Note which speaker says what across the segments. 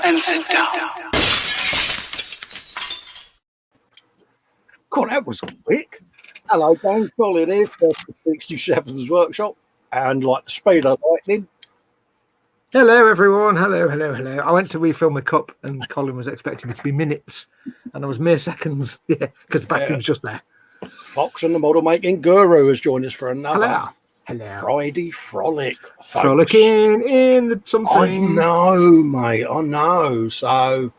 Speaker 1: and sit down.
Speaker 2: God, that was quick. Hello, gang. Colin here for 67's Workshop. And like the speed of lightning.
Speaker 3: Hello, everyone. Hello. I went to refill my cup and Colin was expecting me to be minutes. And I was mere seconds. Yeah, because the battery was just there.
Speaker 2: Fox and the model making guru has joined us for another
Speaker 3: Hello.
Speaker 2: Friday frolic. Folks.
Speaker 3: Frolicking in something.
Speaker 2: I know, mate. I know. So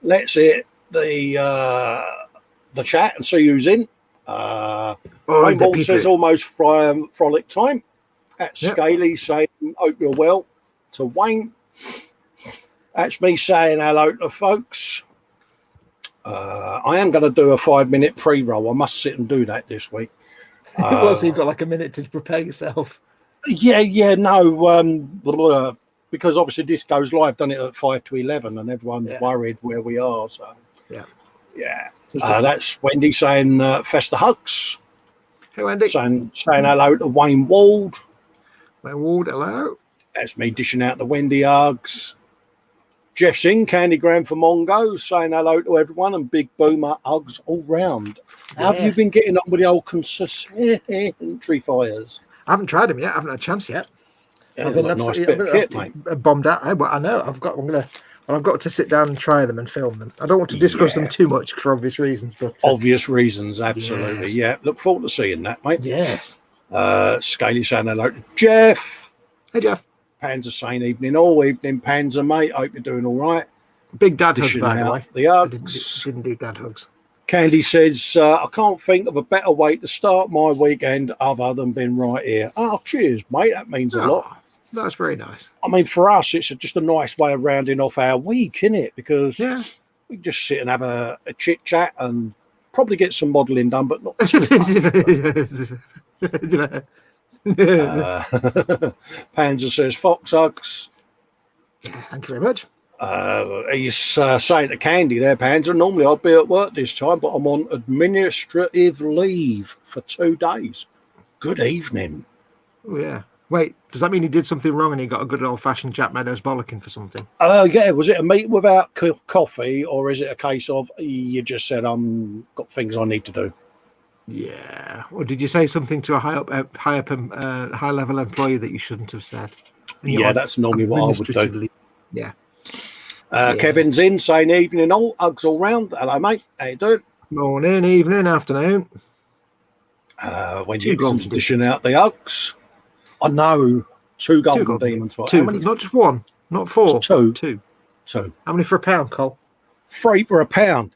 Speaker 2: let's hit the chat and see who's in. Rainbow says almost frolic time. That's Scaly saying hope you're well. To Wayne. That's me saying hello to folks. I am going to do a 5-minute pre-roll. I must sit and do that this week.
Speaker 3: So you've got like a minute to prepare yourself.
Speaker 2: No, because obviously this goes live, done it at 5 to 11, and everyone's worried where we are. So yeah. That's Wendy saying Festa hugs.
Speaker 3: Hey, Wendy.
Speaker 2: Saying hello to Wayne Wald.
Speaker 3: Wayne Wald, hello. That's
Speaker 2: me dishing out the Wendy hugs. Jeff Singh, Candygram for Mongo, saying hello to everyone and big boomer hugs all round. How have you been getting on with the old concentratory fires?
Speaker 3: I haven't tried them yet. I haven't had a chance yet.
Speaker 2: Yeah, I've been a nice bit of kit, mate.
Speaker 3: Bombed out. I know. I've got to sit down and try them and film them. I don't want to discuss them too much for obvious reasons. But
Speaker 2: obvious reasons, absolutely. Yes. Yeah, look forward to seeing that, mate.
Speaker 3: Yes.
Speaker 2: Scaly saying hello to Jeff.
Speaker 3: Hey, Jeff.
Speaker 2: Panzer saying evening, Panzer, mate. Hope you're doing all right.
Speaker 3: Big dad hugs, by the way.
Speaker 2: The hugs.
Speaker 3: Didn't do dad hugs.
Speaker 2: Candy says, I can't think of a better way to start my weekend other than being right here. Oh, cheers, mate. That means a lot.
Speaker 3: That's very nice.
Speaker 2: I mean, for us, it's just a nice way of rounding off our week, isn't it? Because we just sit and have a chit-chat and probably get some modelling done, but not too Panzer says Fox hugs.
Speaker 3: Yeah, thank you very much.
Speaker 2: He's saying to Candy there, Panzer, normally I'd be at work this time, but I'm on administrative leave for 2 days. Good evening.
Speaker 3: Oh, yeah. Wait, does that mean he did something wrong and he got a good old-fashioned Jack Meadows bollocking for something?
Speaker 2: Yeah. Was it a meeting without coffee, or is it a case of you just said, got things I need to do?
Speaker 3: Yeah. Or did you say something to a high-level employee that you shouldn't have said?
Speaker 2: Yeah, that's normally what I would do.
Speaker 3: Yeah.
Speaker 2: Kevin's in saying evening all, hugs all round. Hello, mate. How you doing?
Speaker 3: Morning, evening, afternoon.
Speaker 2: When you're dishing out the hugs. I know. 2 golden demons.
Speaker 3: Two. How many? Not just one. Not 4.
Speaker 2: Two.
Speaker 3: How many for £1, Cole?
Speaker 2: 3 for £1.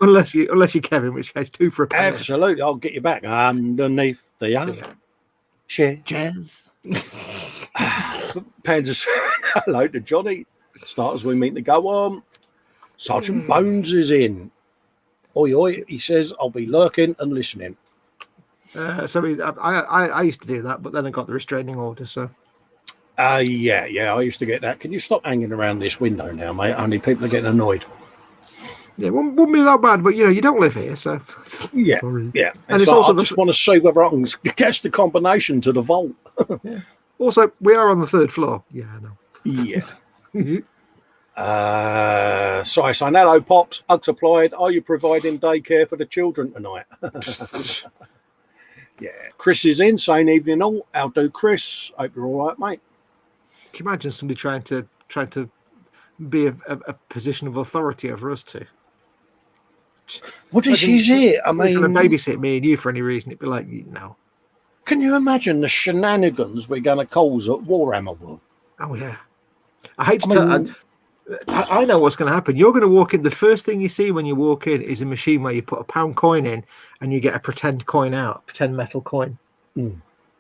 Speaker 3: unless you're Kevin, in which case 2 for £1.
Speaker 2: Absolutely. I'll get you back underneath the
Speaker 3: Cheers.
Speaker 2: Panzer, hello to Johnny. Start as we meet to go on. Sergeant Bones is in. Oi, he says, I'll be lurking and listening.
Speaker 3: I used to do that, but then I got the restraining order, so.
Speaker 2: I used to get that. Can you stop hanging around this window now, mate? Only people are getting annoyed.
Speaker 3: Yeah, it wouldn't be that bad, but you don't live here, so.
Speaker 2: Yeah,
Speaker 3: sorry.
Speaker 2: Yeah. And it's also I just want to see whether I can catch the combination to the vault.
Speaker 3: Yeah. Also, we are on the 3rd floor. Yeah, I know.
Speaker 2: Yeah. So I say, hello, Pops. Hugs applied. Are you providing daycare for the children tonight? Yeah. Chris is in, saying evening all. I'll do, Chris. Hope you're all right, mate.
Speaker 3: Can you imagine somebody trying to be a position of authority over us two?
Speaker 2: What is it? I mean,
Speaker 3: going to babysit me and you for any reason, it'd be like, no.
Speaker 2: Can you imagine the shenanigans we're going to cause at Warhammer World?
Speaker 3: Oh, yeah. I know what's going to happen. You're going to walk in. The first thing you see when you walk in is a machine where you put a £1 coin in and you get a pretend coin out, a pretend metal coin,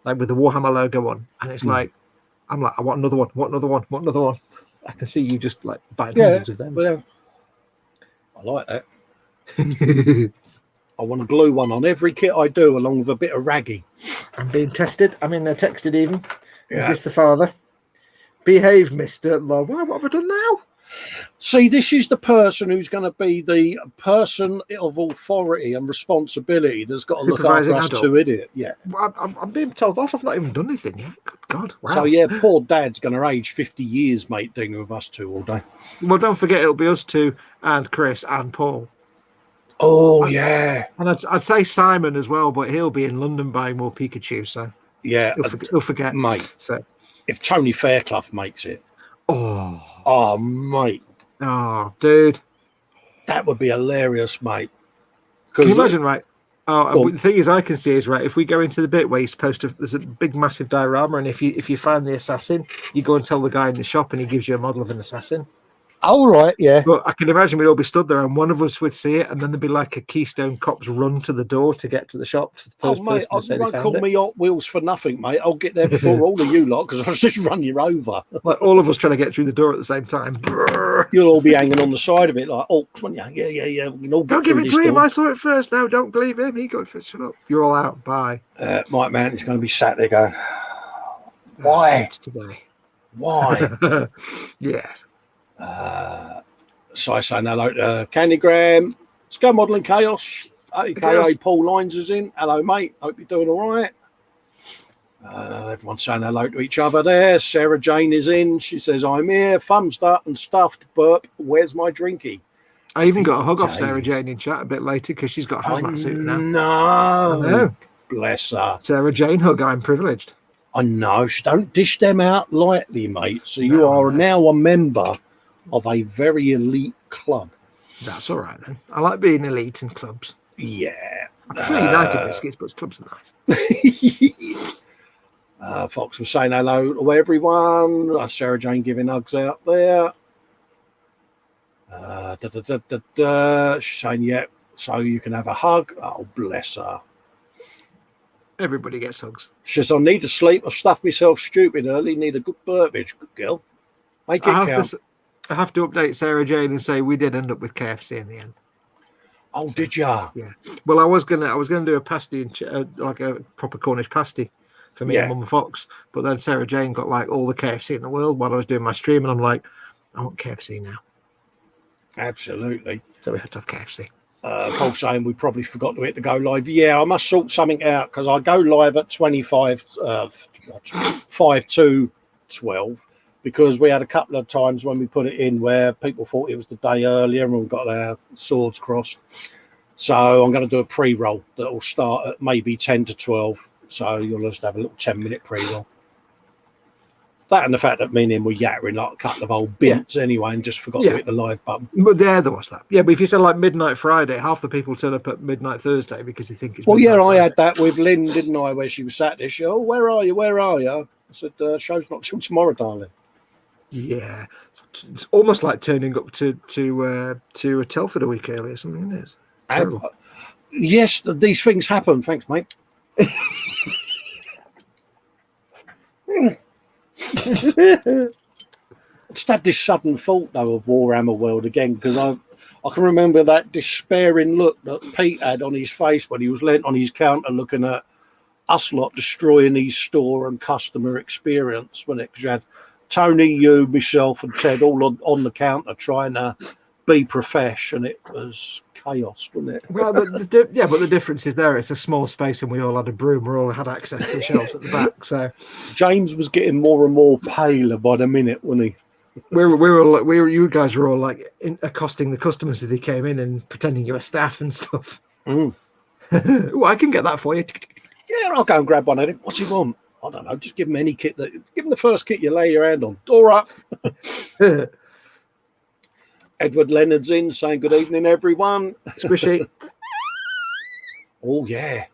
Speaker 3: like with the Warhammer logo on. And it's like, I'm like, I want another one, I can see you just like buying hundreds of them.
Speaker 2: Well, I like that. I want to glue one on every kit I do, along with a bit of raggy.
Speaker 3: I'm being tested. I mean, they're texted even. Yeah. Is this the father? Behave, Mr. Law. What have I done now?
Speaker 2: See, this is the person who's going to be the person of authority and responsibility that's got to look after us two idiots. Yeah.
Speaker 3: Well, I'm being told off. I've not even done anything yet. Good God. Wow.
Speaker 2: So, yeah, poor Dad's going to age 50 years, mate, dealing with us two all day.
Speaker 3: Well, don't forget, it'll be us two and Chris and Paul.
Speaker 2: Oh, yeah.
Speaker 3: And I'd say Simon as well, but he'll be in London buying more Pikachu, so
Speaker 2: yeah,
Speaker 3: he'll forget.
Speaker 2: Mate,
Speaker 3: so
Speaker 2: if Tony Fairclough makes it.
Speaker 3: Oh,
Speaker 2: mate.
Speaker 3: Oh, dude.
Speaker 2: That would be hilarious, mate.
Speaker 3: Can you imagine, right? Oh, the thing is, I can see is, right, if we go into the bit where you're supposed to, there's a big, massive diorama, and if you find the assassin, you go and tell the guy in the shop, and he gives you a model of an assassin.
Speaker 2: Oh, right, yeah.
Speaker 3: But I can imagine we'd all be stood there, and one of us would see it, and then there'd be like a Keystone Cops run to the door to get to the shop.
Speaker 2: Mate, you won't call me Hot Wheels for nothing, mate. I'll get there before all of you lot, because I'll just run you over.
Speaker 3: Like all of us trying to get through the door at the same time.
Speaker 2: You'll all be hanging on the side of it like, won't you? Yeah. We can all
Speaker 3: don't give it to him. I saw it first. No, don't believe him. He got it first. Shut up. You're all out. Bye.
Speaker 2: Mike Man is going to be sat there going, why?
Speaker 3: Today.
Speaker 2: Why?
Speaker 3: Yes.
Speaker 2: So I say hello to Candygram. Let's go Modelling Chaos. AKA Paul Lines is in. Hello, mate. Hope you're doing all right. Everyone's saying hello to each other there. Sarah Jane is in. She says, I'm here. Thumbs up and stuffed. Burp. Where's my drinky?
Speaker 3: I even got a hug off Sarah Jane in chat a bit later because she's got a hazmat suit now.
Speaker 2: No.
Speaker 3: I know.
Speaker 2: Bless her.
Speaker 3: Sarah Jane hug. I'm privileged.
Speaker 2: I know. Don't dish them out lightly, mate. So you are now a member of a very elite club.
Speaker 3: That's all right, then. I like being elite in clubs.
Speaker 2: Yeah.
Speaker 3: I prefer United biscuits, but clubs are nice.
Speaker 2: Fox was saying hello to everyone. Sarah Jane giving hugs out there. She's saying, yeah, so you can have a hug. Oh, bless her.
Speaker 3: Everybody gets hugs.
Speaker 2: She says, I need to sleep. I've stuffed myself stupid early. Need a good burpage. Good girl. Make it count.
Speaker 3: I have to update Sarah Jane and say we did end up with KFC in the end.
Speaker 2: Oh, did ya?
Speaker 3: Yeah. Well, I was gonna do a pasty, like a proper Cornish pasty for me and Mum Fox, but then Sarah Jane got like all the KFC in the world while I was doing my stream, and I'm like, I want KFC now.
Speaker 2: Absolutely.
Speaker 3: So we have to have KFC.
Speaker 2: Paul saying we probably forgot to hit the go live. Yeah, I must sort something out because I go live at 5 to 12. Because we had a couple of times when we put it in where people thought it was the day earlier and we got our swords crossed. So I'm going to do a pre-roll that will start at maybe 10 to 12. So you'll just have a little 10-minute pre-roll. That and the fact that me and him were yattering like a couple of old bints anyway and just forgot to hit the live button.
Speaker 3: But there was that. Yeah, but if you said like midnight Friday, half the people turn up at midnight Thursday because they think it's
Speaker 2: Friday. I had that with Lynn, didn't I, where she was sat there. She, where are you? I said, show's not till tomorrow, darling.
Speaker 3: Yeah, it's almost like turning up to Telford a week earlier, something, isn't it?
Speaker 2: Yes, these things happen. Thanks, mate. Just had this sudden thought though of Warhammer World again because I can remember that despairing look that Pete had on his face when he was leant on his counter looking at us lot destroying his store and customer experience, wasn't it? Because you had Tony, you, myself, and Ted all on the counter trying to be profesh, and it was chaos, wasn't it?
Speaker 3: Well, but the difference is there. It's a small space, and we all had a broom. We all had access to the shelves at the back. So
Speaker 2: James was getting more and more paler by the minute, wasn't he?
Speaker 3: You guys were all like accosting the customers as they came in and pretending you were staff and stuff.
Speaker 2: Oh,
Speaker 3: I can get that for you.
Speaker 2: Yeah, I'll go and grab one of them. What's he want? I don't know. Just give him any kit. Give him the first kit you lay your hand on. Door up. Edward Leonard's in saying good evening, everyone.
Speaker 3: Squishy.
Speaker 2: Oh, yeah.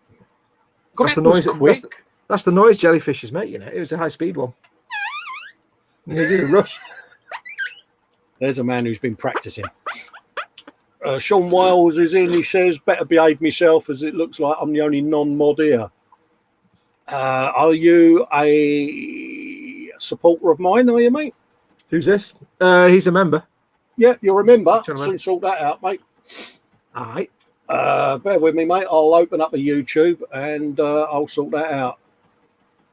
Speaker 3: That's the noise. Quick. That's the noise jellyfishes make, you know. It was a high-speed one. You did a rush.
Speaker 2: There's a man who's been practicing. Sean Wiles is in. He says, better behave myself as it looks like I'm the only non-mod here. Are you a supporter of mine, are you, mate?
Speaker 3: Who's this? He's a member.
Speaker 2: Yeah, you'll remember. Soon sort that out, mate.
Speaker 3: All right.
Speaker 2: Bear with me, mate. I'll open up a YouTube and I'll sort that out.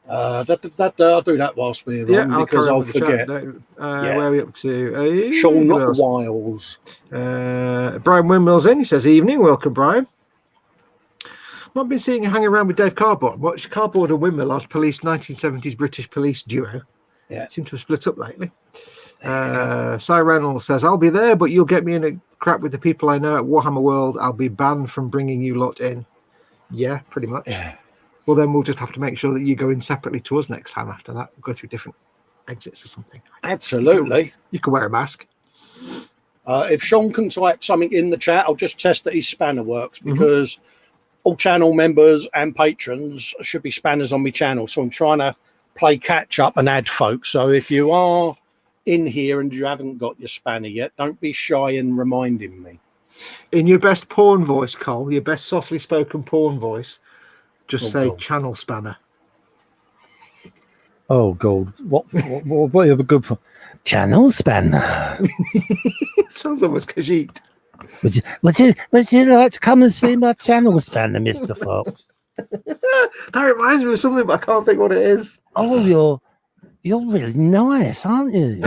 Speaker 2: I'll do that whilst we're on
Speaker 3: I'll
Speaker 2: because
Speaker 3: carry on
Speaker 2: I'll
Speaker 3: with the
Speaker 2: forget.
Speaker 3: chat. Where are we up to?
Speaker 2: Sean
Speaker 3: Who else?
Speaker 2: Wiles.
Speaker 3: Brian Windmill's in. He says, "Evening, welcome, Brian. Not been seeing you hang around with Dave Cardboard. Watch Cardboard and Windmill are police 1970s British police duo.
Speaker 2: Yeah,
Speaker 3: seem to have split up lately." Cy Reynolds says, "I'll be there, but you'll get me in a crap with the people I know at Warhammer World. I'll be banned from bringing you lot in." Yeah, pretty much.
Speaker 2: Yeah.
Speaker 3: Well, then we'll just have to make sure that you go in separately to us next time after that. We'll go through different exits or something.
Speaker 2: Absolutely.
Speaker 3: You can wear a mask.
Speaker 2: If Sean can type something in the chat, I'll just test that his spanner works because all channel members and patrons should be spanners on my channel. So I'm trying to play catch up and add folks. So if you are in here and you haven't got your spanner yet, don't be shy in reminding me.
Speaker 3: In your best porn voice, Cole, your best softly spoken porn voice, just say God. Channel spanner.
Speaker 1: Oh God! What are the good for? Channel spanner.
Speaker 3: Sounds almost Khajiit.
Speaker 1: Would you like to come and see my channel spanner, Mr. Fox?
Speaker 3: That reminds me of something, but I can't think what it is.
Speaker 1: Oh, you're really nice, aren't you?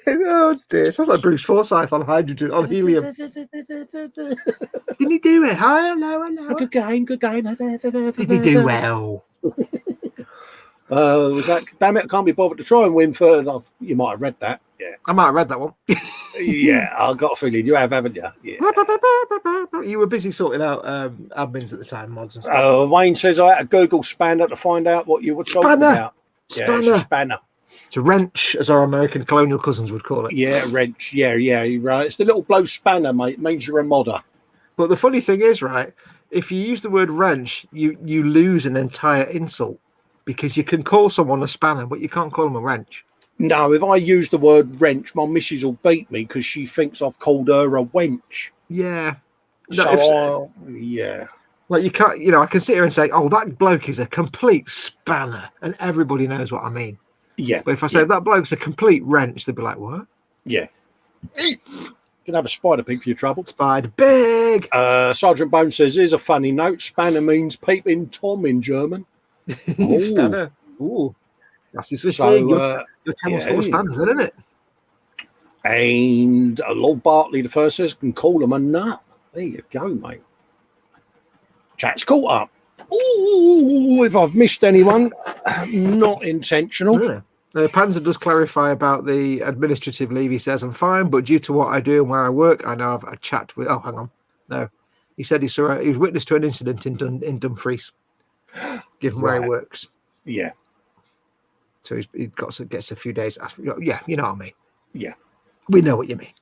Speaker 3: Oh dear, it sounds like Bruce Forsyth on hydrogen, on helium. Didn't he do it? Hi, hello.
Speaker 2: Good game.
Speaker 3: Did he do well?
Speaker 2: Was that? Damn it! I can't be bothered to try and win third. You might have read that. Yeah,
Speaker 3: I might have read that one.
Speaker 2: Yeah, I've got a feeling you have, haven't you? Yeah.
Speaker 3: You were busy sorting out admins at the time, mods and stuff.
Speaker 2: Wayne says I had to Google spanner to find out what you were talking about. Yeah, it's a spanner.
Speaker 3: It's a wrench, as our American colonial cousins would call it.
Speaker 2: Yeah, wrench. Yeah, you're right. It's the little blow spanner, mate. It means you're a modder.
Speaker 3: But the funny thing is, right, if you use the word wrench, you lose an entire insult because you can call someone a spanner, but you can't call them a wrench.
Speaker 2: No, if I use the word wrench, my missus will beat me because she thinks I've called her a wench.
Speaker 3: Yeah.
Speaker 2: No, yeah.
Speaker 3: Like you can't, I can sit here and say, "Oh, that bloke is a complete spanner," and everybody knows what I mean.
Speaker 2: Yeah.
Speaker 3: But if I say that bloke's a complete wrench, they'll be like, "What?"
Speaker 2: Yeah. You can have a spider pig for your trouble.
Speaker 3: Spider pig.
Speaker 2: Sergeant Bone says, "Here's a funny note. Spanner means peeping Tom in German."
Speaker 3: Spanner. Ooh. That's his fish.
Speaker 2: So,
Speaker 3: your channel's full of spanners, isn't it?
Speaker 2: And Lord Bartley, the first says, can call him a nut. There you go, mate. Chat's caught up. Ooh, if I've missed anyone, not intentional.
Speaker 3: Yeah. Panzer does clarify about the administrative leave. He says, "I'm fine, but due to what I do and where I work, I now have a chat with..." Oh, hang on. No. He said he was witness to an incident in Dumfries, given where he works.
Speaker 2: Yeah.
Speaker 3: So he gets a few days. Yeah, you know what I mean.
Speaker 2: Yeah.
Speaker 3: We know what you mean.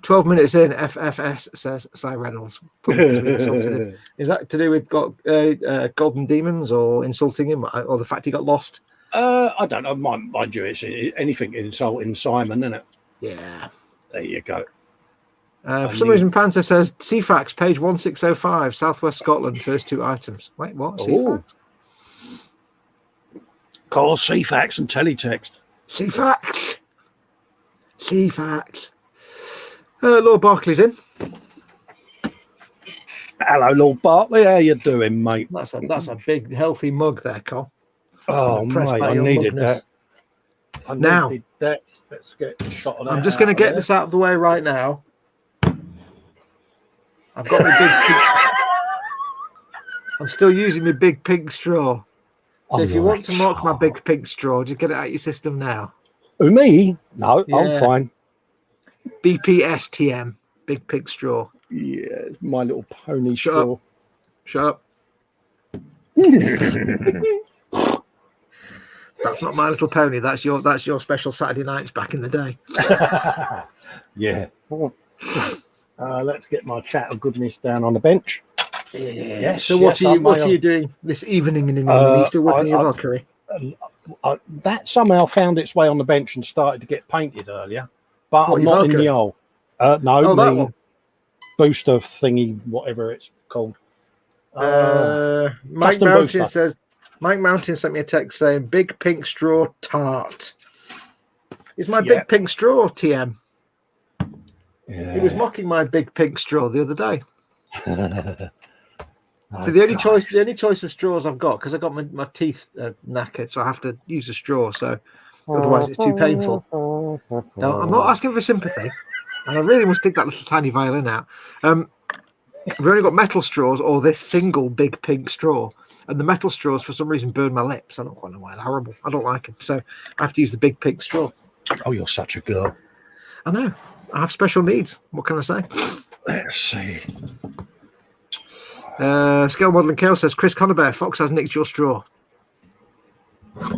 Speaker 3: 12 minutes in, FFS says Cy Reynolds. Is that to do with Golden Demons or insulting him or the fact he got lost?
Speaker 2: I don't know. Mind you, it's anything insulting Simon, isn't it?
Speaker 3: Yeah.
Speaker 2: There you go.
Speaker 3: For some reason, Panther says CFAX, page 1605, Southwest Scotland, first two items. Wait, what? CFAX?
Speaker 2: Call CFAX and teletext.
Speaker 3: CFAX. Lord Barclay's in.
Speaker 2: Hello, Lord Bartley. How you doing, mate?
Speaker 3: That's a big, healthy mug there, Cole.
Speaker 2: Oh, mate, I needed that.
Speaker 3: Now,
Speaker 2: let's get a shot of that.
Speaker 3: I'm just going to get this out of the way right now. I've got my big... I'm still using my big pink straw. So if you want to mock my big pink straw, just get it out of your system now.
Speaker 2: Who, me? No, yeah. I'm fine.
Speaker 3: BPSTM, big pink straw.
Speaker 2: Yeah, it's My Little Pony straw.
Speaker 3: Shut up. That's not My Little Pony. That's your special Saturday nights back in the day.
Speaker 2: Yeah. Let's get my chat of goodness down on the bench.
Speaker 3: Yes. So what are you doing this evening? Are you still working your Valkyrie?
Speaker 2: That somehow found its way on the bench and started to get painted earlier, but I'm not Valkyrie? In the old. No,
Speaker 3: that one.
Speaker 2: Booster thingy, whatever it's called.
Speaker 3: Mike Mountain says. Mike Mountain sent me a text saying, "Big pink straw tart." Is my big pink straw TM? Yeah. He was mocking my big pink straw the other day. So the only choice of straws I've got, because I got my teeth knackered, so I have to use a straw. So otherwise, it's too painful. No, I'm not asking for sympathy, and I really must dig that little tiny violin out. We've only got metal straws or this single big pink straw, and the metal straws for some reason burn my lips. I don't quite know why. They're horrible. I don't like them, so I have to use the big pink straw.
Speaker 2: Oh, you're such a girl.
Speaker 3: I know. I have special needs. What can I say?
Speaker 2: Let's see.
Speaker 3: Scale Modelling Kale says, Chris Connerbear, Fox has nicked your straw.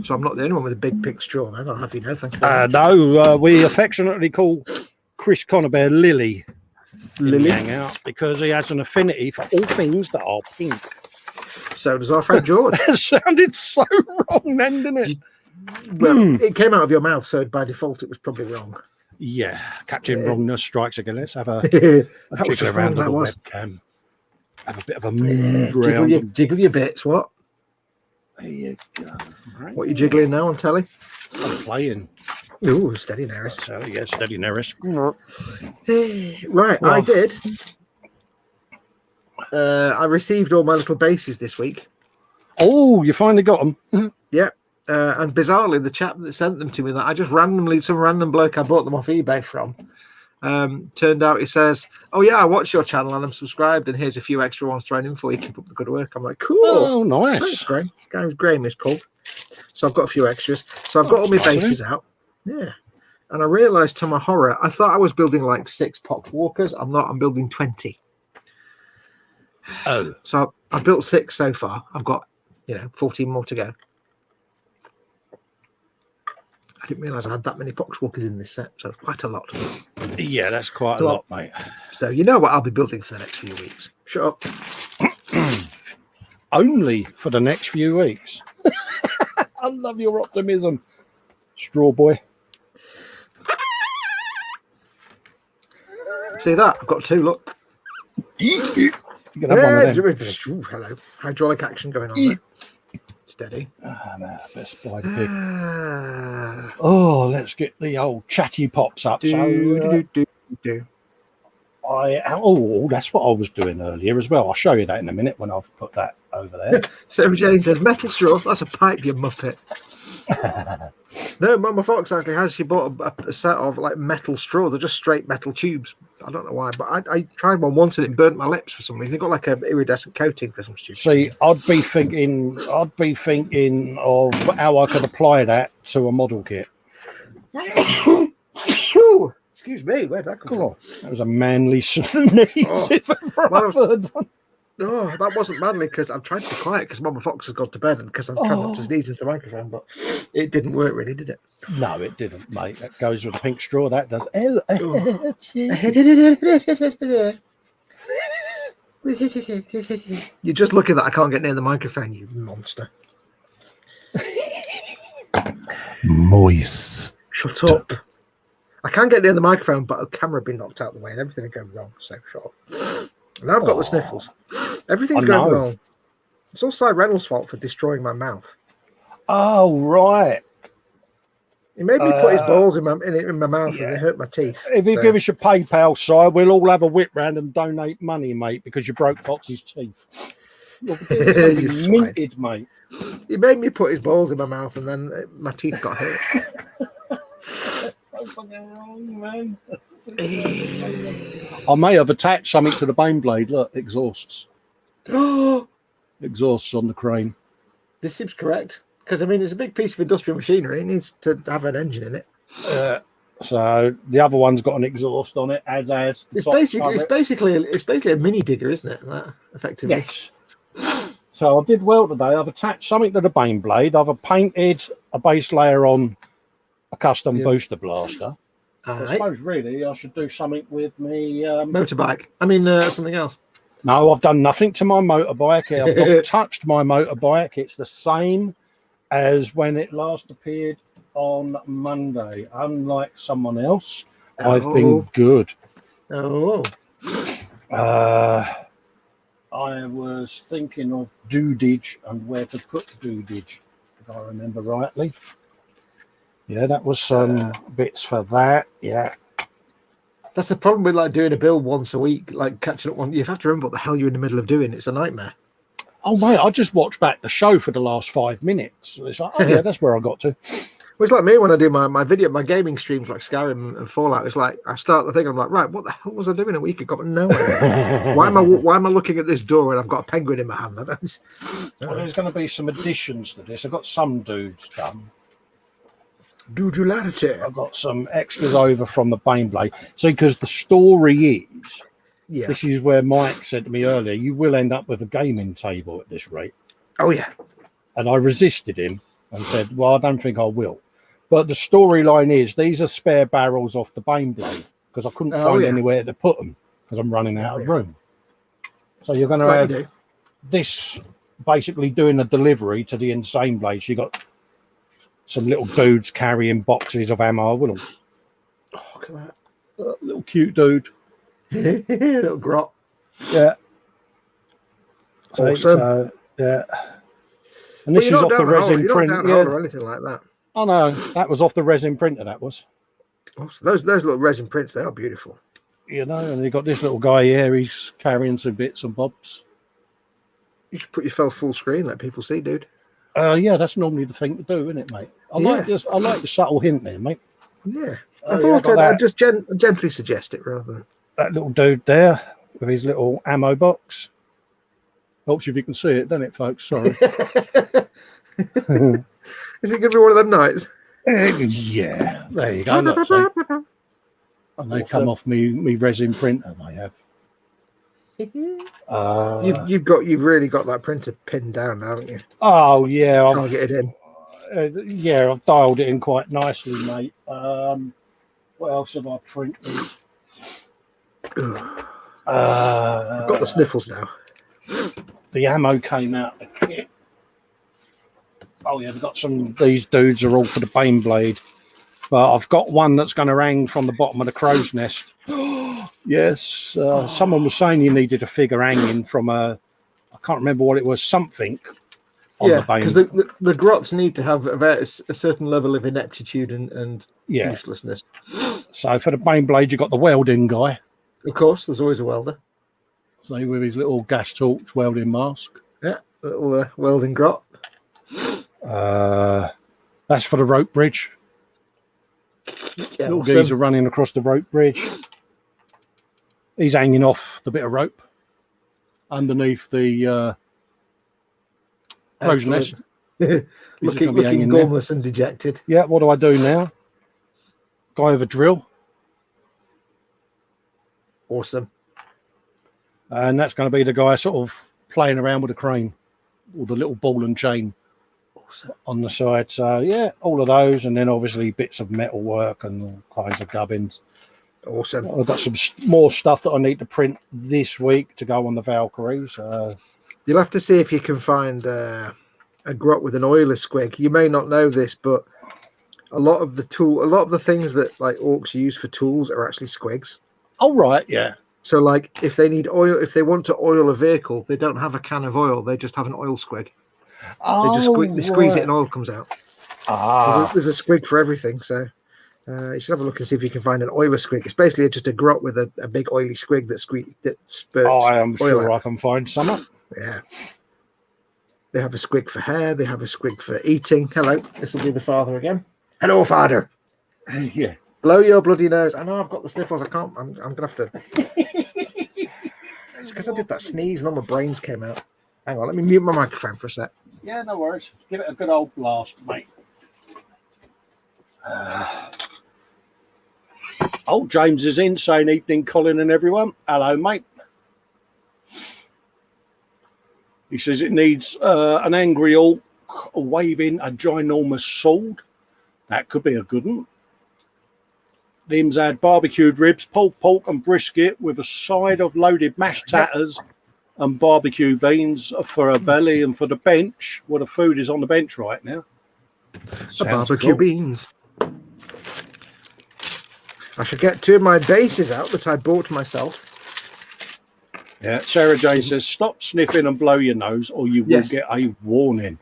Speaker 3: So I'm not the only one with a big pink straw then. I'll have you know. Thank you very much.
Speaker 2: No, we affectionately call Chris Connerbear Lily.
Speaker 3: Lily.
Speaker 2: Hang out because he has an affinity for all things that are pink.
Speaker 3: So does our friend George.
Speaker 2: That sounded so wrong then, didn't it?
Speaker 3: Well, it came out of your mouth, so by default it was probably wrong.
Speaker 2: Yeah, Captain Wrongness strikes again. Let's have a
Speaker 3: was
Speaker 2: jiggle around
Speaker 3: wrong,
Speaker 2: the webcam. Have a bit of a move around.
Speaker 3: Jiggle your bits, what?
Speaker 2: There you go. Right.
Speaker 3: What are you jiggling now on telly?
Speaker 2: I'm playing.
Speaker 3: Ooh, steady Neris.
Speaker 2: So, yeah, steady Neris.
Speaker 3: Right,
Speaker 2: Well,
Speaker 3: I did. I received all my little bases this week.
Speaker 2: Oh, you finally got them.
Speaker 3: Yep. And bizarrely, the chap that sent them to me, that I just randomly, some random bloke I bought them off eBay from, turned out he says, "Oh yeah, I watch your channel and I'm subscribed, and here's a few extra ones thrown in for you. Keep up the good work." I'm like, cool.
Speaker 2: Oh, nice.
Speaker 3: Thanks, Graham. Graham is called. So I've got a few extras. So I've got all my bases out. Yeah. And I realised to my horror, I thought I was building like 6 Pox Walkers. I'm not. I'm building 20.
Speaker 2: Oh.
Speaker 3: So I've built 6 so far. I've got, 14 more to go. I didn't realise I had that many Pox Walkers in this set, so quite a lot.
Speaker 2: Yeah, that's quite a lot, mate.
Speaker 3: So you know what I'll be building for the next few weeks. Shut up.
Speaker 2: Only for the next few weeks. I love your optimism, straw boy.
Speaker 3: See that? I've got 2, look.
Speaker 2: You can have one of them.
Speaker 3: Ooh, hello. Hydraulic action going on there. Steady.
Speaker 2: No, best spider pig. Oh, let's get the old chatty pops up. Oh, that's what I was doing earlier as well. I'll show you that in a minute when I've put that over there.
Speaker 3: Sarah Jane says, metal straw, that's a pipe, you muppet. No, Mama Fox actually has. She bought a set of like metal straw. They're just straight metal tubes. I don't know why, but I tried one once and it burnt my lips for some reason. They got like an iridescent coating for some stupid.
Speaker 2: See, I'd be thinking of how I could apply that to a model kit.
Speaker 3: Excuse me, where'd that come from?
Speaker 2: That was a manly sneeze. If ever I've heard one.
Speaker 3: No, that wasn't manly because I'm trying to be quiet because Mama Fox has gone to bed and because I'm trying not to sneeze into the microphone, but it didn't work really, did it?
Speaker 2: No, it didn't, mate. That goes with the pink straw. That does.
Speaker 3: You're just lucky that I can't get near the microphone, you monster.
Speaker 1: Moist.
Speaker 3: Shut up. I can't get near the microphone, but the camera would be knocked out of the way and everything would go wrong, so shut up. Now I've got the sniffles. Everything's going wrong. It's all Cy Reynolds' fault for destroying my mouth.
Speaker 2: Oh, right.
Speaker 3: He made me put his balls in my mouth and they hurt my teeth.
Speaker 2: If you give us your PayPal side, we'll all have a whip round and donate money, mate, because you broke Fox's teeth. You're minted, mate.
Speaker 3: He made me put his balls in my mouth and then my teeth got hurt.
Speaker 2: I may have attached something to the bone blade. Look, exhausts. Exhausts on the crane.
Speaker 3: This seems correct. Because, I mean, it's a big piece of industrial machinery. It needs to have an engine in it.
Speaker 2: So the other one's got an exhaust on it, as
Speaker 3: it's basically a mini digger, isn't it? That effectively.
Speaker 2: Yes. So I did well today. I've attached something to the bane blade. I've painted a base layer on a custom booster blaster. I suppose really I should do something with me
Speaker 3: motorbike. I mean something else.
Speaker 2: No, I've done nothing to my motorbike. I've not touched my motorbike. It's the same as when it last appeared on Monday. Unlike someone else, I've been good. I was thinking of doodage and where to put doodage, if I remember rightly. Yeah, that was some bits for that. Yeah.
Speaker 3: That's the problem with like doing a build once a week, like catching up one. You have to remember what the hell you're in the middle of doing. It's a nightmare.
Speaker 2: Oh, mate, I just watched back the show for the last 5 minutes. It's like, oh, yeah, that's where I got to.
Speaker 3: Well, it's like me when I do my gaming streams like Skyrim and Fallout. It's like I start the thing, I'm like, right, what the hell was I doing a week ago? Nowhere. why am I looking at this door and I've got a penguin in my hand?
Speaker 2: Well, there's going to be some additions to this. I've got some dudes done.
Speaker 3: Dudularity.
Speaker 2: I've got some extras over from the Baneblade. See, because the story is, this is where Mike said to me earlier, you will end up with a gaming table at this rate.
Speaker 3: Oh, yeah.
Speaker 2: And I resisted him and said, well, I don't think I will. But the storyline is, these are spare barrels off the Baneblade because I couldn't find anywhere to put them because I'm running out of room. So you're going to have this basically doing a delivery to the Insane Blades. You got some little dudes carrying boxes of ammo. Oh, look at that. Little cute dude.
Speaker 3: Little grot.
Speaker 2: Yeah.
Speaker 3: Awesome.
Speaker 2: So, yeah. And this is off the resin print.
Speaker 3: Or anything like that.
Speaker 2: Oh, no. That was off the resin printer, that was.
Speaker 3: Oh, so those little resin prints, they are beautiful.
Speaker 2: You know, and you got this little guy here. He's carrying some bits and bobs.
Speaker 3: You should put yourself full screen, let people see, dude.
Speaker 2: Yeah, that's normally the thing to do, isn't it, mate? I like the subtle hint there, mate.
Speaker 3: Yeah. I thought I'd just gently suggest it rather than... That
Speaker 2: little dude there with his little ammo box. Helps you if you can see it, doesn't it, folks? Sorry.
Speaker 3: Is it going to be one of them nights?
Speaker 2: Yeah. There you go. Look, see? And they come off me resin printer, they have.
Speaker 3: You've really got that printer pinned down, haven't you?
Speaker 2: Oh yeah,
Speaker 3: I'll get it in.
Speaker 2: I've dialed it in quite nicely, mate. What else have I printed?
Speaker 3: I've got the sniffles now.
Speaker 2: The ammo came out of the kit. Oh yeah, we've got some. These dudes are all for the Baneblade, but I've got one that's going to hang from the bottom of the crow's nest. Yes, someone was saying you needed a figure hanging from I can't remember what it was, something on the Bane.
Speaker 3: Because the grots need to have a certain level of ineptitude and uselessness.
Speaker 2: So for the Baneblade, you've got the welding guy.
Speaker 3: Of course, there's always a welder.
Speaker 2: So with his little gas torch welding mask.
Speaker 3: Yeah, little welding grot.
Speaker 2: That's for the rope bridge. Little geezer running across the rope bridge. He's hanging off the bit of rope underneath the crow's nest.
Speaker 3: looking gormless and dejected.
Speaker 2: Yeah, what do I do now? Guy with a drill.
Speaker 3: Awesome.
Speaker 2: And that's going to be the guy sort of playing around with the crane or the little ball and chain on the side. So, yeah, all of those. And then obviously bits of metal work and all kinds of gubbins.
Speaker 3: Awesome.
Speaker 2: I've got some more stuff that I need to print this week to go on the Valkyries.
Speaker 3: You'll have to see if you can find a grot with an oiler squig. You may not know this, but a lot of the things that like orcs use for tools are actually squigs.
Speaker 2: Oh, right, yeah.
Speaker 3: So, like, if they need oil, if they want to oil a vehicle, they don't have a can of oil. They just have an oil squig. They squeeze it and oil comes out. There's a squig for everything. So you should have a look and see if you can find an oiler squig. It's basically just a grot with a big oily squig that spurts.
Speaker 2: Oh, I am
Speaker 3: oil
Speaker 2: sure
Speaker 3: out.
Speaker 2: I can find some.
Speaker 3: Yeah. They have a squig for hair. They have a squig for eating. Hello. This will be the father again. Hello, father.
Speaker 2: Yeah.
Speaker 3: Blow your bloody nose. I know I've got the sniffles. I can't. I'm going to have to. It's because I did that sneeze and all my brains came out. Hang on. Let me mute my microphone for a sec.
Speaker 2: Yeah, no worries. Give it a good old blast, mate. James is in saying evening, Colin and everyone. Hello, mate. He says it needs an angry orc waving a ginormous sword. That could be a good one. Limbs add barbecued ribs, pulled pork and brisket with a side of loaded mashed tatters and barbecue beans for a belly and for the bench. Well, the food is on the bench right now.
Speaker 3: Barbecue beans. I should get two of my bases out that I bought myself.
Speaker 2: Yeah, Sarah Jane says, stop sniffing and blow your nose or you will get a warning.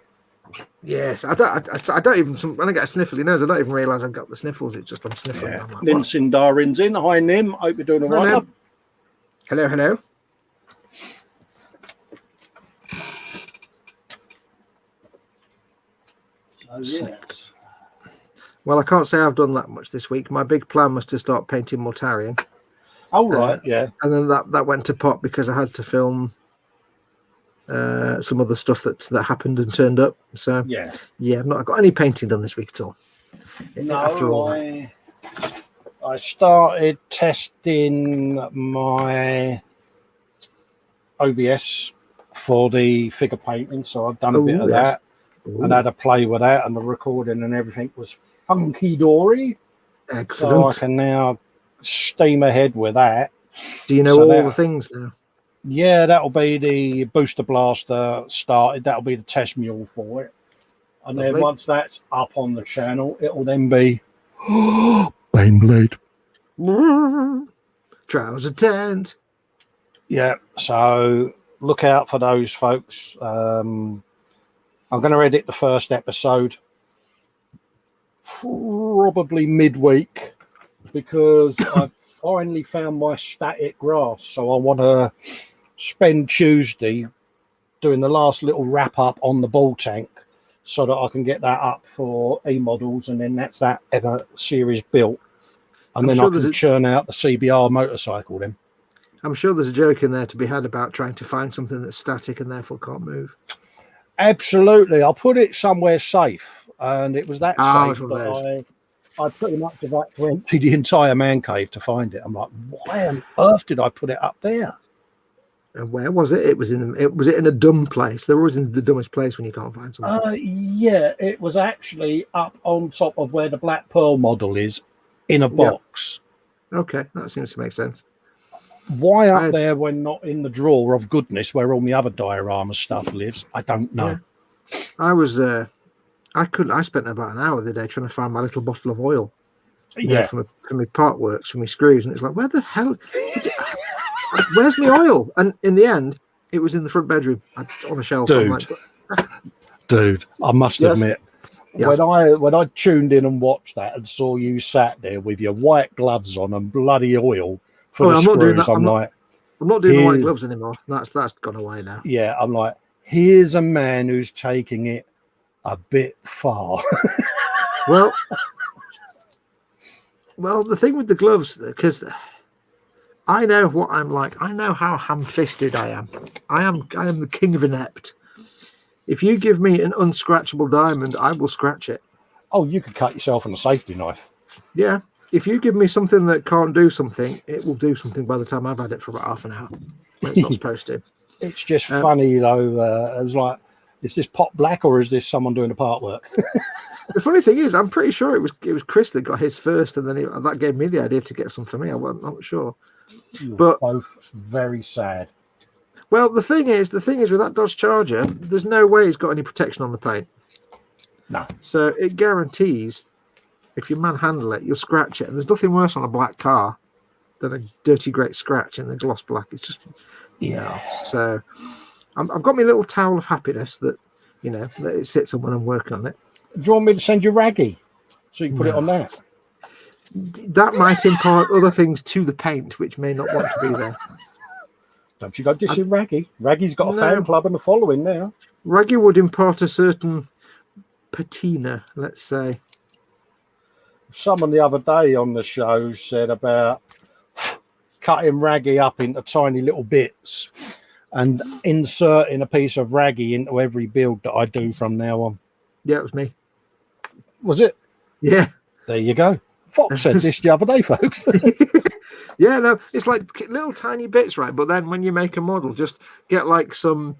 Speaker 3: Yes, I don't even, when I get a sniffly nose, I don't even realise I've got the sniffles. It's just I'm sniffling.
Speaker 2: Yeah.
Speaker 3: Like,
Speaker 2: Nim Sindarin's in. Hi, Nim. Hope you're doing all right.
Speaker 3: Hello, hello.
Speaker 2: Oh, yes.
Speaker 3: Well, I can't say I've done that much this week. My big plan was to start painting Mortarion.
Speaker 2: Oh, right, yeah.
Speaker 3: And then that went to pot because I had to film some other stuff that happened and turned up. So
Speaker 2: Yeah.
Speaker 3: I've not got any painting done this week at all.
Speaker 2: No,
Speaker 3: after all
Speaker 2: I started testing my OBS for the figure painting, so I've done a bit of that and had a play with that, and the recording and everything was funky dory.
Speaker 3: Excellent.
Speaker 2: So I can now steam ahead with that.
Speaker 3: Do you know all the things now?
Speaker 2: Yeah, that'll be the booster blaster started. That'll be the test mule for it. And then once that's up on the channel, it'll then be Baneblade.
Speaker 3: Trouser tent.
Speaker 2: Yeah, so look out for those, folks. I'm going to edit the first episode probably midweek because I've finally found my static grass. So I want to spend Tuesday doing the last little wrap up on the ball tank so that I can get that up for E-models, and then that's that ever series built. And then I can churn out the CBR motorcycle then.
Speaker 3: I'm sure there's a joke in there to be had about trying to find something that's static and therefore can't move.
Speaker 2: Absolutely. I'll put it somewhere safe. And it was that safe that I pretty much have had to empty the entire man cave to find it. I'm like, why on earth did I put it up there?
Speaker 3: And where was it? Was it in a dumb place? They're always in the dumbest place when you can't find something.
Speaker 2: Yeah, it was actually up on top of where the Black Pearl model is in a box.
Speaker 3: Yep. Okay, that seems to make sense.
Speaker 2: Why up there when not in the drawer of goodness where all my other diorama stuff lives? I don't know.
Speaker 3: Yeah. I spent about an hour the day trying to find my little bottle of oil. From my part works, from my screws, and it's like, where the hell? Where's my oil? And in the end, it was in the front bedroom on a shelf.
Speaker 2: Dude, I must admit, when I tuned in and watched that and saw you sat there with your white gloves on and bloody oil for the screws, I'm
Speaker 3: not doing the white gloves anymore. That's gone away now.
Speaker 2: Yeah, I'm like, here's a man who's taking it a bit far.
Speaker 3: Well, the thing with the gloves, because I know what I'm like. I know how ham-fisted I am. I am the king of inept. If you give me an unscratchable diamond, I will scratch it. Oh,
Speaker 2: you could cut yourself on a safety knife.
Speaker 3: Yeah. If you give me something that can't do something, it will do something by the time I've had it for about half an hour. It's not supposed to.
Speaker 2: It's just funny, though. It was like, is this pot black or is this someone doing the part work?
Speaker 3: The funny thing is, I'm pretty sure it was Chris that got his first, and then that gave me the idea to get some for me. I'm not sure.
Speaker 2: But both very sad.
Speaker 3: Well, the thing is with that Dodge Charger, there's no way it's got any protection on the paint.
Speaker 2: No.
Speaker 3: So it guarantees if you manhandle it, you'll scratch it. And there's nothing worse on a black car than a dirty great scratch in the gloss black. It's just So I've got my little towel of happiness that that it sits on when I'm working on it.
Speaker 2: Do you want me to send you Raggy so you can put it on that?
Speaker 3: That might impart other things to the paint, which may not want to be there.
Speaker 2: Don't you go dissing Raggy? Raggy's got a fan club and a following now.
Speaker 3: Raggy would impart a certain patina, let's say.
Speaker 2: Someone the other day on the show said about cutting Raggy up into tiny little bits and inserting a piece of Raggy into every build that I do from now on.
Speaker 3: Yeah, it was me.
Speaker 2: Was it?
Speaker 3: Yeah.
Speaker 2: There you go. Fox said this the other day, folks.
Speaker 3: Yeah, no, it's like little tiny bits, right? But then when you make a model, just get some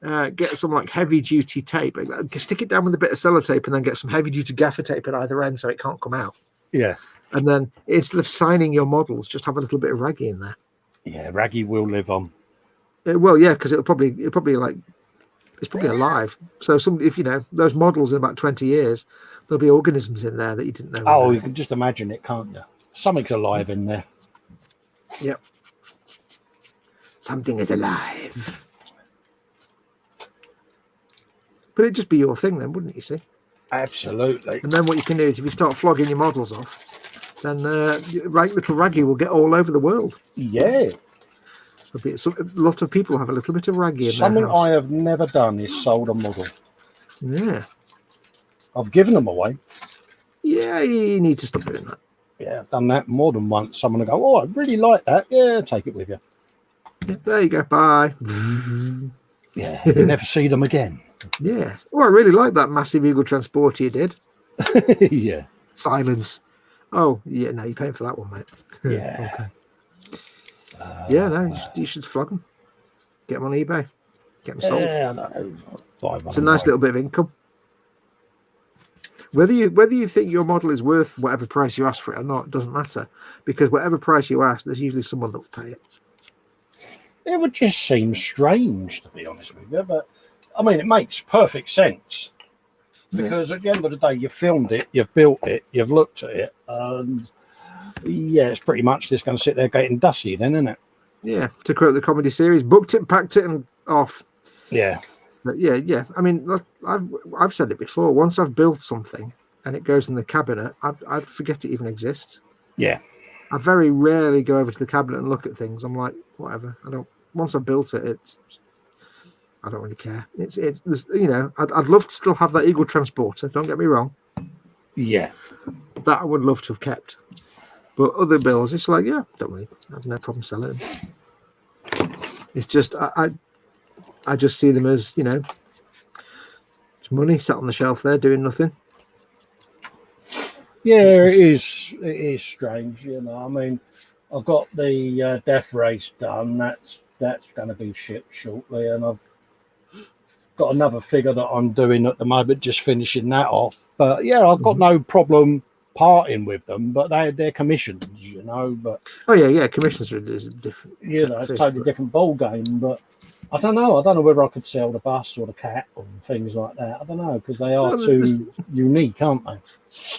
Speaker 3: like heavy duty tape, stick it down with a bit of sellotape, and then get some heavy duty gaffer tape at either end so it can't come out.
Speaker 2: Yeah.
Speaker 3: And then instead of signing your models, just have a little bit of Raggy in there.
Speaker 2: Yeah, Raggy will live on.
Speaker 3: Well, yeah, because it's probably alive. So if those models in about 20 years, there'll be organisms in there that you didn't know.
Speaker 2: Oh, you can just imagine it, can't you? Something's alive in there.
Speaker 3: Yep. Something is alive. But it'd just be your thing then, wouldn't it, you see?
Speaker 2: Absolutely.
Speaker 3: And then what you can do is if you start flogging your models off, then little Raggy will get all over the world.
Speaker 2: Yeah.
Speaker 3: A lot of people have a little bit of Raggy in
Speaker 2: Something
Speaker 3: their house.
Speaker 2: I have never done is sold a model.
Speaker 3: Yeah.
Speaker 2: I've given them away.
Speaker 3: Yeah, you need to stop doing that.
Speaker 2: Yeah, I've done that more than once. Someone will go, oh, I really like that. Yeah, take it with you.
Speaker 3: Yeah, there you go. Bye.
Speaker 2: Yeah, you never see them again.
Speaker 3: Yeah. Oh, I really like that massive Eagle Transporter you did.
Speaker 2: Yeah.
Speaker 3: Silence. Oh, yeah, no, you're paying for that one, mate.
Speaker 2: Yeah.
Speaker 3: Okay. Yeah, no, you should flog them. Get them on eBay. Get them sold.
Speaker 2: Yeah, I don't know.
Speaker 3: It's a nice little bit of income. Whether you think your model is worth whatever price you ask for it or not, doesn't matter. Because whatever price you ask, there's usually someone that will pay it.
Speaker 2: It would just seem strange, to be honest with you. But, I mean, it makes perfect sense. Because at the end of the day, you filmed it, you've built it, you've looked at it, and yeah, it's pretty much just going to sit there getting dusty then, isn't it?
Speaker 3: Yeah, to quote the comedy series, booked it, packed it, and off.
Speaker 2: Yeah.
Speaker 3: But yeah. I mean, I've said it before. Once I've built something and it goes in the cabinet, I'd forget it even exists.
Speaker 2: Yeah.
Speaker 3: I very rarely go over to the cabinet and look at things. I'm like, whatever. I don't. Once I've built it, I don't really care. It's you know, I'd love to still have that Eagle Transporter. Don't get me wrong.
Speaker 2: Yeah.
Speaker 3: That I would love to have kept. But other bills, it's like, yeah, don't really. I have no problem selling them. It's just I just see them as, you know, it's money sat on the shelf there doing nothing.
Speaker 2: Yeah, it is strange, you know. I mean, I've got the death race done. That's going to be shipped shortly, and I've got another figure that I'm doing at the moment, just finishing that off. But yeah, I've got no problem parting with them, but they're commissions, you know. But
Speaker 3: Commissions are different.
Speaker 2: You know, it's a totally different ball game. But I don't know whether I could sell the bus or the cat or things like that. I don't know, because they are too unique, aren't they?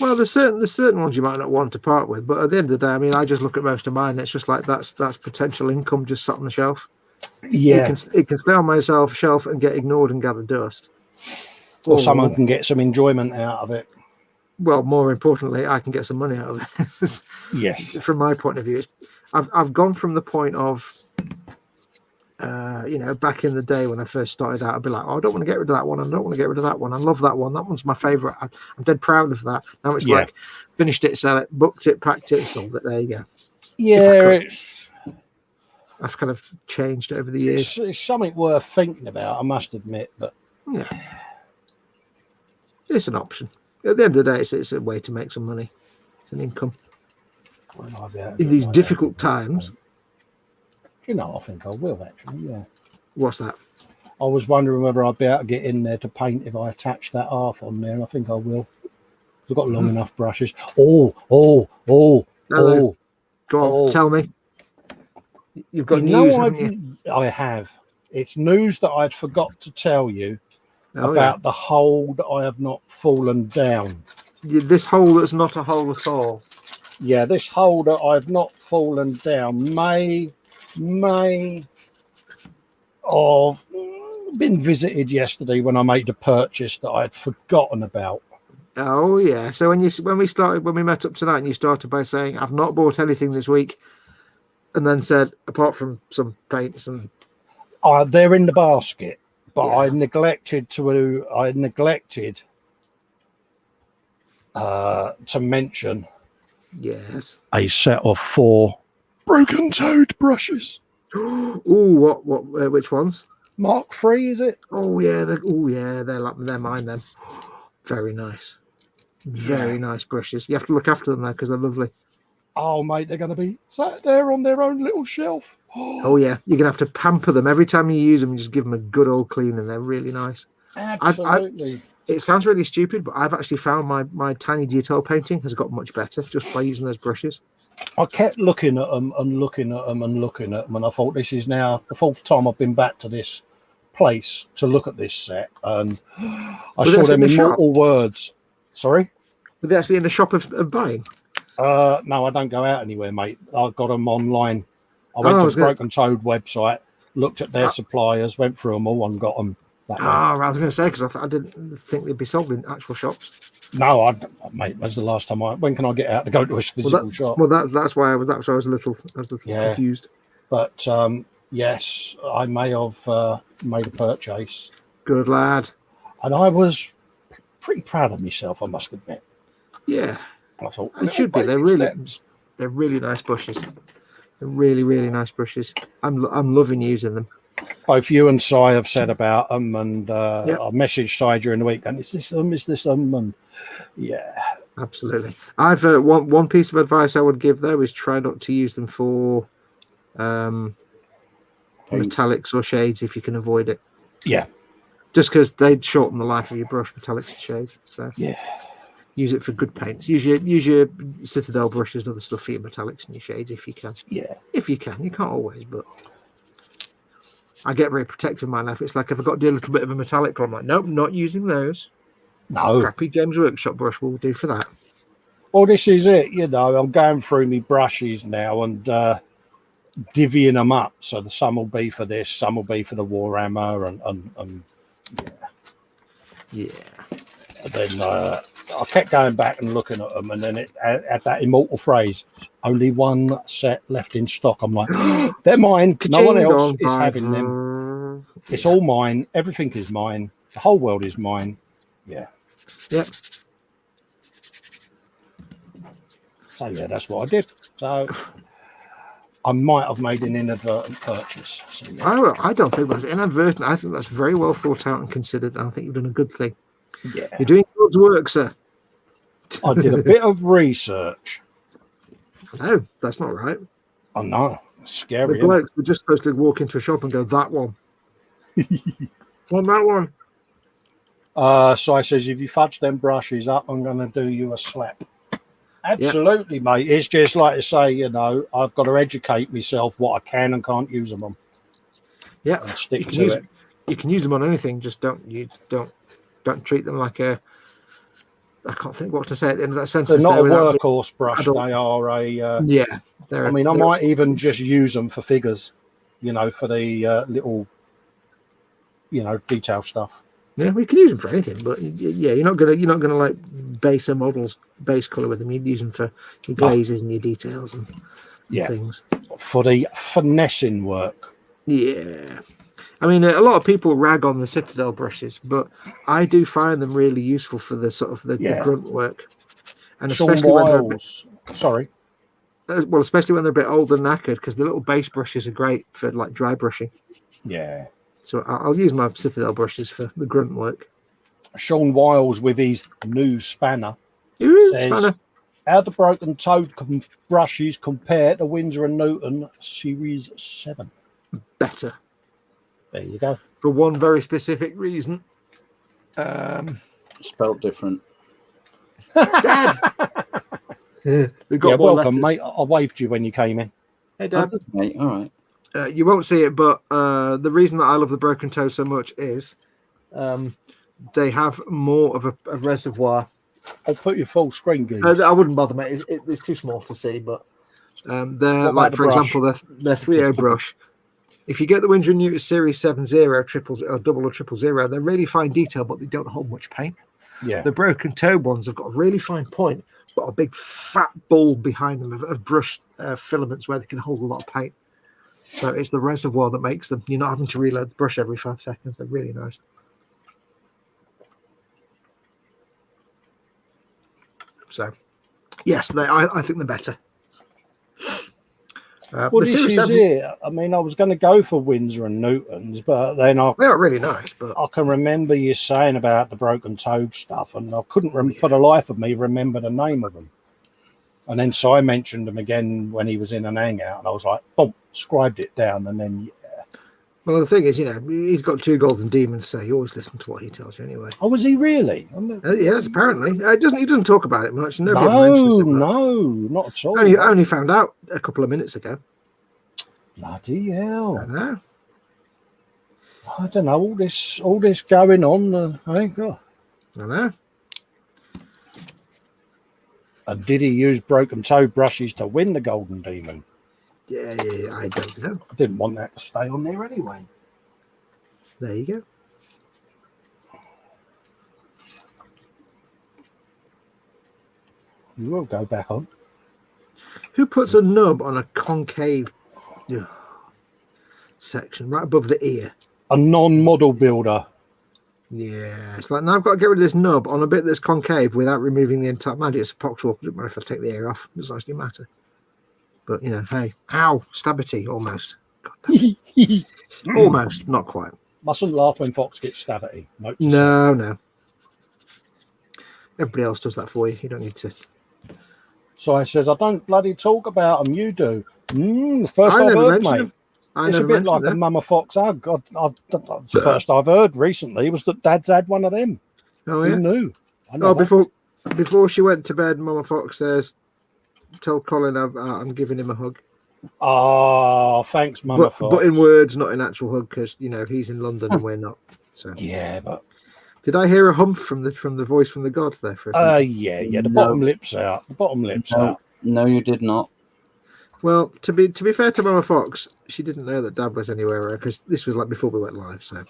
Speaker 3: Well, there's certain ones you might not want to part with, but at the end of the day, I mean, I just look at most of mine. It's just like that's potential income just sat on the shelf.
Speaker 2: Yeah,
Speaker 3: it can stay on my shelf and get ignored and gather dust,
Speaker 2: or someone can get some enjoyment out of it.
Speaker 3: Well, more importantly, I can get some money out of it.
Speaker 2: Yes,
Speaker 3: from my point of view, I've gone from the point of, you know, back in the day when I first started out, I'd be like, oh, I don't want to get rid of that one. I don't want to get rid of that one. I love that one. That one's my favorite. I'm dead proud of that. Now it's like, finished it, sell it, booked it, packed it, sold it. There you go.
Speaker 2: Yeah,
Speaker 3: I've kind of changed over the years.
Speaker 2: It's something worth thinking about, I must admit. But
Speaker 3: yeah, it's an option. At the end of the day, it's a way to make some money. It's an income in these difficult times.
Speaker 2: You know, I think I will actually. Yeah.
Speaker 3: What's that?
Speaker 2: I was wondering whether I'd be able to get in there to paint if I attach that half on there, and I think I will. I've got long enough brushes. Oh!
Speaker 3: Go on, tell me. You've got news, haven't you?
Speaker 2: I have. It's news that I'd forgot to tell you about the hole that I have not fallen down.
Speaker 3: This hole that's not a hole at all.
Speaker 2: Yeah, this hole that I've not fallen down may have been visited yesterday when I made the purchase that I'd forgotten about.
Speaker 3: Oh yeah. So when we met up tonight and you started by saying I've not bought anything this week, and then said apart from some paints and
Speaker 2: they're in the basket, but I neglected to mention a set of 4 broken toed brushes.
Speaker 3: Oh, what? Which ones?
Speaker 2: Mark III, is it?
Speaker 3: Oh yeah, they're mine then. Very nice, very nice brushes. You have to look after them though because they're lovely.
Speaker 2: Oh mate, they're going to be sat there on their own little shelf.
Speaker 3: Oh yeah, you're gonna have to pamper them every time you use them. You just give them a good old clean, and they're really nice.
Speaker 2: Absolutely.
Speaker 3: It sounds really stupid, but I've actually found my tiny detail painting has got much better just by using those brushes.
Speaker 2: I kept looking at them, and I thought, this is now the 4th time I've been back to this place to look at this set, and I saw them in Mortal Words. Sorry?
Speaker 3: Were they actually in a shop of buying?
Speaker 2: No, I don't go out anywhere, mate. I got them online. I went to the Broken Toad website, looked at their suppliers, went through them all, and got them.
Speaker 3: I was going to say, because I didn't think they'd be sold in actual shops.
Speaker 2: No, mate. That's the last time when can I get out to go to a physical shop?
Speaker 3: Well, that's why I was a little confused.
Speaker 2: But yes, I may have made a purchase.
Speaker 3: Good lad.
Speaker 2: And I was pretty proud of myself, I must admit.
Speaker 3: Yeah,
Speaker 2: I thought
Speaker 3: it should be. They're really nice brushes. They're really, really nice brushes. I'm loving using them.
Speaker 2: Both you and Si have said about them, and
Speaker 3: Yep.
Speaker 2: I messaged Si during the week, and is this them? Is this them? And yeah,
Speaker 3: Absolutely. I've one piece of advice I would give though is try not to use them for metallics or shades if you can avoid it.
Speaker 2: Yeah.
Speaker 3: Just because they'd shorten the life of your brush, metallics and shades. So
Speaker 2: Yeah.
Speaker 3: use it for good paints. Use your Citadel brushes and other stuff for your metallics and your shades if you can.
Speaker 2: Yeah.
Speaker 3: If you can. You can't always, but I get very protective of my life. It's like if I've got to do a little bit of a metallic, I'm like, nope, not using those.
Speaker 2: No.
Speaker 3: Crappy Games Workshop brush will do for that.
Speaker 2: Well, this is it. You know, I'm going through my brushes now and divvying them up. So some will be for this, some will be for the Warhammer, and
Speaker 3: yeah.
Speaker 2: And then I kept going back and looking at them, and then it had that immortal phrase, only one set left in stock. I'm like, they're mine. No one else is having them. It's all mine. Everything is mine. The whole world is mine. Yeah.
Speaker 3: Yep.
Speaker 2: So yeah, that's what I did. So I might have made an inadvertent purchase. So, yeah.
Speaker 3: I don't think that's inadvertent. I think that's very well thought out and considered. I think you've done a good thing.
Speaker 2: Yeah.
Speaker 3: You're doing God's work, sir.
Speaker 2: I did a bit of research.
Speaker 3: No, that's not right.
Speaker 2: I know. It's scary.
Speaker 3: The blokes were just supposed to walk into a shop and go, that one. Want that one?
Speaker 2: So I says, if you fudge them brushes up, I'm going to do you a slap. Absolutely, mate. It's just like to say, you know, I've got to educate myself what I can and can't use them on.
Speaker 3: Yeah,
Speaker 2: and stick to it.
Speaker 3: You can use them on anything. Just don't treat them like a. I can't think what to say at the end of that sentence.
Speaker 2: They're not a workhorse brush.
Speaker 3: They
Speaker 2: are a.
Speaker 3: Yeah,
Speaker 2: I mean, I might even just use them for figures, you know, for the little, you know, detail stuff.
Speaker 3: Yeah, we can use them for anything, but yeah, you're not gonna like base a model's base color with them. You'd use them for your glazes and your details and things.
Speaker 2: For the finessing work.
Speaker 3: Yeah, I mean, a lot of people rag on the Citadel brushes, but I do find them really useful for the sort of the grunt work, and especially when they're especially when they're a bit older and knackered, because the little base brushes are great for like dry brushing.
Speaker 2: Yeah.
Speaker 3: So I'll use my Citadel brushes for the grunt work.
Speaker 2: Sean Wiles with his new spanner says, how do Broken Toad brushes compare to Winsor & Newton Series 7?
Speaker 3: Better.
Speaker 2: There you go.
Speaker 3: For one very specific reason.
Speaker 4: Spelled different.
Speaker 3: Dad!
Speaker 2: Welcome, mate. I waved you when you came in.
Speaker 3: Hey, Dad.
Speaker 4: Mate, all right.
Speaker 3: You won't see it, but the reason that I love the Broken Toe so much is they have more of a reservoir.
Speaker 2: I'll put your full screen, Goose.
Speaker 3: I wouldn't bother, mate. It's too small to see, but they're like, for example, their 3.0 brush. If you get the Winsor & Newton Series 7 0, triple or double or 000, they're really fine detail, but they don't hold much paint.
Speaker 2: Yeah.
Speaker 3: The Broken Toe ones have got a really fine point, but a big fat bulb behind them of brush filaments where they can hold a lot of paint. So it's the reservoir that makes them. You're not having to reload the brush every 5 seconds. They're really nice. So, yes, I think they're better.
Speaker 2: Well, this is it. I mean, I was going to go for Winsor & Newtons, but then
Speaker 3: they are really nice. But
Speaker 2: I can remember you saying about the Broken Toad stuff, and I couldn't, for the life of me, remember the name of them. And then Si mentioned them again when he was in an hangout, and I was like, boom, scribed it down, and then
Speaker 3: Well, the thing is, you know, he's got 2 golden demons, so you always listen to what he tells you anyway.
Speaker 2: Oh, was he really?
Speaker 3: Yes, apparently. He doesn't talk about it much.
Speaker 2: No, not at all.
Speaker 3: I only found out a couple of minutes ago.
Speaker 2: Bloody hell!
Speaker 3: I know.
Speaker 2: I don't know, all this going on. I
Speaker 3: know.
Speaker 2: And did he use Broken Toad brushes to win the Golden Demon?
Speaker 3: Yeah, I don't know.
Speaker 2: I didn't want that to stay on there anyway.
Speaker 3: There you go.
Speaker 2: You will go back on.
Speaker 3: Who puts a nub on a concave section right above the ear?
Speaker 2: A non-model builder.
Speaker 3: Yeah, it's like now I've got to get rid of this nub on a bit that's concave without removing the entire magic. It's a pox walk. It doesn't matter if I take the air off. It doesn't actually matter. But you know, hey, ow, stabity almost. God damn it. Almost, not quite.
Speaker 2: Mustn't laugh when Fox gets stabby.
Speaker 3: No. Everybody else does that for you. You don't need to.
Speaker 2: So I says, I don't bloody talk about them. You do. The first I've heard, mate. It's a bit like a Mama Fox hug. The first I've heard recently was that Dad's had one of them.
Speaker 3: Oh, yeah?
Speaker 2: Who knew?
Speaker 3: Before she went to bed, Mama Fox says, tell Colin I'm giving him a hug.
Speaker 2: Oh, thanks, Mama Fox.
Speaker 3: But in words, not in actual hug, because, you know, he's in London and we're not. So
Speaker 2: yeah, but...
Speaker 3: Did I hear a hump from the voice from the gods there for a second?
Speaker 2: Yeah. The bottom lip's out. The bottom lip's out.
Speaker 4: No, you did not.
Speaker 3: Well, to be fair to Mama Fox, she didn't know that Dad was anywhere because this was like before we went live. So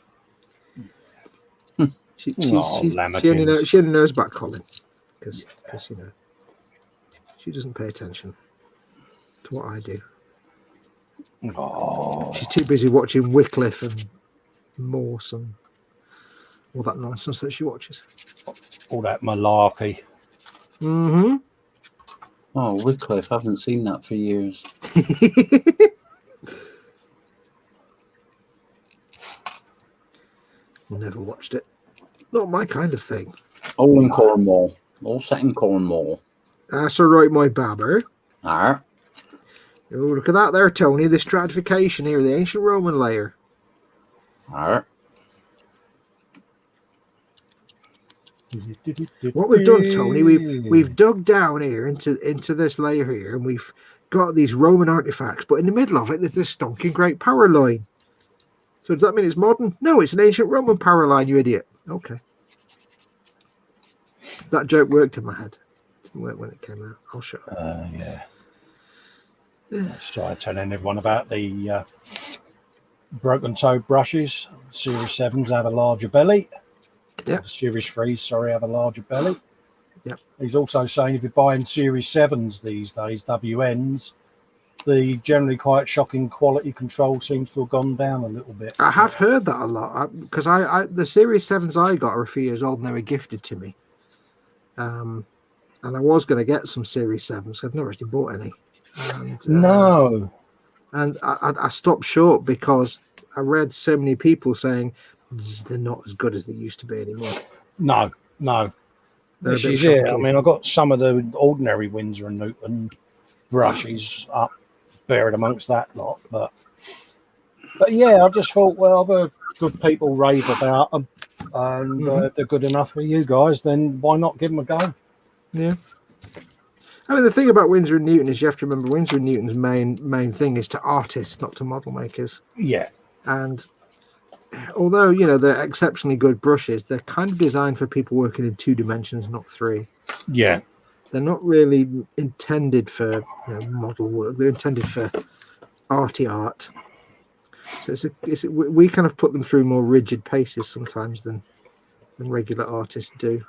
Speaker 3: she only knows about Colin because you know she doesn't pay attention to what I do.
Speaker 2: Oh.
Speaker 3: She's too busy watching Wycliffe and Morse and all that nonsense that she watches.
Speaker 2: All that malarkey.
Speaker 3: Mm-hmm.
Speaker 4: Oh, Wycliffe, I haven't seen that for years.
Speaker 3: Never watched it. Not my kind of thing.
Speaker 4: All in Cornwall. All set in Cornwall.
Speaker 3: That's all right, my babber.
Speaker 4: Ah.
Speaker 3: Oh, look at that there, Tony. The stratification here, the ancient Roman layer.
Speaker 4: Ah.
Speaker 3: What we've done, Tony, we've dug down here into this layer here, and we've got these Roman artifacts, but in the middle of it, there's this stonking great power line. So does that mean it's modern? No, it's an ancient Roman power line, you idiot. Okay. That joke worked in my head. Didn't work when it came out. I'll shut up.
Speaker 2: Yeah. So I telling everyone about the broken toe brushes. Series 7s have a larger belly.
Speaker 3: Yeah.
Speaker 2: Series 3s, have a larger belly.
Speaker 3: Yeah.
Speaker 2: He's also saying if you're buying Series 7s these days, WNs, the generally quite shocking quality control seems to have gone down a little bit.
Speaker 3: I have heard that a lot because the Series 7s I got are a few years old and they were gifted to me. And I was going to get some Series 7s. I've never actually bought any. And,
Speaker 2: no.
Speaker 3: And I stopped short because I read so many people saying they're not as good as they used to be anymore.
Speaker 2: No. This is it. I mean, I've got some of the ordinary Winsor and Newton brushes up buried amongst that lot, but yeah, I just thought, well, I've heard good people rave about them, and if they're good enough for you guys, then why not give them a go?
Speaker 3: Yeah. I mean, the thing about Winsor and Newton is you have to remember Winsor and Newton's main thing is to artists, not to model makers.
Speaker 2: Yeah.
Speaker 3: And although, you know, they're exceptionally good brushes, they're kind of designed for people working in 2 dimensions, not 3.
Speaker 2: Yeah.
Speaker 3: They're not really intended for model work. They're intended for arty art. So we kind of put them through more rigid paces sometimes than regular artists do.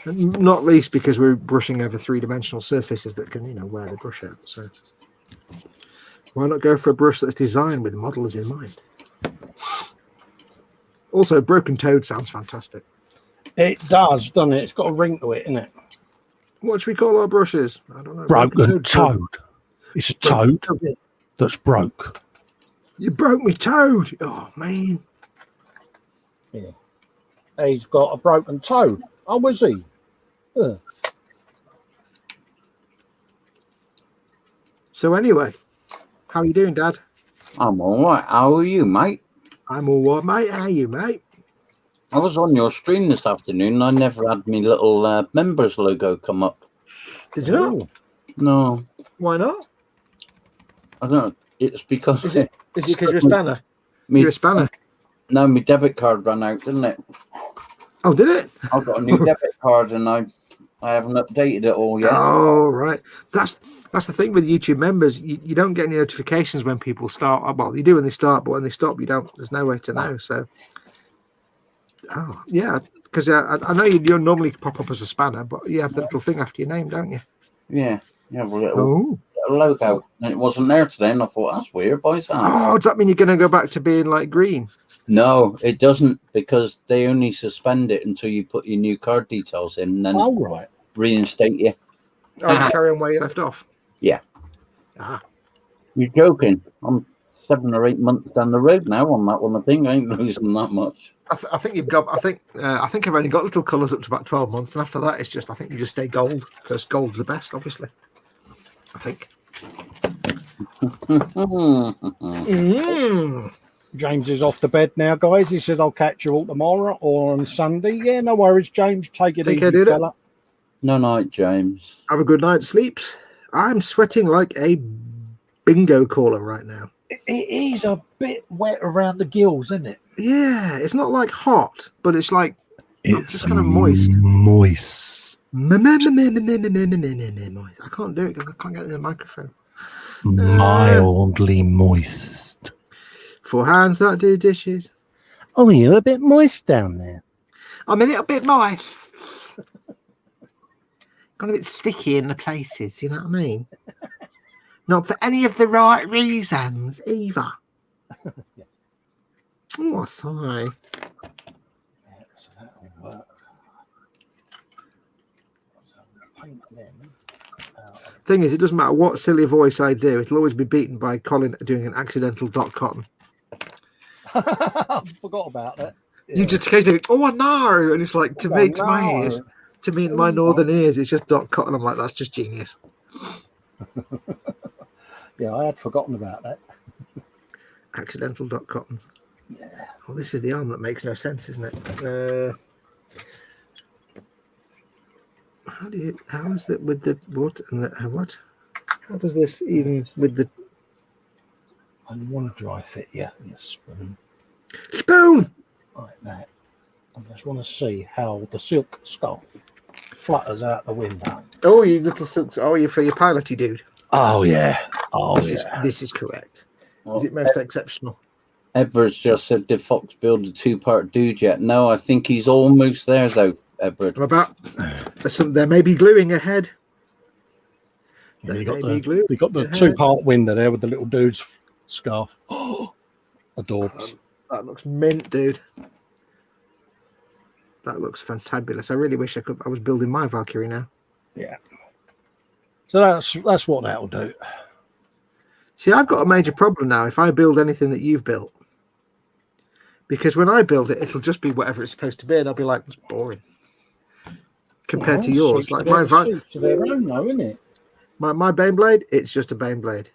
Speaker 3: And not least because we're brushing over 3-dimensional surfaces that can, wear the brush out. So why not go for a brush that's designed with modelers in mind? Also, Broken Toad sounds fantastic.
Speaker 2: It does, doesn't it? It's got a ring to it, isn't it?
Speaker 3: What should we call our brushes? I don't know.
Speaker 1: Broken Toad. It's a toad that's broke.
Speaker 3: You broke me toad. Oh, man.
Speaker 2: Yeah. He's got a broken toad. Oh, was he? Yeah.
Speaker 3: So anyway, how are you doing, Dad?
Speaker 4: I'm all right. How are you, mate?
Speaker 3: I'm all right, mate. How are you, mate?
Speaker 4: I was on your stream this afternoon and I never had my little members logo come up.
Speaker 3: Did you not?
Speaker 4: No.
Speaker 3: Why not?
Speaker 4: I don't know. It's because...
Speaker 3: Is it because you're a spanner? You're a spanner?
Speaker 4: No, my debit card ran out, didn't it?
Speaker 3: Oh, did it?
Speaker 4: I've got a new debit card and I haven't updated it all yet.
Speaker 3: Oh, right. That's the thing with YouTube members. You don't get any notifications when people start. Well, you do when they start, but when they stop, you don't. There's no way to know. So, oh, yeah. Because I know you normally pop up as a spanner, but you have the little thing after your name, don't you?
Speaker 4: Yeah. You have a little logo. And it wasn't there today, and I thought, that's weird. Why is that?
Speaker 3: Oh, does that mean you're going to go back to being like green?
Speaker 4: No, it doesn't, because they only suspend it until you put your new card details in and then
Speaker 2: Oh, right.
Speaker 4: reinstate you.
Speaker 3: Oh, you carry on where you left off.
Speaker 4: Yeah.
Speaker 3: Ah.
Speaker 4: You're joking. I'm 7 or 8 months down the road now on that one. I think I ain't losing that much.
Speaker 3: I think you've got. I think I've only got little colours up to about 12 months, and after that, it's just. I think you just stay gold because gold's the best, obviously. I think.
Speaker 2: James is off to bed now, guys. He said, I'll catch you all tomorrow or on Sunday. Yeah, no worries, James. Take it easy, fella.
Speaker 4: No night, James.
Speaker 3: Have a good night's sleep. I'm sweating like a bingo caller right now.
Speaker 2: It is a bit wet around the gills, isn't it?
Speaker 3: Yeah, it's not like hot, but it's like
Speaker 1: It's
Speaker 3: kind of moist.
Speaker 1: Moist.
Speaker 3: Moist. I can't do it because I can't get in the microphone.
Speaker 1: Mildly moist.
Speaker 3: For hands that do dishes.
Speaker 1: Oh, you're a bit moist down there.
Speaker 3: I'm a little bit moist. Got a bit sticky in the places, you know what I mean? Not for any of the right reasons either. Oh, sorry.
Speaker 2: Yeah, so that'll work.
Speaker 3: Thing is, it doesn't matter what silly voice I do, it'll always be beaten by Colin doing an accidental dot cotton.
Speaker 2: I forgot about that. Yeah.
Speaker 3: You just occasionally go, oh no, and it's like to me, to my ears, to me in my northern ears, it's just dot cotton. I'm like, that's just genius.
Speaker 2: Yeah, I had forgotten about that.
Speaker 3: Accidental dot cotton.
Speaker 2: Yeah.
Speaker 3: Oh, this is the arm that makes no sense, isn't it? How is it with the what and the what? How does this even with the
Speaker 2: I want to dry fit you. Yes, spoon.
Speaker 3: spoon?
Speaker 2: Like that. I just want to see how the silk scarf flutters out the window.
Speaker 3: Oh, you little silks. Oh, you for your piloty dude.
Speaker 1: Oh, yeah. Oh,
Speaker 3: This is correct.
Speaker 4: Well,
Speaker 3: Is it most exceptional?
Speaker 4: Edward's just said, did Fox build a 2-part dude yet? No, I think he's almost there, though, Edward.
Speaker 3: I'm about. There may be gluing ahead.
Speaker 2: Yeah, you
Speaker 3: There
Speaker 2: got
Speaker 3: may be glue
Speaker 2: the
Speaker 3: ahead.
Speaker 2: 2-part window there with the little dude's scarf. Adorbs.
Speaker 3: That looks mint, dude. That looks fantabulous. I really wish I was building my Valkyrie now.
Speaker 2: Yeah. So that's what that'll do.
Speaker 3: See, I've got a major problem now if I build anything that you've built. Because when I build it, it'll just be whatever it's supposed to be, and I'll be like, it's boring. Compared to yours. Like my
Speaker 2: their own, though, isn't it?
Speaker 3: my Baneblade, it's just a Baneblade.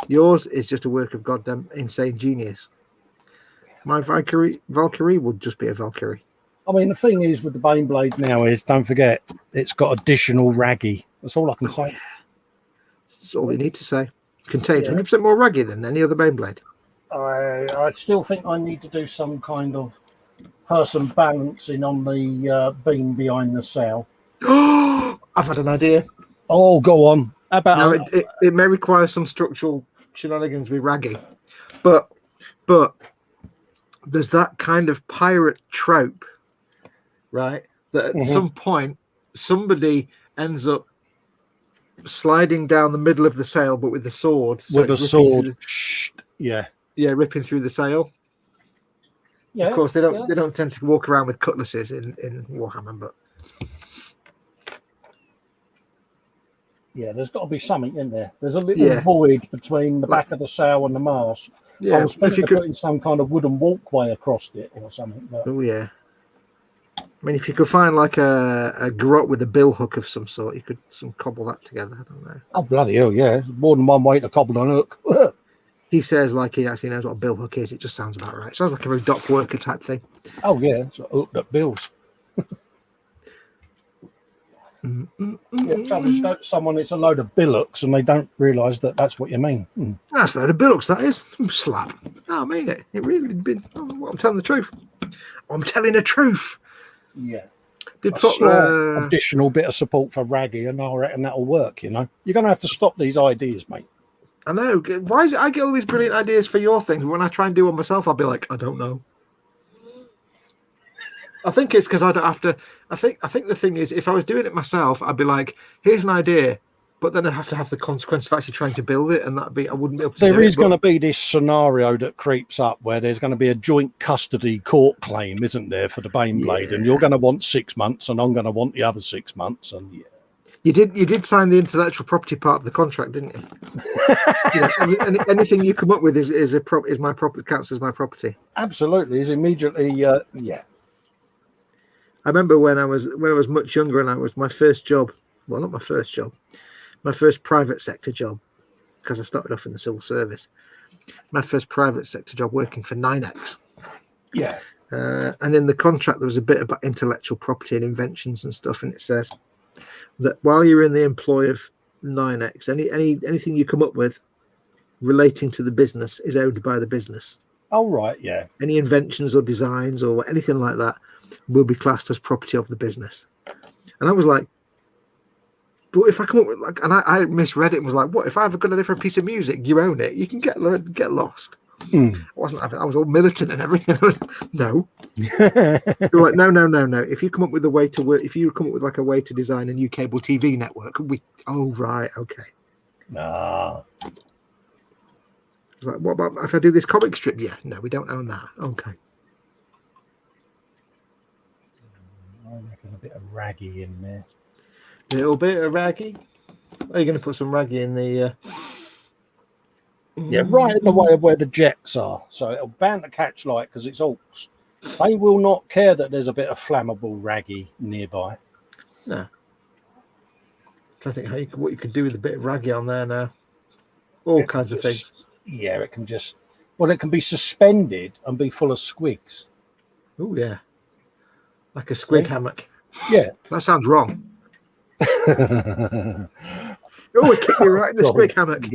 Speaker 3: Yours is just a work of goddamn insane genius. My Valkyrie would just be a Valkyrie.
Speaker 2: I mean, the thing is with the Baneblade now is, don't forget, it's got additional raggy. That's all I can say.
Speaker 3: That's all you need to say. Contains 100% more raggy than any other Baneblade.
Speaker 2: I still think I need to do some kind of person balancing on the beam behind the cell.
Speaker 3: I've had an idea.
Speaker 2: Oh, go on. How about
Speaker 3: Now, it may require some structural shenanigans with raggy, but there's that kind of pirate trope, right? That at some point somebody ends up sliding down the middle of the sail, but with the sword.
Speaker 2: with a sword? Yeah.
Speaker 3: Yeah, ripping through the sail.
Speaker 2: Yeah.
Speaker 3: Of course, they don't tend to walk around with cutlasses in Warhammer, but
Speaker 2: Yeah, there's got to be something in there. There's a little void between the back of the sail and the mast.
Speaker 3: yeah,
Speaker 2: I was thinking of putting some kind of wooden walkway across it or something. But
Speaker 3: oh yeah. I mean, if you could find like a grot with a bill hook of some sort, you could cobble that together. I don't know.
Speaker 2: oh, bloody hell, yeah. There's more than one way to cobble an hook.
Speaker 3: He says like he actually knows what a bill hook is. It just sounds about right. Sounds like a very dock worker type thing.
Speaker 2: Oh, yeah. It's hooked up bills. Yeah, trouble is, someone, it's a load of billocks and they don't realise that that's what you mean.
Speaker 3: That's a load of billocks, that is. Slap. No, I mean it. It really been. I'm telling the truth. I'm telling the truth.
Speaker 2: Yeah.
Speaker 3: Did
Speaker 2: additional bit of support for Raggy, and I reckon that'll work, you know. You're going to have to stop these ideas, mate.
Speaker 3: I know. Why is it I get all these brilliant ideas for your things, but when I try and do one myself, I'll be like, I don't know. I think it's because I don't have to. I think the thing is, if I was doing it myself, I'd be like, here's an idea, but but then I have to have the consequence of actually trying to build it, and I wouldn't be able to.
Speaker 2: There is going to be this scenario that creeps up where there's going to be a joint custody court claim, isn't there, for the Baneblade, and you're going to want 6 months, and I'm going to want the other 6 months, and yeah.
Speaker 3: You did sign the intellectual property part of the contract, didn't you? Anything you come up with is my property, counts as my property.
Speaker 2: Absolutely, is immediately yeah.
Speaker 3: I remember when I was much younger, and I was my first job. Well, not my first job, my first private sector job, because I started off in the civil service. My first private sector job working for 9X.
Speaker 2: Yeah.
Speaker 3: And in the contract there was a bit about intellectual property and inventions and stuff, and it says that while you're in the employ of 9X, anything you come up with relating to the business is owned by the business.
Speaker 2: Oh, right, yeah.
Speaker 3: Any inventions or designs or anything like that will be classed as property of the business. And I was like, but if I come up with and I misread it and was like, what if I've got a different piece of music? You own it. You can get lost. I was all militant and everything. No. They were like, no. If you come up with a way to work, if you come up with like a way to design a new cable TV network, right, okay.
Speaker 2: Nah.
Speaker 3: I was like, what about if I do this comic strip? Yeah, no, we don't own that. Okay.
Speaker 2: I reckon a bit of raggy in there.
Speaker 3: A little bit of raggy. Are you going to put some raggy in the?
Speaker 2: Yeah, right in the way of where the jets are. So it'll bound to catch light because it's Orcs. They will not care that there's a bit of flammable raggy nearby.
Speaker 3: No. I think what you could do with a bit of raggy on there now. All kinds of things.
Speaker 2: Yeah, it can be suspended and be full of squigs.
Speaker 3: Oh yeah, like a squig hammock.
Speaker 2: Yeah,
Speaker 3: that sounds wrong. It kicked me right in the squig hammock.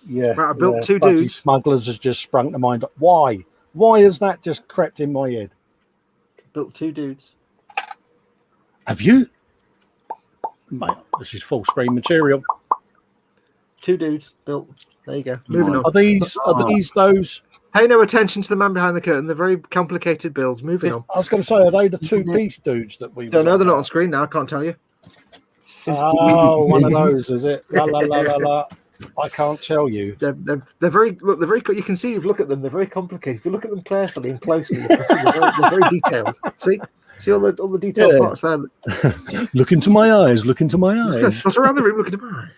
Speaker 2: Yeah.
Speaker 3: Right, I built two
Speaker 2: Budgie
Speaker 3: dudes.
Speaker 2: Smugglers has just sprung to mind. Why? Why has that just crept in my head?
Speaker 3: Built two dudes.
Speaker 2: Have you? Mate, this is full screen material.
Speaker 3: Two dudes built. There you go. Moving on.
Speaker 2: Are these those?
Speaker 3: Pay no attention to the man behind the curtain. They're very complicated builds. Moving on.
Speaker 2: I was going to say, are they the two-piece dudes that we
Speaker 3: don't know? They're not on screen now. I can't tell you.
Speaker 2: Oh, one of those, is it? La la la la la. I can't tell you.
Speaker 3: They're very you can see if you look at them, they're very complicated. If you look at them carefully and closely, you can see they're very detailed. See all the detailed parts there.
Speaker 2: Look into my eyes. Look into my eyes.
Speaker 3: Look around the room. Look into my eyes.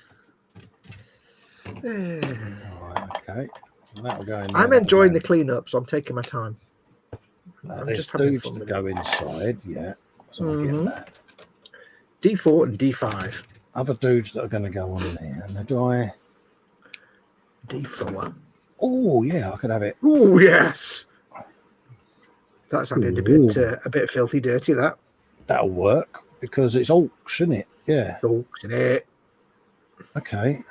Speaker 2: Right, okay. So that'll go in.
Speaker 3: I'm enjoying the cleanup, so I'm taking my time.
Speaker 2: There's dudes to go inside. Yeah. So I get that.
Speaker 3: D4 and D5.
Speaker 2: Other dudes that are going to go on there. Now, do I?
Speaker 3: D4.
Speaker 2: Oh yeah, I could have it.
Speaker 3: Oh yes. That sounded a bit filthy dirty.
Speaker 2: That'll work because it's Orcs, isn't it? Yeah.
Speaker 3: Orcs, isn't it?
Speaker 2: Okay.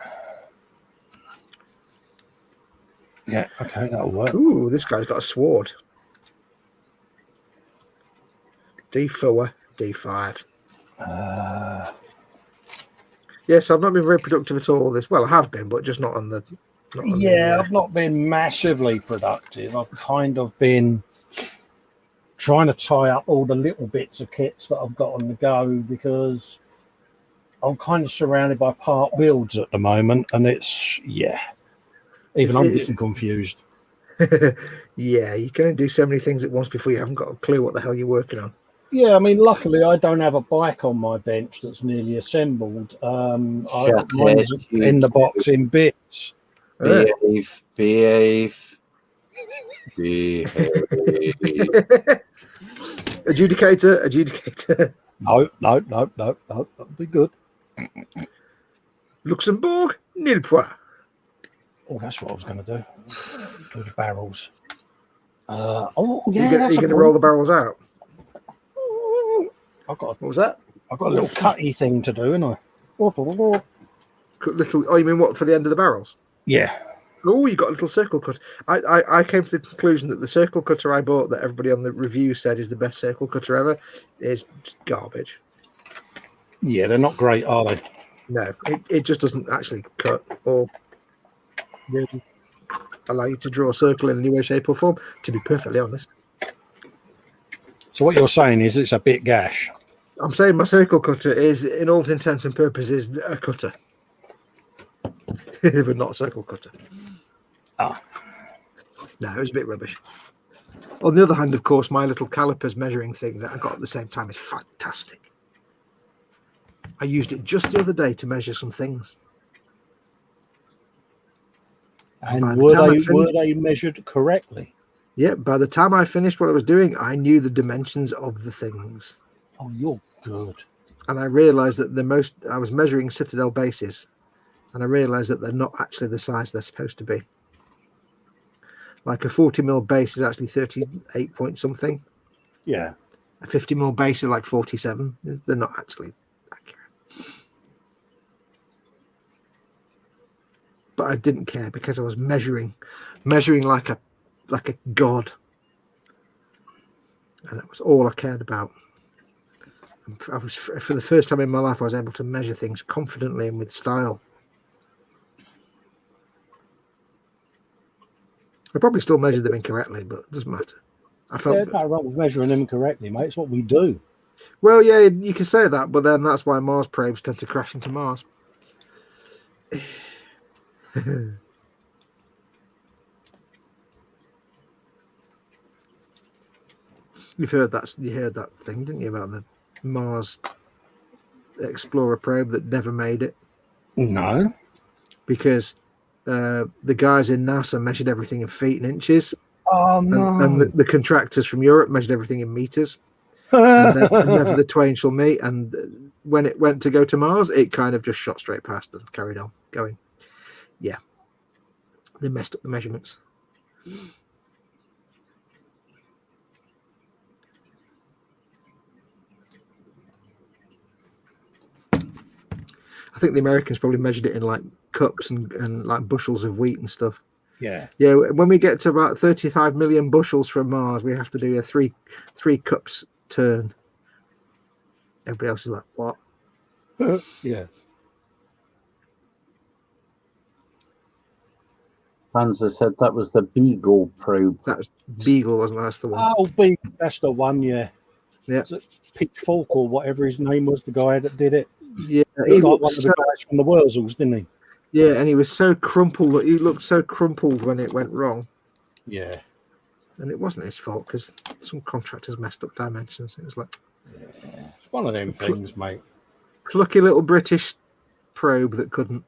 Speaker 2: Yeah. Okay, that'll work.
Speaker 3: Ooh, this guy's got a sword. D4, D5. Yes, I've not been very productive at all. I have been, but just not on the.
Speaker 2: I've not been massively productive. I've kind of been trying to tie up all the little bits of kits that I've got on the go because I'm kind of surrounded by part builds at the moment, and it's even I'm getting confused.
Speaker 3: Yeah, you can only do so many things at once before you haven't got a clue what the hell you're working on.
Speaker 2: Yeah, I mean, luckily I don't have a bike on my bench that's nearly assembled. Mine's in the box in bits.
Speaker 4: Behave.
Speaker 3: Adjudicator.
Speaker 2: No, that'll be good.
Speaker 3: Luxembourg, nil point.
Speaker 2: Oh, that's what I was going to do. Do the barrels.
Speaker 3: You're going to roll the barrels out. What was that?
Speaker 2: I've got a little cutty thing to do, haven't I?
Speaker 3: You mean what, for the end of the barrels?
Speaker 2: Yeah.
Speaker 3: Oh, you got a little circle cut. I came to the conclusion that the circle cutter I bought that everybody on the review said is the best circle cutter ever is garbage.
Speaker 2: Yeah, they're not great, are they?
Speaker 3: No, it just doesn't actually cut or really allow you to draw a circle in any way, shape or form, to be perfectly honest.
Speaker 2: So what you're saying is it's a bit gash.
Speaker 3: I'm saying my circle cutter is, in all intents and purposes, a cutter, but not a circle cutter.
Speaker 2: Ah.
Speaker 3: No, it was a bit rubbish. On the other hand, of course, my little calipers measuring thing that I got at the same time is fantastic. I used it just the other day to measure some things.
Speaker 2: And were they measured correctly?
Speaker 3: Yeah, by the time I finished what I was doing, I knew the dimensions of the things.
Speaker 2: Oh, you're good.
Speaker 3: And I realized that I was measuring Citadel bases, and I realized that they're not actually the size they're supposed to be. Like a 40mm base is actually 38 point something.
Speaker 2: Yeah.
Speaker 3: A 50mm base is like 47. They're not actually accurate. But I didn't care because I was measuring like a god. And that was all I cared about. I was, for the first time in my life, I was able to measure things confidently and with style. I probably still measured them incorrectly, but it doesn't matter. I felt
Speaker 2: no wrong with measuring them correctly, mate. It's what we do.
Speaker 3: Well, yeah, you can say that, but then that's why Mars probes tend to crash into Mars. You heard that thing, didn't you, about the Mars Explorer probe that never made it?
Speaker 2: No.
Speaker 3: Because the guys in NASA measured everything in feet and inches.
Speaker 2: Oh, no.
Speaker 3: And the contractors from Europe measured everything in meters. And never the twain shall meet. And when it went to go to Mars, it kind of just shot straight past and carried on going. Yeah. They messed up the measurements. I think the Americans probably measured it in like cups and like bushels of wheat and stuff.
Speaker 2: Yeah.
Speaker 3: Yeah. When we get to about 35 million bushels from Mars, we have to do a three cups turn. Everybody else is like, what?
Speaker 2: Yeah.
Speaker 3: Panzer
Speaker 4: said that was the Beagle probe.
Speaker 3: That was Beagle, wasn't that? That's the one.
Speaker 2: Oh, Beagle, that's the one, yeah.
Speaker 3: Yeah.
Speaker 2: Pitchfork or whatever his name was, the guy that did it.
Speaker 3: Yeah,
Speaker 2: he looked like one of the guys from the Wurzels, didn't he?
Speaker 3: Yeah, and he was so crumpled. He looked so crumpled when it went wrong.
Speaker 2: Yeah.
Speaker 3: And it wasn't his fault because some contractors messed up dimensions. It was like,
Speaker 2: yeah, it's one of them things, mate.
Speaker 3: Plucky little British probe that couldn't.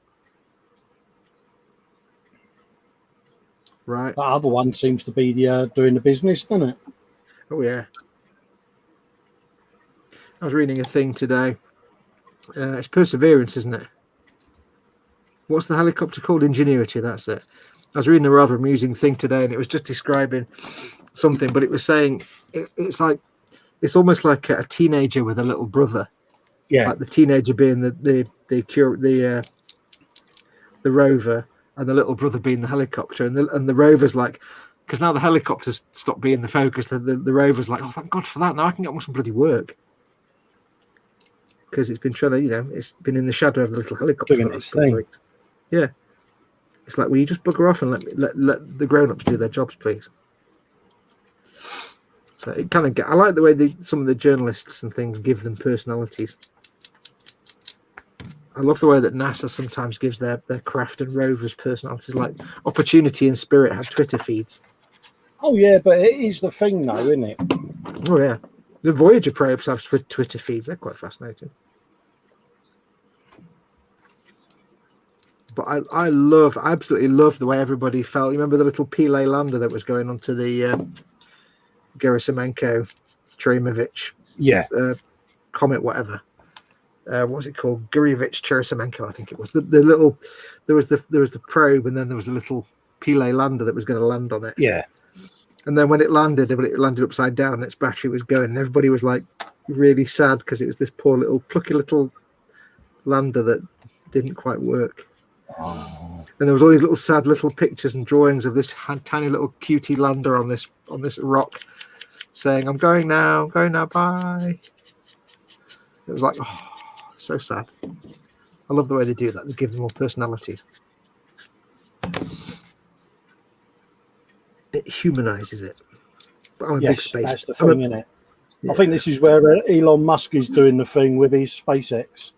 Speaker 3: Right.
Speaker 2: That other one seems to be doing the business, doesn't it?
Speaker 3: Oh yeah. I was reading a thing today. It's Perseverance, isn't it? What's the helicopter called? Ingenuity, that's it. I was reading a rather amusing thing today, and it was just describing something, but it was saying it's almost like a teenager with a little brother.
Speaker 2: Yeah.
Speaker 3: Like the teenager being the rover, and the little brother being the helicopter, and the rover's like, because now the helicopter's stopped being the focus, the rover's like, oh, thank God for that. Now I can get on with some bloody work. Because it's been trying to, it's been in the shadow of the little helicopter.
Speaker 2: Doing its thing.
Speaker 3: Yeah. It's like, will you just bugger off and let the grown-ups do their jobs, please? So it kind of I like the way some of the journalists and things give them personalities. I love the way that NASA sometimes gives their craft and rovers personalities. Like Opportunity and Spirit have Twitter feeds.
Speaker 2: Oh yeah, but it is the thing, though, isn't it?
Speaker 3: Oh yeah, the Voyager probes have Twitter feeds. They're quite fascinating. But I absolutely love the way everybody felt. You remember the little Pele lander that was going onto the Gerasimenko, Churyumov, Comet, whatever. What was it called? Gurevich Gerasimenko, I think it was. The little there was the probe, and then there was a little Pele lander that was going to land on it.
Speaker 2: Yeah.
Speaker 3: And then when it landed upside down, and its battery was going, and everybody was like really sad because it was this poor little plucky little lander that didn't quite work.
Speaker 2: Oh.
Speaker 3: And there was all these little sad little pictures and drawings of this tiny little cutie lander on this rock, saying, "I'm going now, bye." It was like, oh, so sad. I love the way they do that. They give them all personalities. It humanizes it. But I'm a big space.
Speaker 2: That's the thing, isn't it? I think this is where Elon Musk is doing the thing with his SpaceX.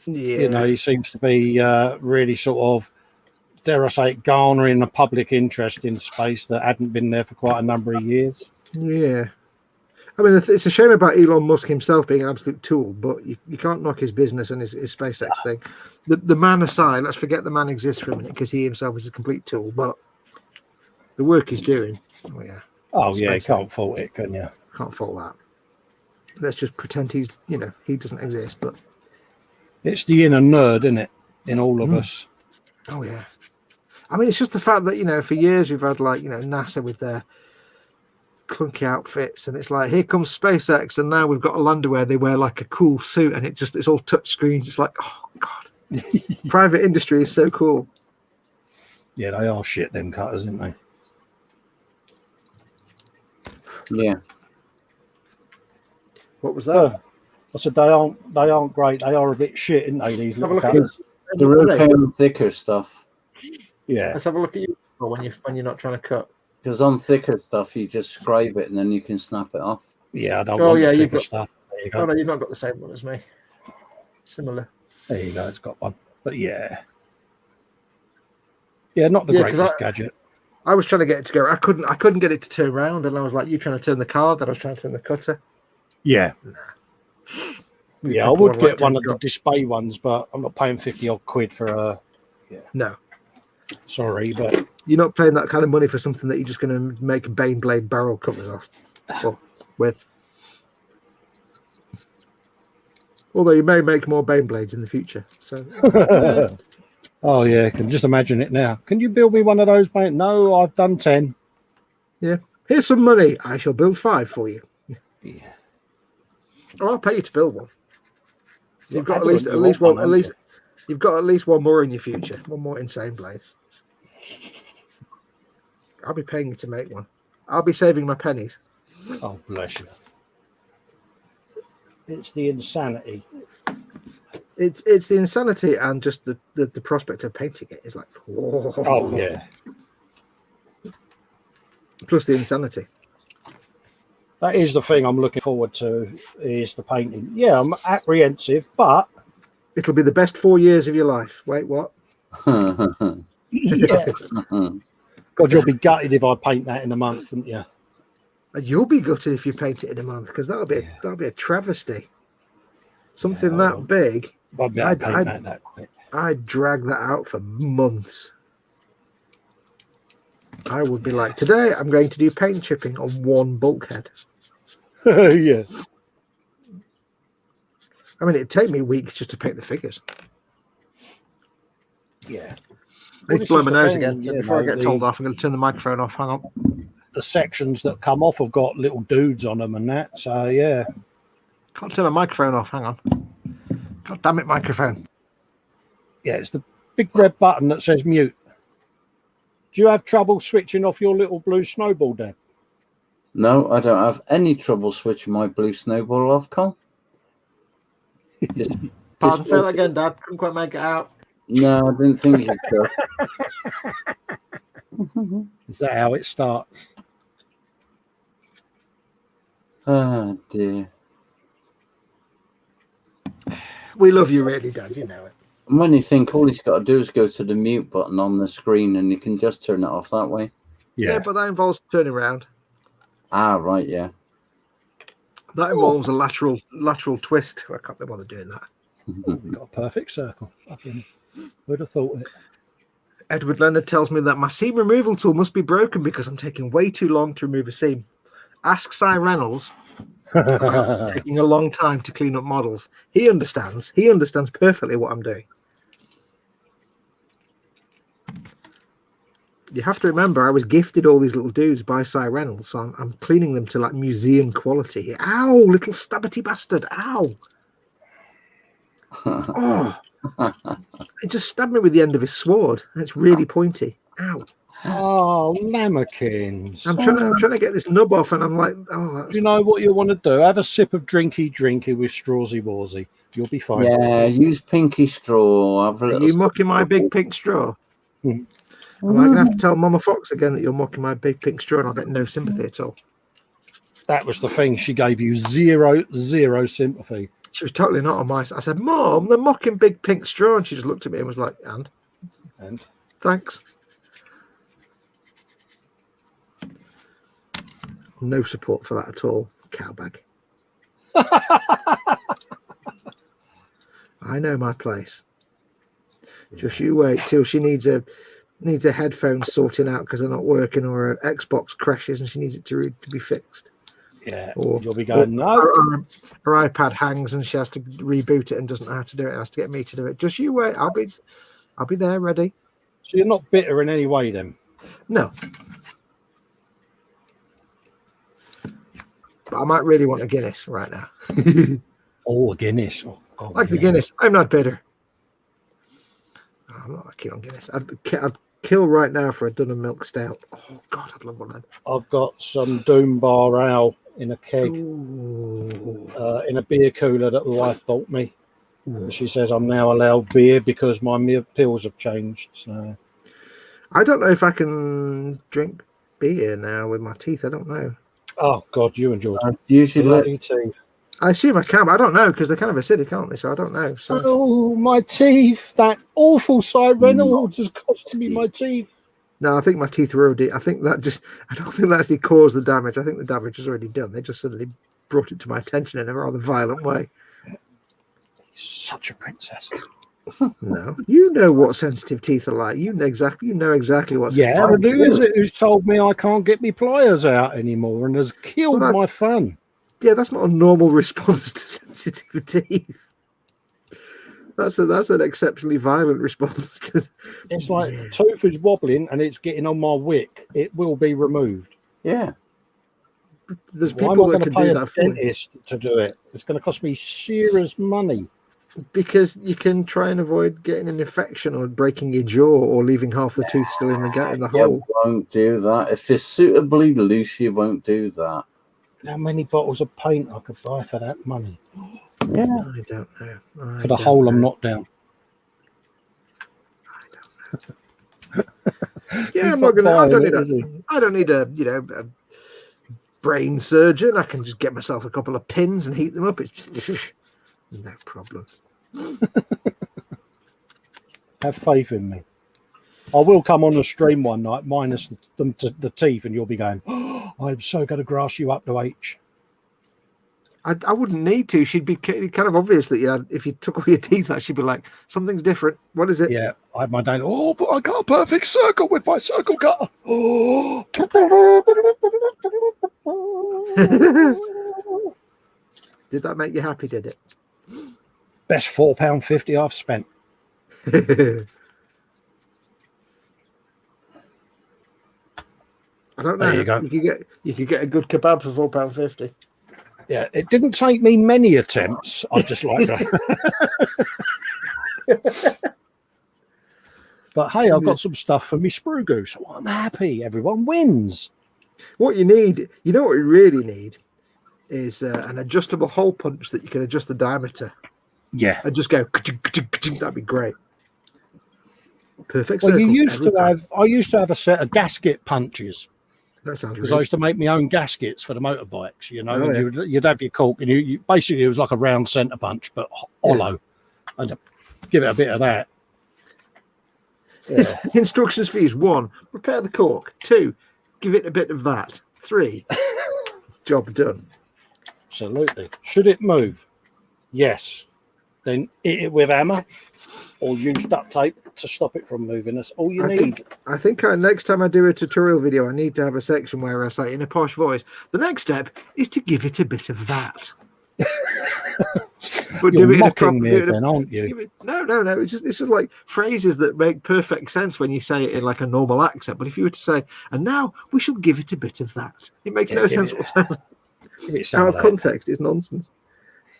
Speaker 3: Yeah.
Speaker 2: You know, he seems to be really sort of, dare I say, garnering the public interest in space that hadn't been there for quite a number of years.
Speaker 3: Yeah. I mean, it's a shame about Elon Musk himself being an absolute tool, but you can't knock his business and his SpaceX thing. The man aside, let's forget the man exists for a minute because he himself is a complete tool, but the work he's doing,
Speaker 2: Oh, yeah, you can't fault it, can you?
Speaker 3: can't fault that. Let's just pretend he doesn't exist, but
Speaker 2: It's the inner nerd, isn't it, in all of us?
Speaker 3: oh yeah. I mean, it's just the fact that, for years we've had NASA with their clunky outfits, and it's like, here comes SpaceX, and now we've got a lander where they wear like a cool suit, and it's all touch screens. It's like, oh god, private industry is so cool.
Speaker 2: Yeah, they are shit, them cutters, aren't they?
Speaker 4: Yeah.
Speaker 3: What was that?
Speaker 2: I said they aren't great. They are a bit shit, aren't they? These little
Speaker 3: look at
Speaker 2: cutters.
Speaker 4: The okay on thicker stuff.
Speaker 2: Yeah.
Speaker 3: Let's have a look at you when you're not trying to cut.
Speaker 4: Because on thicker stuff, you just scrape it and then you can snap it off.
Speaker 2: Yeah, I don't want the thicker stuff. There you go.
Speaker 3: Oh no, you've not got the same one as me. Similar.
Speaker 2: There you go. It's got one. But yeah, not the greatest gadget.
Speaker 3: I was trying to get it to go. I couldn't get it to turn around, and I was like, "You trying to turn the card?" Then I was trying to turn the cutter.
Speaker 2: Yeah.
Speaker 3: Nah.
Speaker 2: Yeah, I would get one of the display ones, but I'm not paying 50 odd quid for a. Yeah.
Speaker 3: No.
Speaker 2: Sorry, but
Speaker 3: you're not paying that kind of money for something that you're just going to make Bane Blade barrel covers off with. Although you may make more Bane Blades in the future. So.
Speaker 2: Oh yeah, I can just imagine it now. Can you build me one of those, mate? No, I've done 10.
Speaker 3: Yeah. Here's some money. I shall build 5 for you.
Speaker 2: Yeah.
Speaker 3: Or I'll pay you to build one. You've got at least one. You've got at least one more in your future. One more insane blade. I'll be paying you to make one. I'll be saving my pennies.
Speaker 2: Oh, bless you. It's the insanity.
Speaker 3: It's the insanity and just the prospect of painting it is like, whoa.
Speaker 2: Oh yeah.
Speaker 3: Plus the insanity.
Speaker 2: That is the thing I'm looking forward to, is the painting. Yeah, I'm apprehensive, but
Speaker 3: it'll be the best 4 years of your life. Wait, what?
Speaker 2: Yeah. God, you'll be gutted if I paint that in a month, wouldn't you?
Speaker 3: You'll be gutted if you paint it in a month, because that'll be a travesty. Something that big. I'd drag that out for months. I would be like, today I'm going to do paint chipping on one bulkhead.
Speaker 2: Yeah.
Speaker 3: I mean, it'd take me weeks just to paint the figures.
Speaker 2: Yeah.
Speaker 3: I need to blow my nose again. So before I get told off, I'm going to turn the microphone off. Hang on.
Speaker 2: The sections that come off have got little dudes on them and that. So, yeah.
Speaker 3: Can't turn my microphone off. Hang on. God damn it, microphone.
Speaker 2: Yeah, it's the big red button that says mute. Do you have trouble switching off your little blue snowball, Dad?
Speaker 4: No, I don't have any trouble switching my blue snowball off, Colin.
Speaker 3: Pardon, say that again, Dad. Couldn't quite make it out.
Speaker 4: No, I didn't think you could.
Speaker 2: Is that how it starts?
Speaker 4: Oh, dear.
Speaker 3: We love you, really, Dad. You know it.
Speaker 4: And when you think all he's got to do is go to the mute button on the screen and you can just turn it off that way.
Speaker 3: Yeah, but that involves turning around.
Speaker 4: Ah, right, yeah.
Speaker 3: That involves a lateral twist. I can't be bothered doing that.
Speaker 2: We've got a perfect circle. Who'd have thought it?
Speaker 3: Edward Leonard tells me that my seam removal tool must be broken because I'm taking way too long to remove a seam. Ask Cy Reynolds. Taking a long time to clean up models. He understands. He understands perfectly what I'm doing. You have to remember, I was gifted all these little dudes by Cy Reynolds, so I'm cleaning them to like museum quality. Ow, little stabbity bastard! Ow! Oh, he just stabbed me with the end of his sword. And it's really pointy. Ow!
Speaker 2: Oh, lamekins.
Speaker 3: I'm trying to get this nub off, and I'm like, oh.
Speaker 2: Do you know what you want to do? Have a sip of drinky with Strawsy Warsy. You'll be fine.
Speaker 4: Yeah, use pinky straw.
Speaker 3: Are you mocking my big pink straw? Am I going to have to tell Mama Fox again that you're mocking my big pink straw and I'll get no sympathy at all?
Speaker 2: That was the thing. She gave you zero sympathy.
Speaker 3: She was totally not on my side. I said, Mom, they're mocking Big Pink Straw. And she just looked at me and was like, and thanks. No support for that at all. Cowbag. I know my place. Just you wait till she needs a headphone sorting out because they're not working, or her Xbox crashes and she needs it to be fixed.
Speaker 2: Yeah,
Speaker 3: or
Speaker 2: you'll be going, no.
Speaker 3: Her iPad hangs and she has to reboot it and doesn't know how to do it. Has to get me to do it. Just you wait. I'll be there ready.
Speaker 2: So you're not bitter in any way, then?
Speaker 3: No. But I might really want a Guinness right now.
Speaker 2: Oh, a Guinness. Oh, God,
Speaker 3: like the Guinness. I'm not bitter. I'm not keen on Guinness. I'd kill right now for a Dunham Milk Stout. Oh, God, I'd love one of them. I've
Speaker 2: got some Doom Bar Ale in a keg, in a beer cooler that the wife bought me. She says I'm now allowed beer because my pills have changed. So
Speaker 3: I don't know if I can drink beer now with my teeth. I don't know.
Speaker 2: Oh God, you enjoyed it.
Speaker 4: Usually,
Speaker 3: I assume I can, but I don't know because they're kind of acidic, aren't they? So I don't know. So.
Speaker 2: Oh, my teeth! That awful Cy Reynolds has cost me my teeth.
Speaker 3: No, I think my teeth were already. I don't think that actually caused the damage. I think the damage was already done. They just suddenly brought it to my attention in a rather violent way.
Speaker 2: Such a princess.
Speaker 3: No, you know what sensitive teeth are like. You know exactly what.
Speaker 2: Yeah, but who is it who's told me I can't get me pliers out anymore and has killed my fun?
Speaker 3: Yeah, that's not a normal response to sensitive teeth. That's an exceptionally violent response.
Speaker 2: It's like the tooth is wobbling and it's getting on my wick. It will be removed.
Speaker 4: Yeah.
Speaker 3: But there's people that can do that for
Speaker 2: dentist to do it. It's going to cost me serious money.
Speaker 3: Because you can try and avoid getting an infection or breaking your jaw or leaving half the tooth still in the hole.
Speaker 4: You won't do that. If it's suitably loose, you won't do that.
Speaker 2: How many bottles of paint I could buy for that money?
Speaker 3: Yeah, I don't know.
Speaker 2: For the hole I'm not down.
Speaker 3: Yeah, I'm not gonna. I don't need a a brain surgeon. I can just get myself a couple of pins and heat them up. It's just, no problem.
Speaker 2: Have faith in me. I will come on the stream one night, minus the teeth, and you'll be going, oh, I'm so going to grass you up to H.
Speaker 3: I wouldn't need to. She'd be kind of obvious that if you took all your teeth out, she'd be like, something's different. What is it?
Speaker 2: Yeah, I had my day. Oh, but I got a perfect circle with my circle cutter. Oh.
Speaker 3: Did that make you happy? Did it?
Speaker 2: Best £4.50 I've spent.
Speaker 3: I don't know.
Speaker 2: There you go.
Speaker 3: You could get a good kebab for £4.50.
Speaker 2: Yeah, it didn't take me many attempts. I just like that. But hey, I've got some stuff for me sprue goose. So I'm happy. Everyone wins.
Speaker 3: What you need, you know what you really need, is an adjustable hole punch that you can adjust the diameter.
Speaker 2: Yeah.
Speaker 3: And just go, that'd be great. Perfect.
Speaker 2: Well, I used to have a set of gasket punches.
Speaker 3: That sounds
Speaker 2: because I used to make my own gaskets for the motorbikes, you'd have your cork and you basically it was like a round centre punch but hollow, and give it a bit of that.
Speaker 3: Yeah. Instructions for use: 1, repair the cork; 2, give it a bit of that; 3, job done.
Speaker 2: Absolutely. Should it move? Yes. Then hit it with hammer or use duct tape to stop it from moving. That's all you need.
Speaker 3: I think next time I do a tutorial video, I need to have a section where I say in a posh voice, the next step is to give it a bit of that.
Speaker 2: But you're mocking me again, aren't you?
Speaker 3: No. It's just like phrases that make perfect sense when you say it in like a normal accent. But if you were to say, and now we shall give it a bit of that, it makes no sense whatsoever. Out of context, it's nonsense.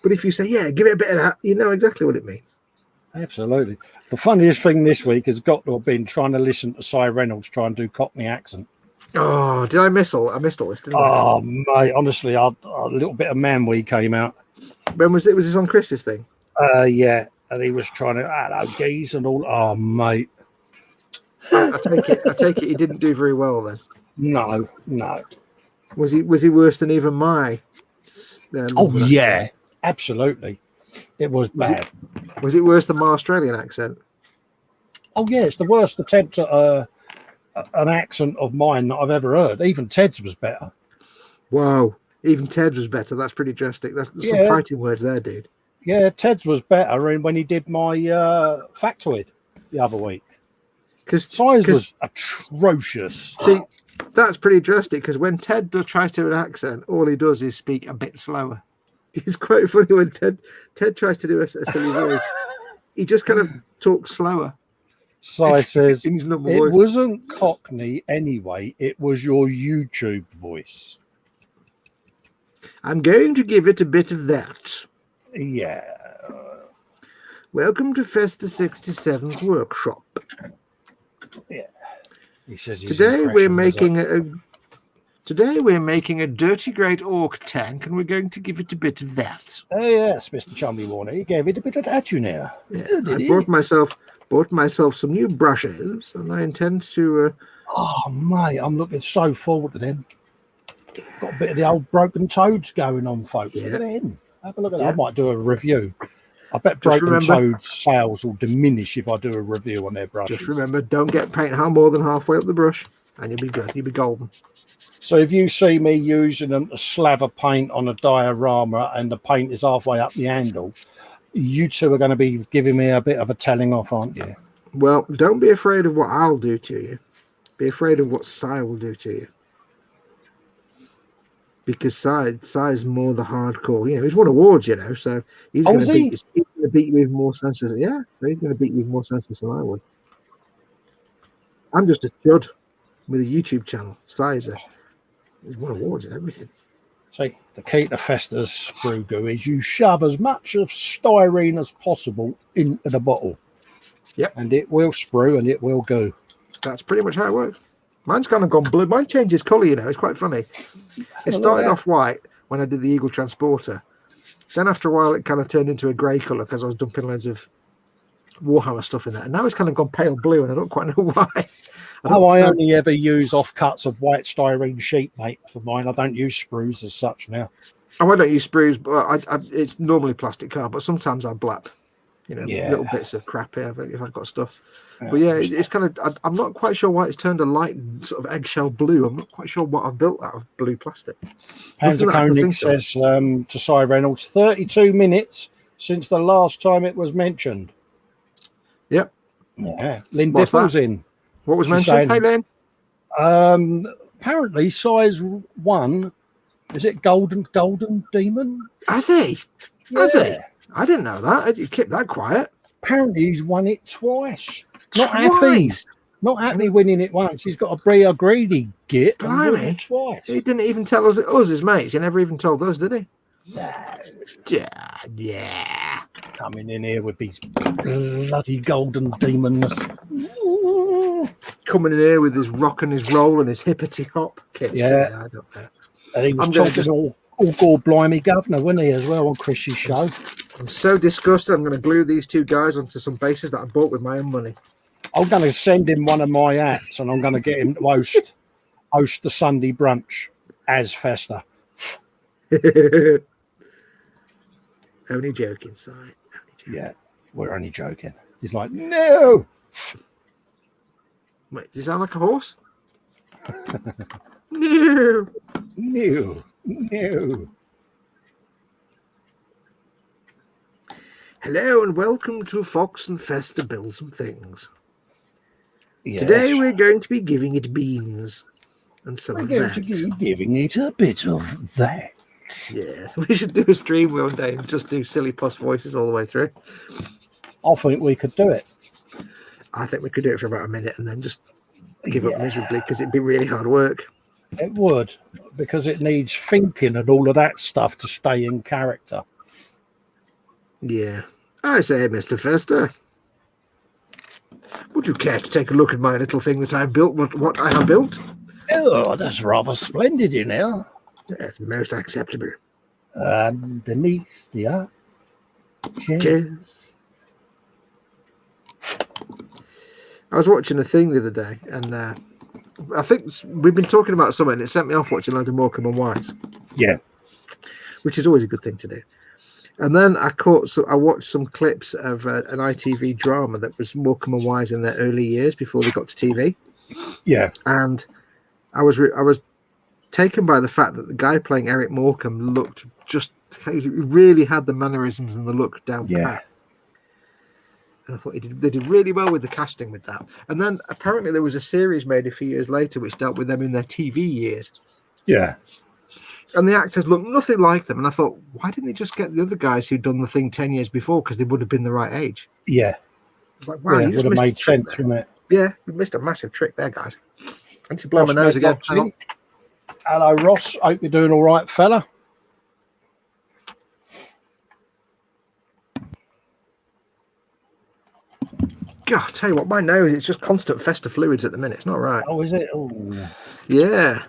Speaker 3: But if you say, yeah, give it a bit of that, you know exactly what it means.
Speaker 2: Absolutely. The funniest thing this week has got to have been trying to listen to Cy Reynolds try and do Cockney accent.
Speaker 3: Oh, did I miss all this, didn't I?
Speaker 2: Oh, mate, honestly, a little bit of Man Week came out.
Speaker 3: When was it? Was this on Chris's thing?
Speaker 2: Yeah, and he was trying to, hello, geese and all. Oh, mate.
Speaker 3: I take it he didn't do very well then.
Speaker 2: No.
Speaker 3: Was he worse than even my?
Speaker 2: Oh
Speaker 3: London
Speaker 2: yeah,
Speaker 3: accent?
Speaker 2: absolutely. It was bad.
Speaker 3: Was it worse than my Australian accent?
Speaker 2: Oh yeah, it's the worst attempt at an accent of mine that I've ever heard. Even Ted's was better.
Speaker 3: Wow, even Ted was better. That's pretty drastic. That's some
Speaker 2: Yeah.
Speaker 3: fighting words there, dude.
Speaker 2: Yeah, Ted's was better when he did my factoid the other week.
Speaker 3: Because
Speaker 2: Size was atrocious.
Speaker 3: See, that's pretty drastic because when Ted tries to do an accent, all he does is speak a bit slower. It's quite funny when Ted tries to do a silly voice. He just kind of talks slower.
Speaker 2: Size says,
Speaker 3: In his normal
Speaker 2: it
Speaker 3: voice.
Speaker 2: wasn't Cockney anyway. It was your YouTube voice.
Speaker 3: I'm going to give it a bit of that.
Speaker 2: Yeah.
Speaker 3: Welcome to Festa 67's workshop.
Speaker 2: Yeah. He says
Speaker 3: Today we're making a dirty great orc tank, and we're going to give it a bit of that.
Speaker 2: Oh yes, Mr. Chumley Warner. He gave it a bit of that, you know.
Speaker 3: Yeah,
Speaker 2: Oh, did
Speaker 3: I
Speaker 2: he?
Speaker 3: bought myself some new brushes, and I intend to.
Speaker 2: Oh mate, I'm looking so forward to them. Got a bit of the old broken toads going on, folks.
Speaker 3: Yeah.
Speaker 2: Look at them. Have a look at that.
Speaker 3: Yeah.
Speaker 2: I might do a review. I bet
Speaker 3: Just
Speaker 2: broken
Speaker 3: remember-
Speaker 2: toad sales will diminish if I do a review on their brushes.
Speaker 3: Just remember, don't get paint more than halfway up the brush, and you'll be good. You'll be golden.
Speaker 2: So if you see me using them to slather paint on a diorama and the paint is halfway up the handle, you two are going to be giving me a bit of a telling off, aren't you?
Speaker 3: Well, don't be afraid of what I'll do to you. Be afraid of what Si will do to you. Because Si's more the hardcore. You know, he's won awards, you know, so he's going to beat you with more senses. Yeah, so he's going to beat you with more senses than I would. I'm just a chud with a YouTube channel. He's won awards and everything.
Speaker 2: See, the key to Festa's sprue goo is you shove as much of styrene as possible into the bottle.
Speaker 3: Yep.
Speaker 2: And it will sprue and it will go.
Speaker 3: That's pretty much how it works. Mine's kind of gone blue. Mine changes colour, you know. It's quite funny. It started off white when I did the Eagle Transporter. Then after a while, it kind of turned into a grey colour because I was dumping loads of Warhammer stuff in there. And now it's kind of gone pale blue, and I don't quite know why.
Speaker 2: I only ever use offcuts of white styrene sheet, mate, for mine. I don't use sprues as such now.
Speaker 3: Oh, I don't use sprues, but it's normally plastic card, but sometimes I blap, you know,
Speaker 2: Yeah.
Speaker 3: little bits of crap here if I've got stuff. But yeah, it's kind of, I'm not quite sure why it's turned a light sort of eggshell blue. I'm not quite sure what I've built out of blue plastic.
Speaker 2: Panzer
Speaker 3: Nothing that I can
Speaker 2: Koenig
Speaker 3: think of.
Speaker 2: says to Cy Reynolds, 32 minutes since the last time it was mentioned.
Speaker 3: Yep.
Speaker 2: Yeah. Lynn
Speaker 3: What's
Speaker 2: Diffle's
Speaker 3: that?
Speaker 2: in.
Speaker 3: What was
Speaker 2: She's
Speaker 3: mentioned?
Speaker 2: saying-
Speaker 3: Hey, Lynn?
Speaker 2: Apparently, size 1, is it Golden Demon?
Speaker 3: Has he? Has he?
Speaker 2: Yeah.
Speaker 3: I didn't know that. You kept that quiet.
Speaker 2: Apparently, he's won it twice. Not happy.
Speaker 3: Twice.
Speaker 2: Not happy winning it once. He's got to be a greedy git and win
Speaker 3: Blimey.
Speaker 2: it twice.
Speaker 3: He didn't even tell us his mates. He never even told us, did he?
Speaker 2: No.
Speaker 3: Yeah.
Speaker 2: Coming in here with his bloody golden demonness.
Speaker 3: Coming in here with his rock and his roll and his hippity hop.
Speaker 2: Yeah.
Speaker 3: I don't know.
Speaker 2: And he was
Speaker 3: I'm gonna
Speaker 2: talking
Speaker 3: just-
Speaker 2: all God blimey governor, wasn't he, as well on Chris's show?
Speaker 3: I'm so disgusted. I'm going to glue these two guys onto some bases that I bought with my own money.
Speaker 2: I'm going to send him one of my hats and I'm going to get him to host the Sunday brunch as Festa.
Speaker 3: Only joking, Si. Only joking.
Speaker 2: Yeah, we're only joking. He's like, no.
Speaker 3: Wait, does he sound like a horse? No.
Speaker 2: No. No.
Speaker 3: Hello and welcome to Fox and Festa Build Some Things.
Speaker 2: Yes.
Speaker 3: Today we're going to be giving it beans and some
Speaker 2: We're
Speaker 3: of
Speaker 2: going
Speaker 3: that.
Speaker 2: to be giving it a bit of that.
Speaker 3: Yes, we should do a stream one day and just do silly puss voices all the way through.
Speaker 2: I think we could do it.
Speaker 3: I think we could do it for about a minute and then just give up
Speaker 2: Yeah.
Speaker 3: miserably because it'd be really hard work.
Speaker 2: It would, because it needs thinking and all of that stuff to stay in character.
Speaker 3: Yeah. I say, Mr. Festa, would you care to take a look at my little thing that I built, what I have built?
Speaker 2: Oh, that's rather splendid, you know.
Speaker 3: That's most acceptable.
Speaker 2: Underneath the arch.
Speaker 3: Cheers. I was watching a thing the other day, and I think we've been talking about something, and it sent me off watching a load of Morecambe and Wise.
Speaker 1: Yeah.
Speaker 3: Which is always a good thing to do. And then I watched some clips of an ITV drama that was Morecambe and Wise in their early years before they got to TV.
Speaker 1: Yeah.
Speaker 3: And I was taken by the fact that the guy playing Eric Morecambe looked he really had the mannerisms and the look down pat. And I thought they did really well with the casting with that. And then apparently there was a series made a few years later which dealt with them in their TV years.
Speaker 1: Yeah.
Speaker 3: And the actors looked nothing like them. And I thought, why didn't they just get the other guys who'd done the thing 10 years before? Because they would have been the right age.
Speaker 1: Yeah.
Speaker 3: It's like, wow, you
Speaker 1: would have made sense from it.
Speaker 3: Yeah, you missed a massive trick there, guys. I need to blow my nose again.
Speaker 2: Hello, Ross. Hope you're doing all right, fella.
Speaker 3: God, I'll tell you what, my nose, it's just constant Festa fluids at the minute. It's not right.
Speaker 2: Oh, is it? Oh.
Speaker 3: Yeah.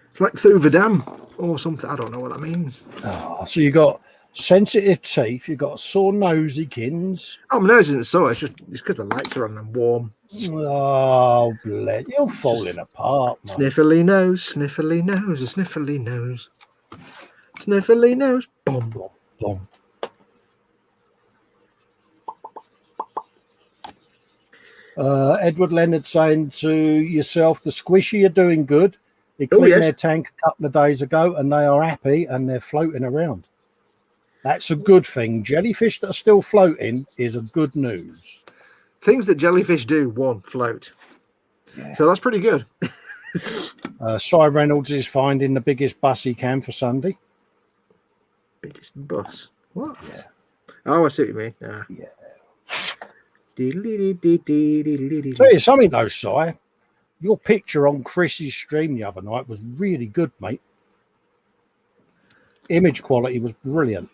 Speaker 3: It's like through the dam or something. I don't know what that means.
Speaker 2: Oh, so you got sensitive teeth, you've got sore nosekins.
Speaker 3: Oh, my nose isn't sore. It's because the lights are on and warm.
Speaker 2: Oh, bled. You're falling apart, man.
Speaker 3: Sniffly nose, sniffly nose, a sniffly nose. Sniffly nose. Boom, boom, boom.
Speaker 2: Edward Leonard saying to yourself, the squishy are doing good. They cleaned their tank a couple of days ago and they are happy and they're floating around. That's a good thing. Jellyfish that are still floating is a good news.
Speaker 3: Things that jellyfish do, float. Yeah. So that's pretty good.
Speaker 2: Cy Reynolds is finding the biggest bus he can for Sunday.
Speaker 3: Biggest bus? What?
Speaker 2: Yeah.
Speaker 3: Oh, I see what you mean. Yeah.
Speaker 2: Tell you something though, Cy. Your picture on Chris's stream the other night was really good, mate. Image quality was brilliant.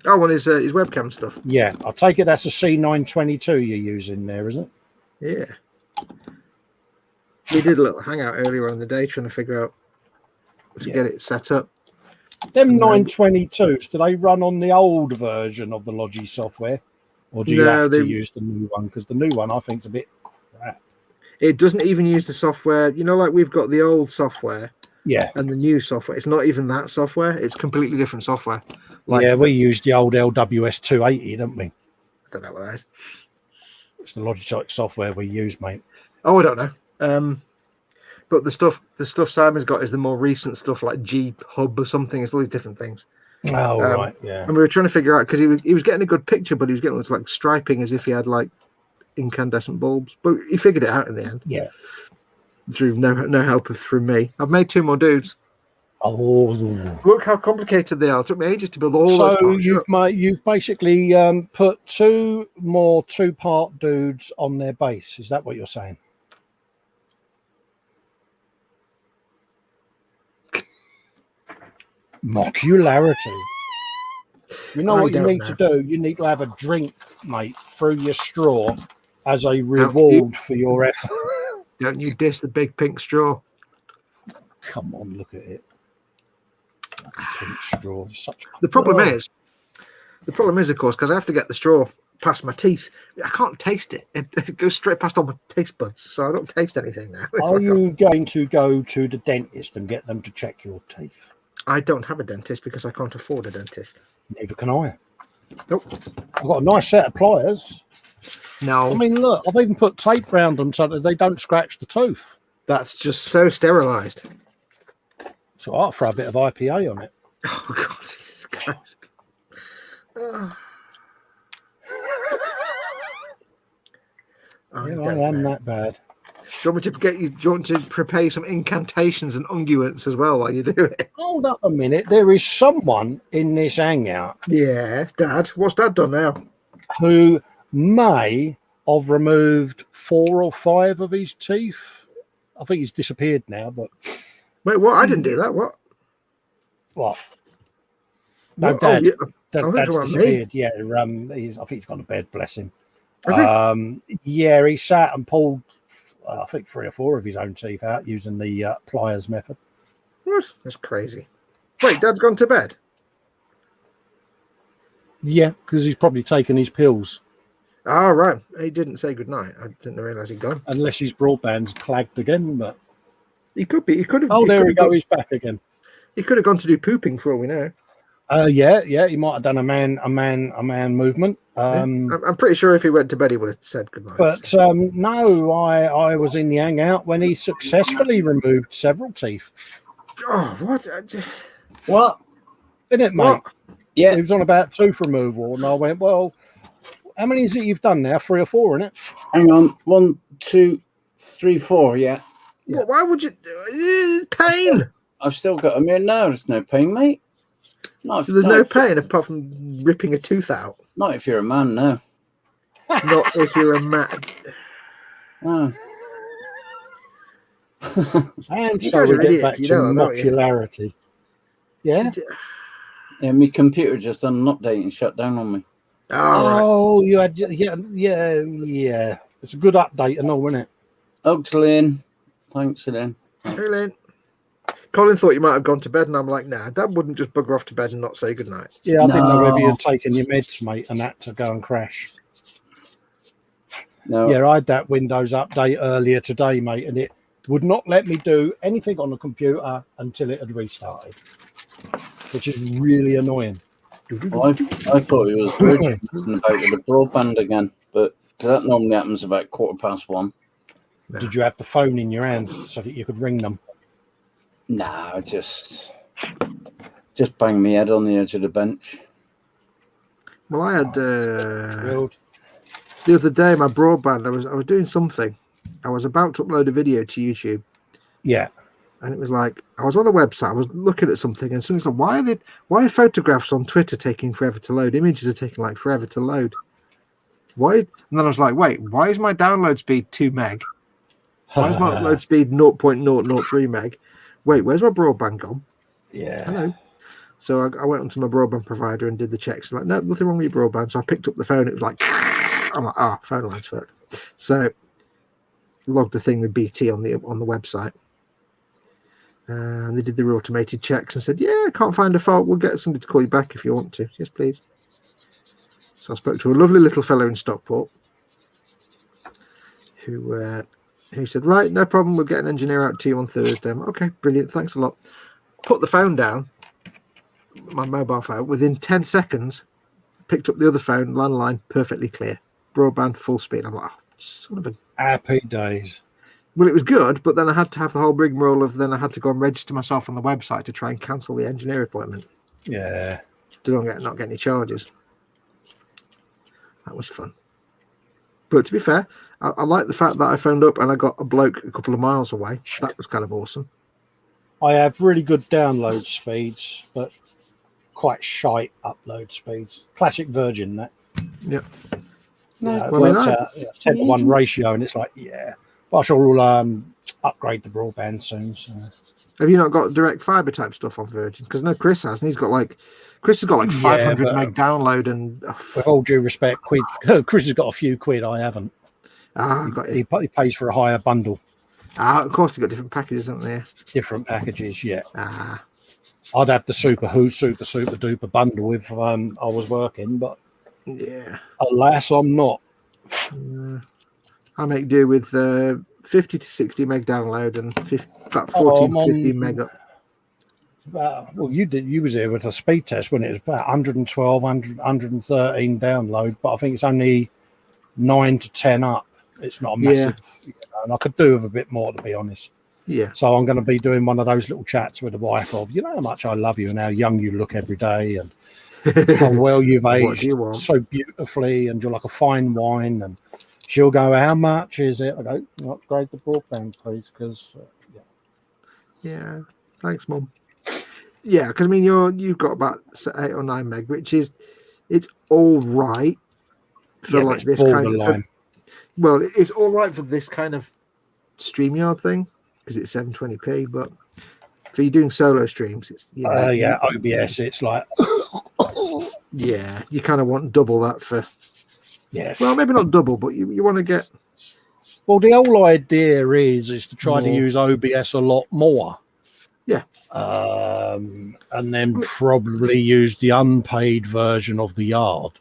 Speaker 3: Oh, on his webcam stuff.
Speaker 2: Yeah, I'll take it that's a C922 you're using there, isn't
Speaker 3: it? Yeah. We did a little hangout earlier in the day trying to figure out to get it set up.
Speaker 2: Them 922s, do they run on the old version of the Logi software? Or do you have to use the new one? Because the new one, I think, is a bit crap.
Speaker 3: It doesn't even use the software. You know, like we've got the old software.
Speaker 2: Yeah.
Speaker 3: And the new software. It's not even that software. It's completely different software.
Speaker 2: Like, yeah, we used the old LWS 280, don't we?
Speaker 3: I don't know what that is.
Speaker 2: It's the Logitech software we use, mate.
Speaker 3: Oh, I don't know. But the stuff Simon's got is the more recent stuff, like G Hub or something. It's all these different things.
Speaker 2: Oh, right, yeah.
Speaker 3: And we were trying to figure out, because he was getting a good picture, but he was getting this like striping as if he had like incandescent bulbs. But he figured it out in the end.
Speaker 2: Yeah.
Speaker 3: Through no help from me. I've made 2 more dudes.
Speaker 2: Oh,
Speaker 3: look how complicated they are. It took me ages to build all those parts.
Speaker 2: You've basically put 2 more 2-part dudes on their base. Is that what you're saying? Mocularity. You know what you need to do? You need to have a drink, mate, through your straw as a reward for your effort.
Speaker 3: Don't you diss the big pink straw.
Speaker 2: Come on, look at it. Pink straw.
Speaker 3: The problem is, of course, because I have to get the straw past my teeth. I can't taste it. It goes straight past all my taste buds, so I don't taste anything now.
Speaker 2: Are you going to go to the dentist and get them to check your teeth?
Speaker 3: I don't have a dentist because I can't afford a dentist.
Speaker 2: Neither can I.
Speaker 3: Nope.
Speaker 2: I've got a nice set of pliers.
Speaker 3: No.
Speaker 2: I mean, look, I've even put tape around them so that they don't scratch the tooth.
Speaker 3: That's just so sterilised.
Speaker 2: So I'll throw a bit of IPA on it.
Speaker 3: Oh, God, Jesus Christ. Oh.
Speaker 2: I am that bad.
Speaker 3: Do you want to prepare some incantations and unguents as well while you do it?
Speaker 2: Hold up a minute. There is someone in this hangout.
Speaker 3: Yeah, Dad. What's Dad done now?
Speaker 2: Who may have removed 4 or 5 of his teeth. I think he's disappeared now, but...
Speaker 3: Wait, what? I didn't do that. What?
Speaker 2: What? No, Dad.
Speaker 3: Dad's
Speaker 2: disappeared. Yeah, I think he's gone to bed, bless him.
Speaker 3: Has he?
Speaker 2: Yeah, he sat and pulled... I think 3 or 4 of his own teeth out using the pliers method.
Speaker 3: What? That's crazy. Wait, Dad's gone to bed?
Speaker 2: Yeah, because he's probably taken his pills.
Speaker 3: Oh, right. He didn't say goodnight. I didn't realise he'd gone.
Speaker 2: Unless his broadband's clagged again, but
Speaker 3: He could be. He could have.
Speaker 2: oh, there we go.
Speaker 3: Gone,
Speaker 2: He's back again.
Speaker 3: he could have gone to do pooping for all we know.
Speaker 2: Yeah. He might have done a man movement.
Speaker 3: I'm pretty sure if he went to bed, he would have said goodnight.
Speaker 2: But no, I was in the hangout when he successfully removed several teeth.
Speaker 3: Oh, what?
Speaker 4: What?
Speaker 2: Isn't it, mate?
Speaker 3: What?
Speaker 4: Yeah.
Speaker 2: He was on about tooth removal, and I went, well, how many is it you've done now? 3 or 4, isn't it?
Speaker 4: Hang on. 1, 2, 3, 4. Yeah.
Speaker 3: What, why would you? Pain.
Speaker 4: I've still got them here. No, there's no pain, mate.
Speaker 3: There's no pain apart from ripping a tooth out.
Speaker 4: Not if you're a man, no.
Speaker 3: Not if you're a man.
Speaker 4: Oh.
Speaker 2: And
Speaker 3: You
Speaker 2: so
Speaker 3: guys
Speaker 2: we
Speaker 3: are
Speaker 2: get
Speaker 3: idiots,
Speaker 2: back
Speaker 3: you
Speaker 2: to
Speaker 3: know that, don't you?
Speaker 2: modularity. Yeah.
Speaker 4: Yeah, my computer just done an update and shut down on me.
Speaker 2: Oh, you had yeah. It's a good update and all, isn't it?
Speaker 4: Oaks Lynn. Thanks, Lynn.
Speaker 3: Hey, Lynn. Colin thought you might have gone to bed, and I'm like, nah, Dad wouldn't just bugger off to bed and not say goodnight.
Speaker 2: Yeah, I didn't know whether
Speaker 4: No.
Speaker 2: you'd taken your meds, mate, and that to go and crash.
Speaker 4: No.
Speaker 2: Yeah, I had that Windows update earlier today, mate, and it would not let me do anything on the computer until it had restarted, which is really annoying.
Speaker 4: Well, I thought it was Virgin about the broadband again, but 'cause that normally happens about 1:15.
Speaker 2: Did you have the phone in your hand so that you could ring them?
Speaker 4: Nah, just bang my head on the edge of the bench.
Speaker 3: Well, I had
Speaker 2: Thrilled.
Speaker 3: the other day my broadband. I was doing something. I was about to upload a video to YouTube,
Speaker 2: Yeah.
Speaker 3: and it was like I was on a website. I was looking at something, and suddenly said, "Why are photographs on Twitter taking forever to load? Images are taking like forever to load. Why?" And then I was like, "Wait, why is my download speed 2 meg? Why is my upload speed 0.003 meg? Wait, where's my broadband gone?"
Speaker 2: Yeah.
Speaker 3: Hello. So I went onto my broadband provider and did the checks. Like, no, nothing wrong with your broadband. So I picked up the phone. It was like, I'm like, phone line's fucked. So logged the thing with BT on the website. And they did their automated checks and said, yeah, I can't find a fault. We'll get somebody to call you back if you want to. Yes, please. So I spoke to a lovely little fellow in Stockport who said, right, no problem. We'll get an engineer out to you on Thursday. I'm like, okay, brilliant. Thanks a lot. Put the phone down, my mobile phone. Within 10 seconds, picked up the other phone, landline, perfectly clear. Broadband, full speed. I'm like, oh, son of a...
Speaker 2: Happy days.
Speaker 3: Well, it was good, but then I had to have the whole rigmarole of then I had to go and register myself on the website to try and cancel the engineer appointment.
Speaker 2: Yeah.
Speaker 3: To not get any charges. That was fun. But to be fair, I like the fact that I phoned up and I got a bloke a couple of miles away. That was kind of awesome.
Speaker 2: I have really good download speeds, but quite shite upload speeds. Classic Virgin, that.
Speaker 3: Yep.
Speaker 2: No,
Speaker 3: well,
Speaker 2: it works out 10-to-1 ratio, and it's like, yeah. But I shall upgrade the broadband soon. So.
Speaker 3: Have you not got direct fiber type stuff on Virgin? Because no, Chris has, and Chris has got like 500 meg download, and
Speaker 2: with all due respect, Chris has got a few quid. I haven't. He pays for a higher bundle.
Speaker 3: Of course, they've got different packages, haven't they?
Speaker 2: Different packages, yeah. I'd have the super duper bundle if I was working, but
Speaker 3: yeah,
Speaker 2: alas, I'm not.
Speaker 3: I make do with 50 to 60 meg download and about 14 to 15 meg up.
Speaker 2: Well, you was here with a speed test when it was about 112, 113 download, but I think it's only 9 to 10 up. It's not a massive, and I could do with a bit more, to be honest.
Speaker 3: Yeah.
Speaker 2: So I'm going to be doing one of those little chats with the wife of, you know how much I love you and how young you look every day and how well you've aged so beautifully and you're like a fine wine. And she'll go, how much is it? I go, upgrade the broadband, please, because
Speaker 3: yeah. Thanks, Mum. Yeah, because I mean you've got about 8 or 9 meg, which is it's all right for like this kind of. Well, it's all right for this kind of StreamYard thing because it's 720p, but for you doing solo streams, it's
Speaker 2: OBS. It's like
Speaker 3: you kind of want double that for.
Speaker 2: Yeah.
Speaker 3: Well, maybe not double, but you want to get.
Speaker 2: Well, the whole idea is to try to use OBS a lot more.
Speaker 3: Yeah.
Speaker 2: And then probably use the unpaid version of the Yard.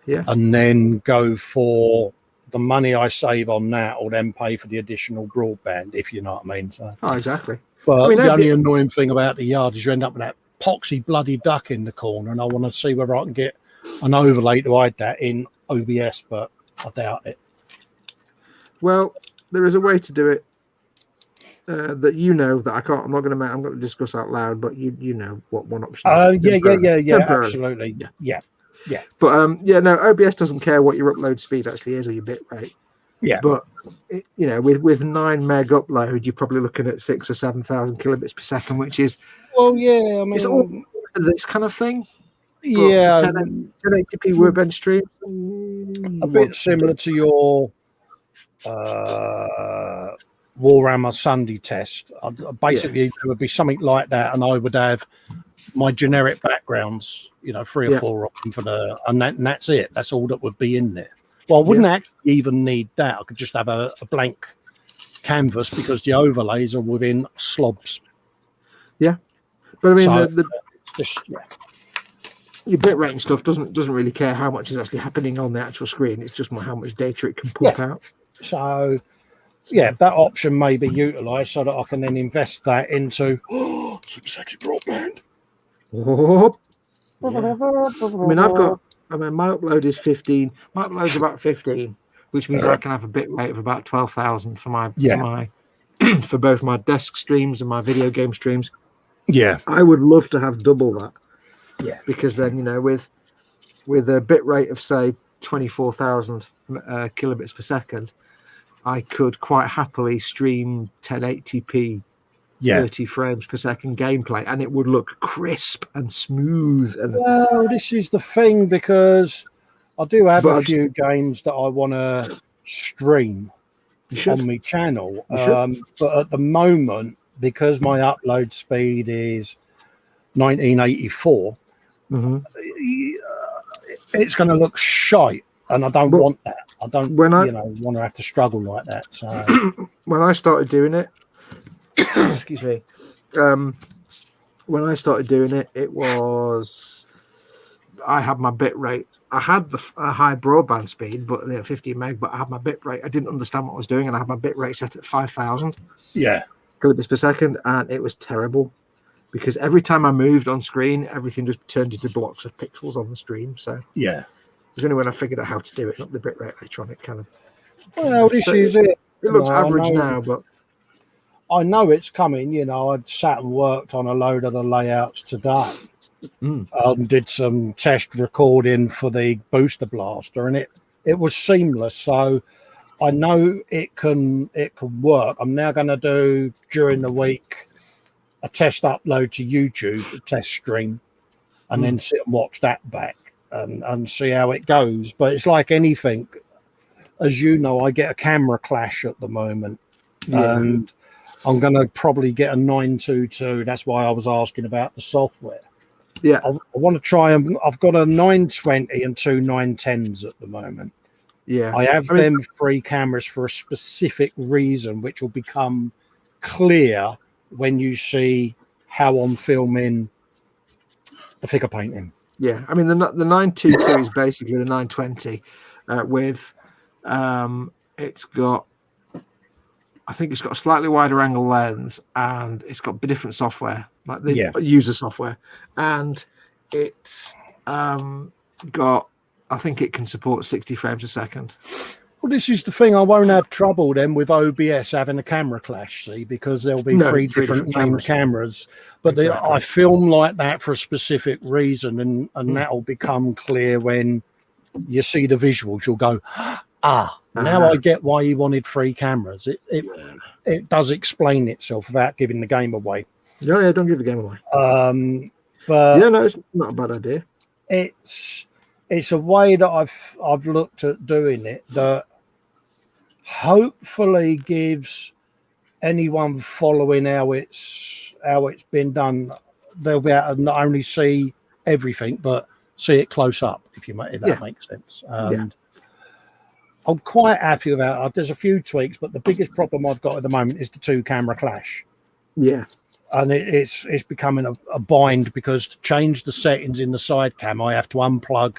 Speaker 3: Yeah.
Speaker 2: and then go for the money I save on that, or then pay for the additional broadband, if you know what I mean. So,
Speaker 3: Oh, exactly.
Speaker 2: but
Speaker 3: I mean,
Speaker 2: the only annoying thing about the yard is you end up with that poxy bloody duck in the corner, and I want to see whether I can get an overlay to hide that in OBS, but I doubt it.
Speaker 3: Well, there is a way to do it that that I can't. I'm not going to discuss out loud, but you know what one option is.
Speaker 2: Yeah, absolutely. Yeah.
Speaker 3: But no, OBS doesn't care what your upload speed actually is or your bit rate.
Speaker 2: Yeah.
Speaker 3: But with 9 meg upload, you're probably looking at 6,000 or 7,000 kilobits per second, which is
Speaker 2: Well, yeah. I mean,
Speaker 3: it's all this kind of thing.
Speaker 2: Yeah,
Speaker 3: 1080p workbench streams,
Speaker 2: a bit similar to your Warhammer Sunday test. Basically, it would be something like that, and I would have my generic backgrounds, 3 or 4 of them and that's it. That's all that would be in there. Well, I wouldn't actually even need that. I could just have a blank canvas because the overlays are within slobs.
Speaker 3: Yeah, but I mean,
Speaker 2: so,
Speaker 3: your bitrate and stuff doesn't really care how much is actually happening on the actual screen. It's just how much data it can pump out.
Speaker 2: So, that option may be utilised so that I can then invest that into super sexy broadband.
Speaker 3: Oh, yeah. I mean, my upload is 15. My upload's about 15, which means I can have a bit rate of about 12,000 for my for both my desk streams and my video game streams.
Speaker 2: Yeah,
Speaker 3: I would love to have double that.
Speaker 2: Yeah,
Speaker 3: because then with a bit rate of say 24,000 kilobits per second, I could quite happily stream 1080p, 30 frames per second gameplay, and it would look crisp and smooth. And
Speaker 2: well, this is the thing, because I do have a few games that I want to stream on my channel, but at the moment, because my upload speed is 1984.
Speaker 3: Mm-hmm.
Speaker 2: It's going to look shite, and I don't want that. I don't want to have to struggle like that. So
Speaker 3: when I started doing it, excuse me, when I started doing it, it was I had my bit rate. I had a high broadband speed, but 15 meg. But I had my bit rate. I didn't understand what I was doing, and I had my bit rate set at 5,000 kilobits per second, and it was terrible. Because every time I moved on screen, everything just turned into blocks of pixels on the stream. So it's only when I figured out how to do it, not the bitrate later on, it kind of.
Speaker 2: Well, this is it.
Speaker 3: It looks average now, but
Speaker 2: I know it's coming. I'd sat and worked on a load of the layouts today. Did some test recording for the booster blaster, and it was seamless. So I know it can work. I'm now going to do during the week a test upload to YouTube, a test stream, and then sit and watch that back and see how it goes. But it's like anything, as you know, I get a camera clash at the moment, and I'm going to probably get a 922. That's why I was asking about the software.
Speaker 3: Yeah,
Speaker 2: I want to try and I've got a 920 and 2 910s at the moment.
Speaker 3: Yeah,
Speaker 2: I have them 3 cameras for a specific reason, which will become clear when you see how I'm filming the figure painting.
Speaker 3: Yeah, I mean the 922 is basically the 920 with it's got, I think it's got a slightly wider angle lens, and it's got different software, like the user software, and it's got, I think it can support 60 frames a second.
Speaker 2: Well, this is the thing. I won't have trouble then with OBS having a camera clash, see, because there'll be three different cameras. But I film like that for a specific reason, and that'll become clear when you see the visuals. You'll go, now I get why he wanted 3 cameras. It does explain itself without giving the game away.
Speaker 3: Yeah, don't give the game away.
Speaker 2: But
Speaker 3: no, it's not a bad idea.
Speaker 2: It's a way that I've looked at doing it that hopefully gives anyone following how it's been done, they'll be able to not only see everything but see it close up, if that makes sense. I'm quite happy with that. There's a few tweaks, but the biggest problem I've got at the moment is the 2 camera clash.
Speaker 3: Yeah.
Speaker 2: And it's becoming a bind, because to change the settings in the side cam, I have to unplug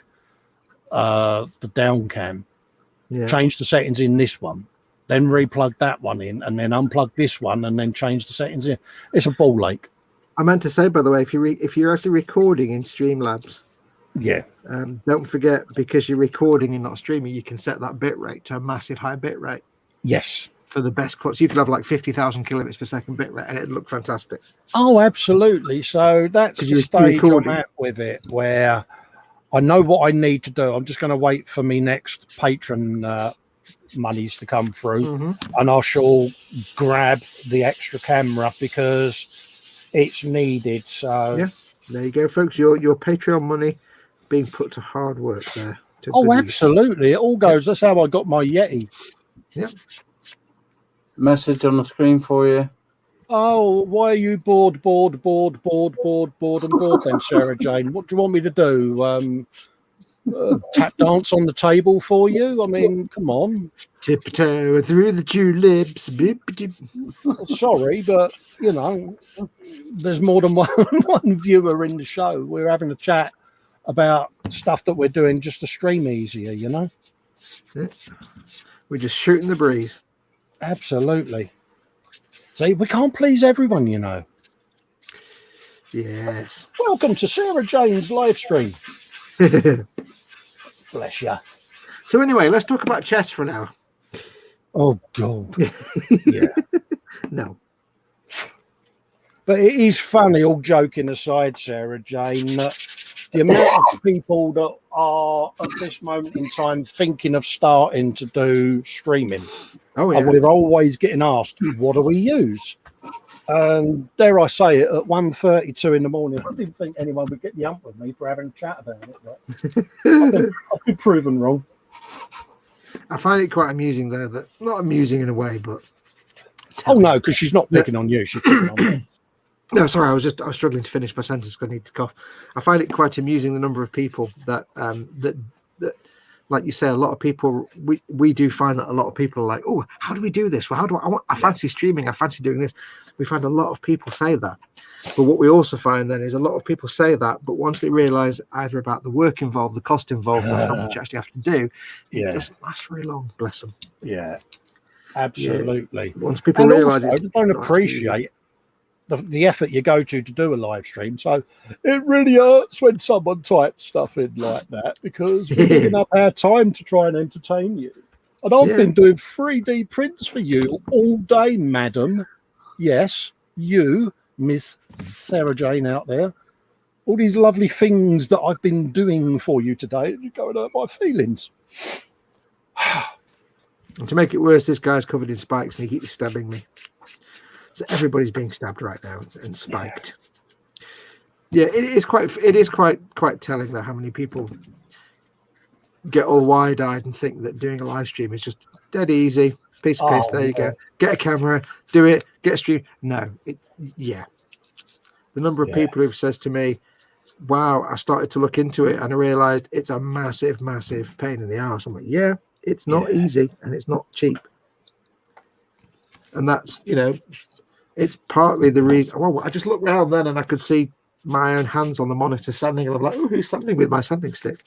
Speaker 2: the down cam,
Speaker 3: Yeah.
Speaker 2: change the settings in this one, then replug that one in, and then unplug this one, and then change the settings in. It's a ball ache.
Speaker 3: I meant to say, by the way, if you're actually recording in Streamlabs,
Speaker 2: Yeah.
Speaker 3: don't forget, because you're recording and not streaming, you can set that bit rate to a massive high bit rate
Speaker 2: Yes.
Speaker 3: for the best quality. You could have like 50,000 kilobits per second bit rate, and it'd look fantastic.
Speaker 2: Oh, absolutely. So that's the stage I'm at with it, where I know what I need to do. I'm just going to wait for me next patron monies to come through, and I shall grab the extra camera because it's needed. So
Speaker 3: yeah, there you go, folks. Your Patreon money being put to hard work there.
Speaker 2: Oh, absolutely. It all goes. That's how I got my Yeti.
Speaker 3: Yep.
Speaker 4: Message on the screen for you.
Speaker 2: Oh, why are you bored, and bored then, Sarah Jane? What do you want me to do? Tap dance on the table for you? I mean, come on.
Speaker 3: Tiptoe through the tulips.
Speaker 2: Sorry, but, you know, there's more than one viewer in the show. We're having a chat about stuff that we're doing just to stream easier, you know?
Speaker 3: Yeah. We're just shooting the breeze.
Speaker 2: Absolutely. See, we can't please everyone, you know.
Speaker 3: Yes.
Speaker 2: Welcome to Sarah Jane's live stream. Bless you.
Speaker 3: So anyway, let's talk about chess for now.
Speaker 2: Oh, God. Yeah.
Speaker 3: No.
Speaker 2: But it is funny, all joking aside, Sarah Jane, that the amount of people that are at this moment in time thinking of starting to do streaming.
Speaker 3: Oh, yeah.
Speaker 2: And we're always getting asked, what do we use? And dare I say it, at 1:32 in the morning, I didn't think anyone would get the ump with me for having a chat about it. But I've been proven wrong.
Speaker 3: I find it quite amusing, though, that not amusing in a way, but...
Speaker 2: Oh, no, because she's not picking on you. She's picking on me.
Speaker 3: No, sorry, I was struggling to finish my sentence because I need to cough. I find it quite amusing the number of people that like you say, a lot of people we do find that a lot of people are like, oh, how do we do this? Well, how do I fancy streaming? I fancy doing this. We find a lot of people say that. But what we also find then is a lot of people say that, but once they realize either about the work involved, the cost involved, or how much you actually have to do, it doesn't last very long. Bless them.
Speaker 2: Yeah, absolutely.
Speaker 3: Yeah. Once people realize
Speaker 2: it, don't appreciate the effort you go to do a live stream. So it really hurts when someone types stuff in like that, because we're giving up our time to try and entertain you. And I've been doing 3D prints for you all day, madam. Yes, you, Miss Sarah Jane out there. All these lovely things that I've been doing for you today, and you're going to hurt my feelings.
Speaker 3: And to make it worse, this guy's covered in spikes and he keeps stabbing me. So everybody's being stabbed right now and spiked. Yeah, it is quite telling though how many people get all wide-eyed and think that doing a live stream is just dead easy. Piece of piss, there you go. Get a camera, do it, get a stream. No, the number of people who've says to me, wow, I started to look into it and I realized it's a massive, massive pain in the arse. I'm like, yeah, it's not easy and it's not cheap. And that's, it's partly the reason. Well, I just looked around then and I could see my own hands on the monitor sanding, and I'm like, oh, who's sanding with my sanding stick?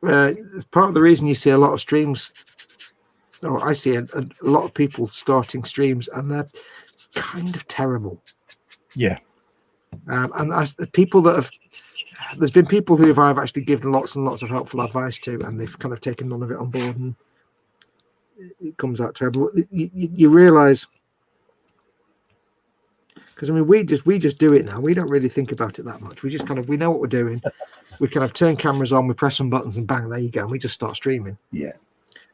Speaker 3: It's part of the reason you see a lot of streams. I see a lot of people starting streams and they're kind of terrible.
Speaker 2: Yeah.
Speaker 3: And as the people that have, there's been people who I've actually given lots and lots of helpful advice to, and they've kind of taken none of it on board, and it comes out terrible. You realize, because I mean, we just do it now. We don't really think about it that much. We just we know what we're doing. We kind of turn cameras on, we press some buttons, and bang, there you go. And we just start streaming. Yeah.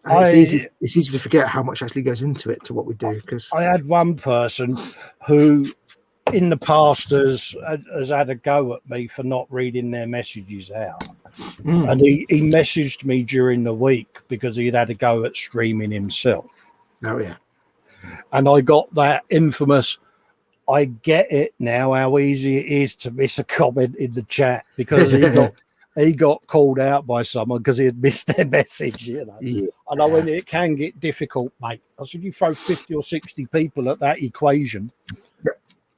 Speaker 3: And it's easy to forget how much actually goes into it, to what we do. Because
Speaker 2: I had one person who, in the past, has had a go at me for not reading their messages out. And he messaged me during the week because he'd had a go at streaming himself.
Speaker 3: Oh, yeah.
Speaker 2: And I got that infamous, I get it now, how easy it is to miss a comment in the chat, because he got called out by someone because he had missed their message, And I went, it can get difficult, mate. I said, you throw 50 or 60 people at that equation,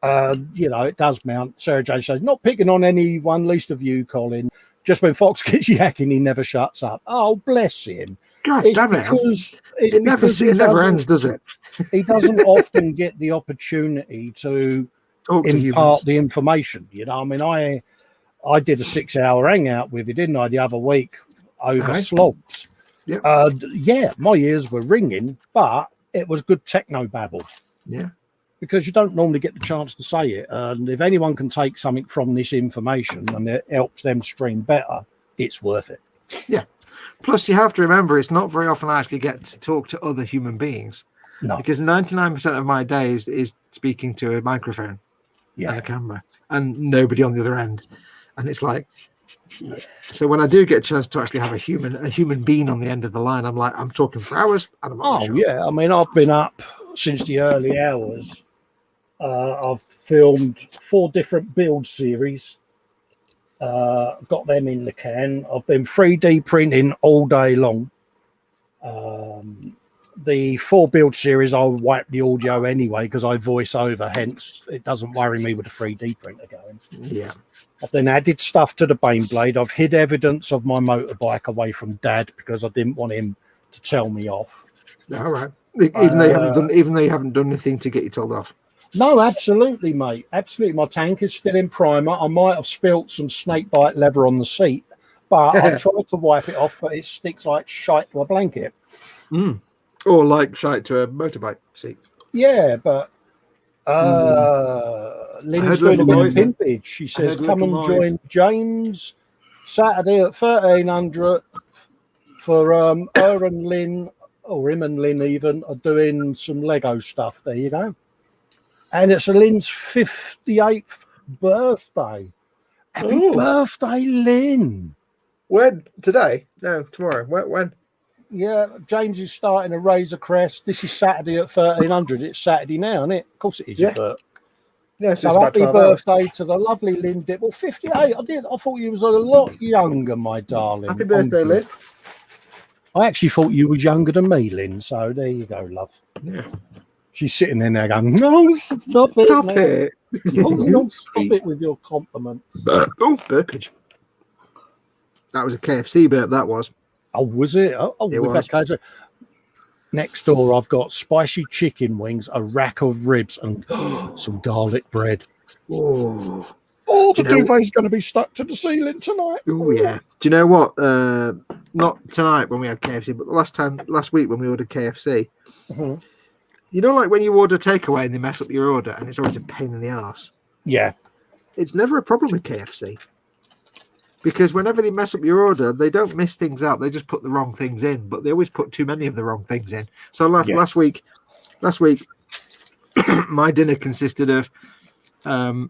Speaker 2: it does mount. Sarah Jane says, not picking on anyone, least of you, Colin. just when Fox gets yakking, he never shuts up. Oh, bless him.
Speaker 3: God
Speaker 2: It's
Speaker 3: damn it.
Speaker 2: because
Speaker 3: It never ends, does it?
Speaker 2: He doesn't often get the opportunity to
Speaker 3: Talk to
Speaker 2: impart
Speaker 3: humans.
Speaker 2: the information. You know, I mean, I did a 6-hour hangout with you, didn't I, the other week over
Speaker 3: Aye.
Speaker 2: slogs.
Speaker 3: Yep.
Speaker 2: Yeah, my ears were ringing, but it was good techno babble.
Speaker 3: Yeah.
Speaker 2: Because you don't normally get the chance to say it. And if anyone can take something from this information and it helps them stream better, it's worth it.
Speaker 3: Yeah. Plus, you have to remember, it's not very often I actually get to talk to other human beings.
Speaker 2: No.
Speaker 3: Because 99% of my day is speaking to a microphone and a camera and nobody on the other end. And it's like, so when I do get a chance to actually have a human being on the end of the line, I'm like, I'm talking for hours. And I'm not sure.
Speaker 2: Yeah. I mean, I've been up since the early hours. I've filmed 4 different build series. Got them in the can. I've been 3D printing all day long. The 4 build series, I'll wipe the audio anyway because I voice over, hence it doesn't worry me with the 3D printer going.
Speaker 3: Yeah.
Speaker 2: I've then added stuff to the Baneblade. I've hid evidence of my motorbike away from Dad because I didn't want him to tell me off.
Speaker 3: All right. Even though you haven't done anything to get you told off.
Speaker 2: No, absolutely, mate. Absolutely. My tank is still in primer. I might have spilt some snakebite leather on the seat, but I tried to wipe it off, but it sticks like shite to a blanket.
Speaker 3: Or like shite to a motorbike seat.
Speaker 2: Yeah, but Lynn's doing a bit of pimpage. She says, come and join James Saturday at 1300 for her and Lynn, or him and Lynn even, are doing some Lego stuff. There you go. And it's Lynn's 58th birthday. Happy birthday, Lynn.
Speaker 3: When? Today? No, tomorrow. When?
Speaker 2: Yeah, James is starting a Razor Crest. This is Saturday at 1300. It's Saturday now, isn't it? Of course it is.
Speaker 3: Yeah.
Speaker 2: Yeah, so happy birthday to the lovely Lynn Dip. Well, 58. I thought you was a lot younger, my darling.
Speaker 3: Happy birthday, Lynn.
Speaker 2: I actually thought you was younger than me, Lynn. So there you go, love.
Speaker 3: Yeah.
Speaker 2: She's sitting in there going, no, stop it.
Speaker 3: Stop it.
Speaker 2: Don't stop it with your compliments.
Speaker 3: Oh, burpage. That was a KFC burp, that was.
Speaker 2: Oh, was it?
Speaker 3: It was.
Speaker 2: Next door, I've got spicy chicken wings, a rack of ribs, and some garlic bread.
Speaker 3: Oh,
Speaker 2: the duvet's going to be stuck to the ceiling tonight.
Speaker 3: Oh, yeah. Do you know what? Not tonight when we had KFC, but last week when we ordered KFC, you know, like when you order takeaway and they mess up your order and it's always a pain in the arse?
Speaker 2: Yeah.
Speaker 3: It's never a problem with KFC. Because whenever they mess up your order, they don't miss things out. They just put the wrong things in, but they always put too many of the wrong things in. So last week, my dinner consisted of, I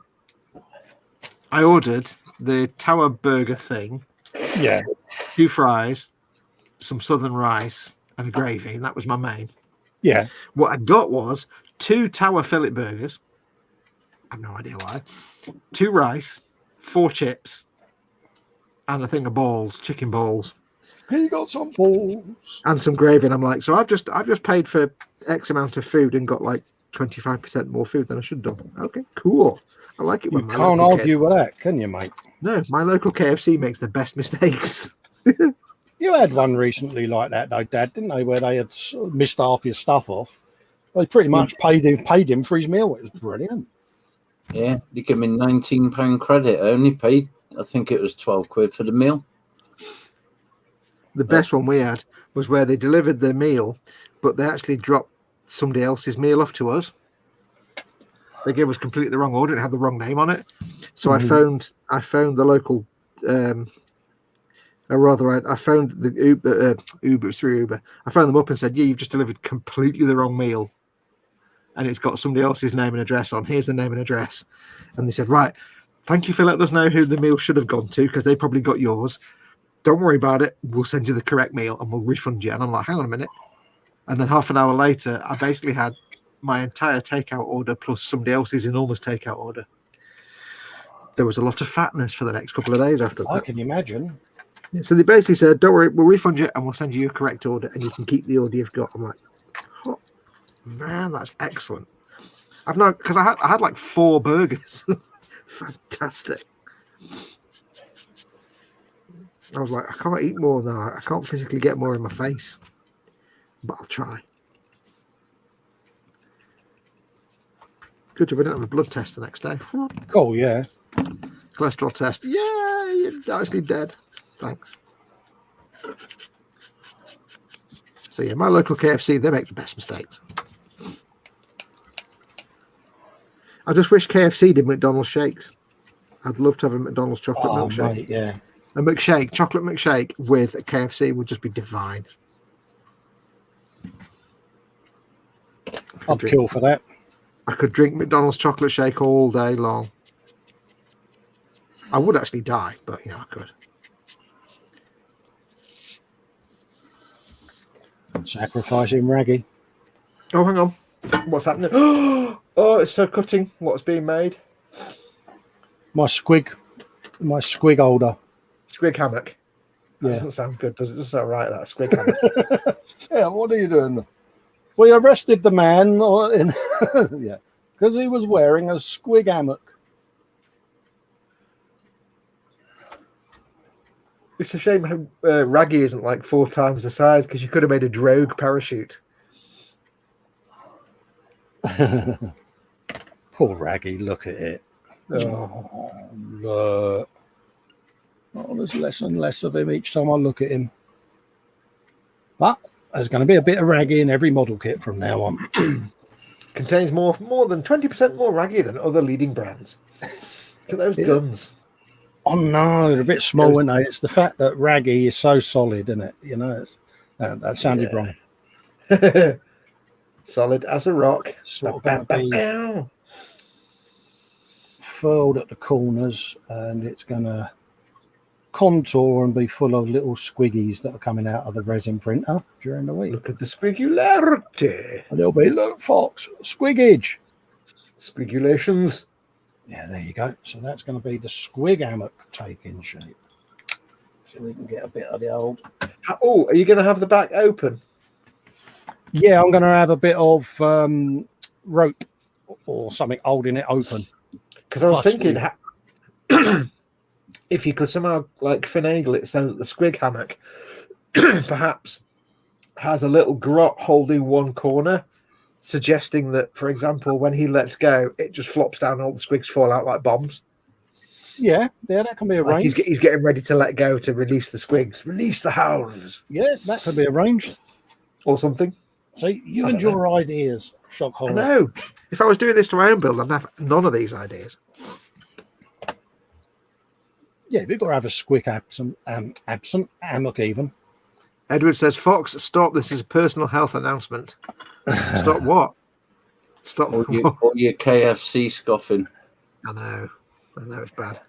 Speaker 3: ordered the tower burger thing.
Speaker 2: Yeah.
Speaker 3: 2 fries, some southern rice, and gravy. And that was my main.
Speaker 2: Yeah.
Speaker 3: What I got was 2 tower fillet burgers. I have no idea why. 2 rice, 4 chips, and a thing of balls, chicken balls.
Speaker 2: He got some balls
Speaker 3: and some gravy. And I'm like, so I've just paid for X amount of food and got like 25% more food than I should have done. Okay, cool. I like it.
Speaker 2: You can't argue with that, can you, mate?
Speaker 3: No, my local KFC makes the best mistakes.
Speaker 2: You had one recently like that, though, Dad, didn't they? Where they had missed half your stuff off. They pretty much paid him for his meal. It was brilliant.
Speaker 4: Yeah, you give me £19 credit. I only paid, I think it was 12 quid for the meal.
Speaker 3: The best one we had was where they delivered their meal, but they actually dropped somebody else's meal off to us. They gave us completely the wrong order. It had the wrong name on it. So I phoned the local, I phoned the Uber through Uber. I phoned them up and said, yeah, you've just delivered completely the wrong meal. And it's got somebody else's name and address on. Here's the name and address. And they said, right, thank you for letting us know who the meal should have gone to, because they probably got yours. Don't worry about it. We'll send you the correct meal and we'll refund you. And I'm like, hang on a minute. And then half an hour later, I basically had my entire takeout order plus somebody else's enormous takeout order. There was a lot of fatness for the next couple of days after that.
Speaker 2: I can imagine.
Speaker 3: So they basically said, don't worry, we'll refund you and we'll send you your correct order and you can keep the order you've got. I'm like, oh, man, that's excellent. I've not, because I had like 4 burgers. Fantastic. I was like, I can't eat more than that. I can't physically get more in my face, but I'll try. Good job I didn't have a blood test the next day.
Speaker 2: Oh, yeah.
Speaker 3: Cholesterol test. Yeah, you're actually dead. Thanks. So yeah, my local KFC, they make the best mistakes. I just wish KFC did McDonald's shakes. I'd love to have a McDonald's chocolate milkshake.
Speaker 2: Mate, yeah.
Speaker 3: A milkshake, chocolate milkshake with a KFC would just be divine.
Speaker 2: I'd kill for that.
Speaker 3: I could drink McDonald's chocolate shake all day long. I would actually die, but you know, I could.
Speaker 2: Sacrificing Raggy.
Speaker 3: Oh, hang on. What's happening? Oh, it's so cutting what's being made.
Speaker 2: My squig holder.
Speaker 3: Squig hammock. That
Speaker 2: Yeah.
Speaker 3: doesn't sound good, does it? Doesn't sound right, that squig hammock.
Speaker 2: Yeah, what are you doing? We arrested the man yeah, because he was wearing a squig hammock.
Speaker 3: It's a shame how Raggy isn't like 4 times the size, because you could have made a drogue parachute.
Speaker 2: Poor Raggy, look at it.
Speaker 3: Oh.
Speaker 2: Oh, look. Oh, there's less and less of him each time I look at him. But there's going to be a bit of Raggy in every model kit from now on.
Speaker 3: Contains more than 20% more Raggy than other leading brands. Look at those guns.
Speaker 2: Oh no, they're a bit small, aren't they? It's the fact that Raggy is so solid, isn't it? You know, it's, that sounded wrong.
Speaker 3: Solid as a rock.
Speaker 2: Sort of
Speaker 3: Bam, bam,
Speaker 2: gonna be
Speaker 3: bam.
Speaker 2: furled at the corners, and it's going to contour and be full of little squiggies that are coming out of the resin printer during the week.
Speaker 3: Look at the squigularity.
Speaker 2: And it'll be, look, Fox, squiggage.
Speaker 3: Squigulations.
Speaker 2: Yeah, there you go. So that's going to be the squig hammock taking shape. So we can get a bit of the old.
Speaker 3: Oh, are you going to have the back open?
Speaker 2: Yeah, I'm going to have a bit of rope or something holding it open.
Speaker 3: Because I was thinking, if you could somehow like finagle it so that the squig hammock perhaps has a little grot holding one corner, suggesting that, for example, when he lets go, it just flops down, all the squigs fall out like bombs.
Speaker 2: Yeah, that can be arranged.
Speaker 3: Like he's getting ready to let go to release the squigs, release the hounds.
Speaker 2: Yeah, that could be arranged.
Speaker 3: Or something.
Speaker 2: See, you and your ideas, shock
Speaker 3: I
Speaker 2: horror.
Speaker 3: know. If I was doing this to my own build, I'd have none of these ideas.
Speaker 2: Yeah, we've got to have a squick absent hammock even.
Speaker 3: Edward says, Fox, stop. This is a personal health announcement. Stop what? Stop
Speaker 4: All
Speaker 3: what?
Speaker 4: your KFC scoffing.
Speaker 3: I know it's bad.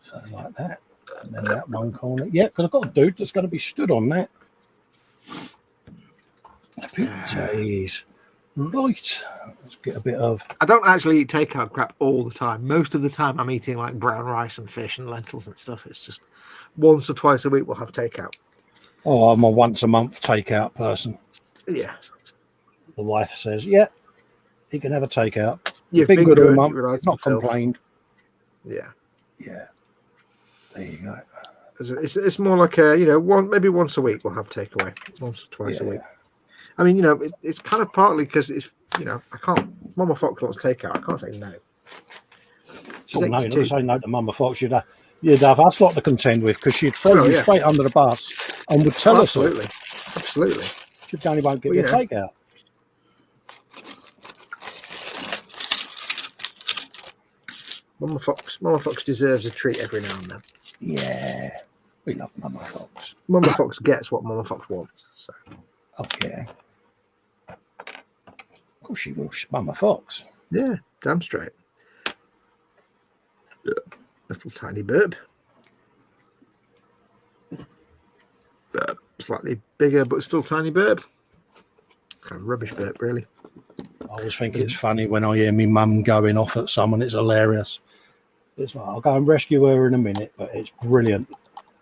Speaker 2: So like that. And then that one corner. Yeah, because I've got a dude that's going to be stood on that. Jeez. Right. Let's get a bit of.
Speaker 3: I don't actually eat takeout crap all the time. Most of the time I'm eating like brown rice and fish and lentils and stuff. It's just once or twice a week we'll have takeout.
Speaker 2: Oh, I'm a once a month takeout person.
Speaker 3: Yeah.
Speaker 2: The wife says, yeah, he can have a takeout.
Speaker 3: You've
Speaker 2: been good all month,
Speaker 3: right,
Speaker 2: not
Speaker 3: Phil.
Speaker 2: complained.
Speaker 3: Yeah.
Speaker 2: Yeah. There you go.
Speaker 3: It's more like maybe once a week we'll have takeaway. Once or twice a week. I mean, it's kind of partly because it's, I can't. Mama Fox wants takeout. I can't say no.
Speaker 2: Oh, no, you're not saying no to Mama Fox. You'd have us lot to contend with, because she'd throw you straight under the bus and would tell us.
Speaker 3: Absolutely.
Speaker 2: She only won't give you a takeout.
Speaker 3: Mama Fox deserves a treat every now and then.
Speaker 2: Yeah, we love Mama Fox.
Speaker 3: Mama Fox gets what Mama Fox wants. So.
Speaker 2: Oh yeah. Of course she will. She's Mama Fox.
Speaker 3: Yeah, damn straight. Little tiny burp. Slightly bigger, but still tiny burp. Kind of rubbish burp, really.
Speaker 2: I always think it's funny when I hear my mum going off at someone. It's hilarious. It's like, I'll go and rescue her in a minute, but it's brilliant.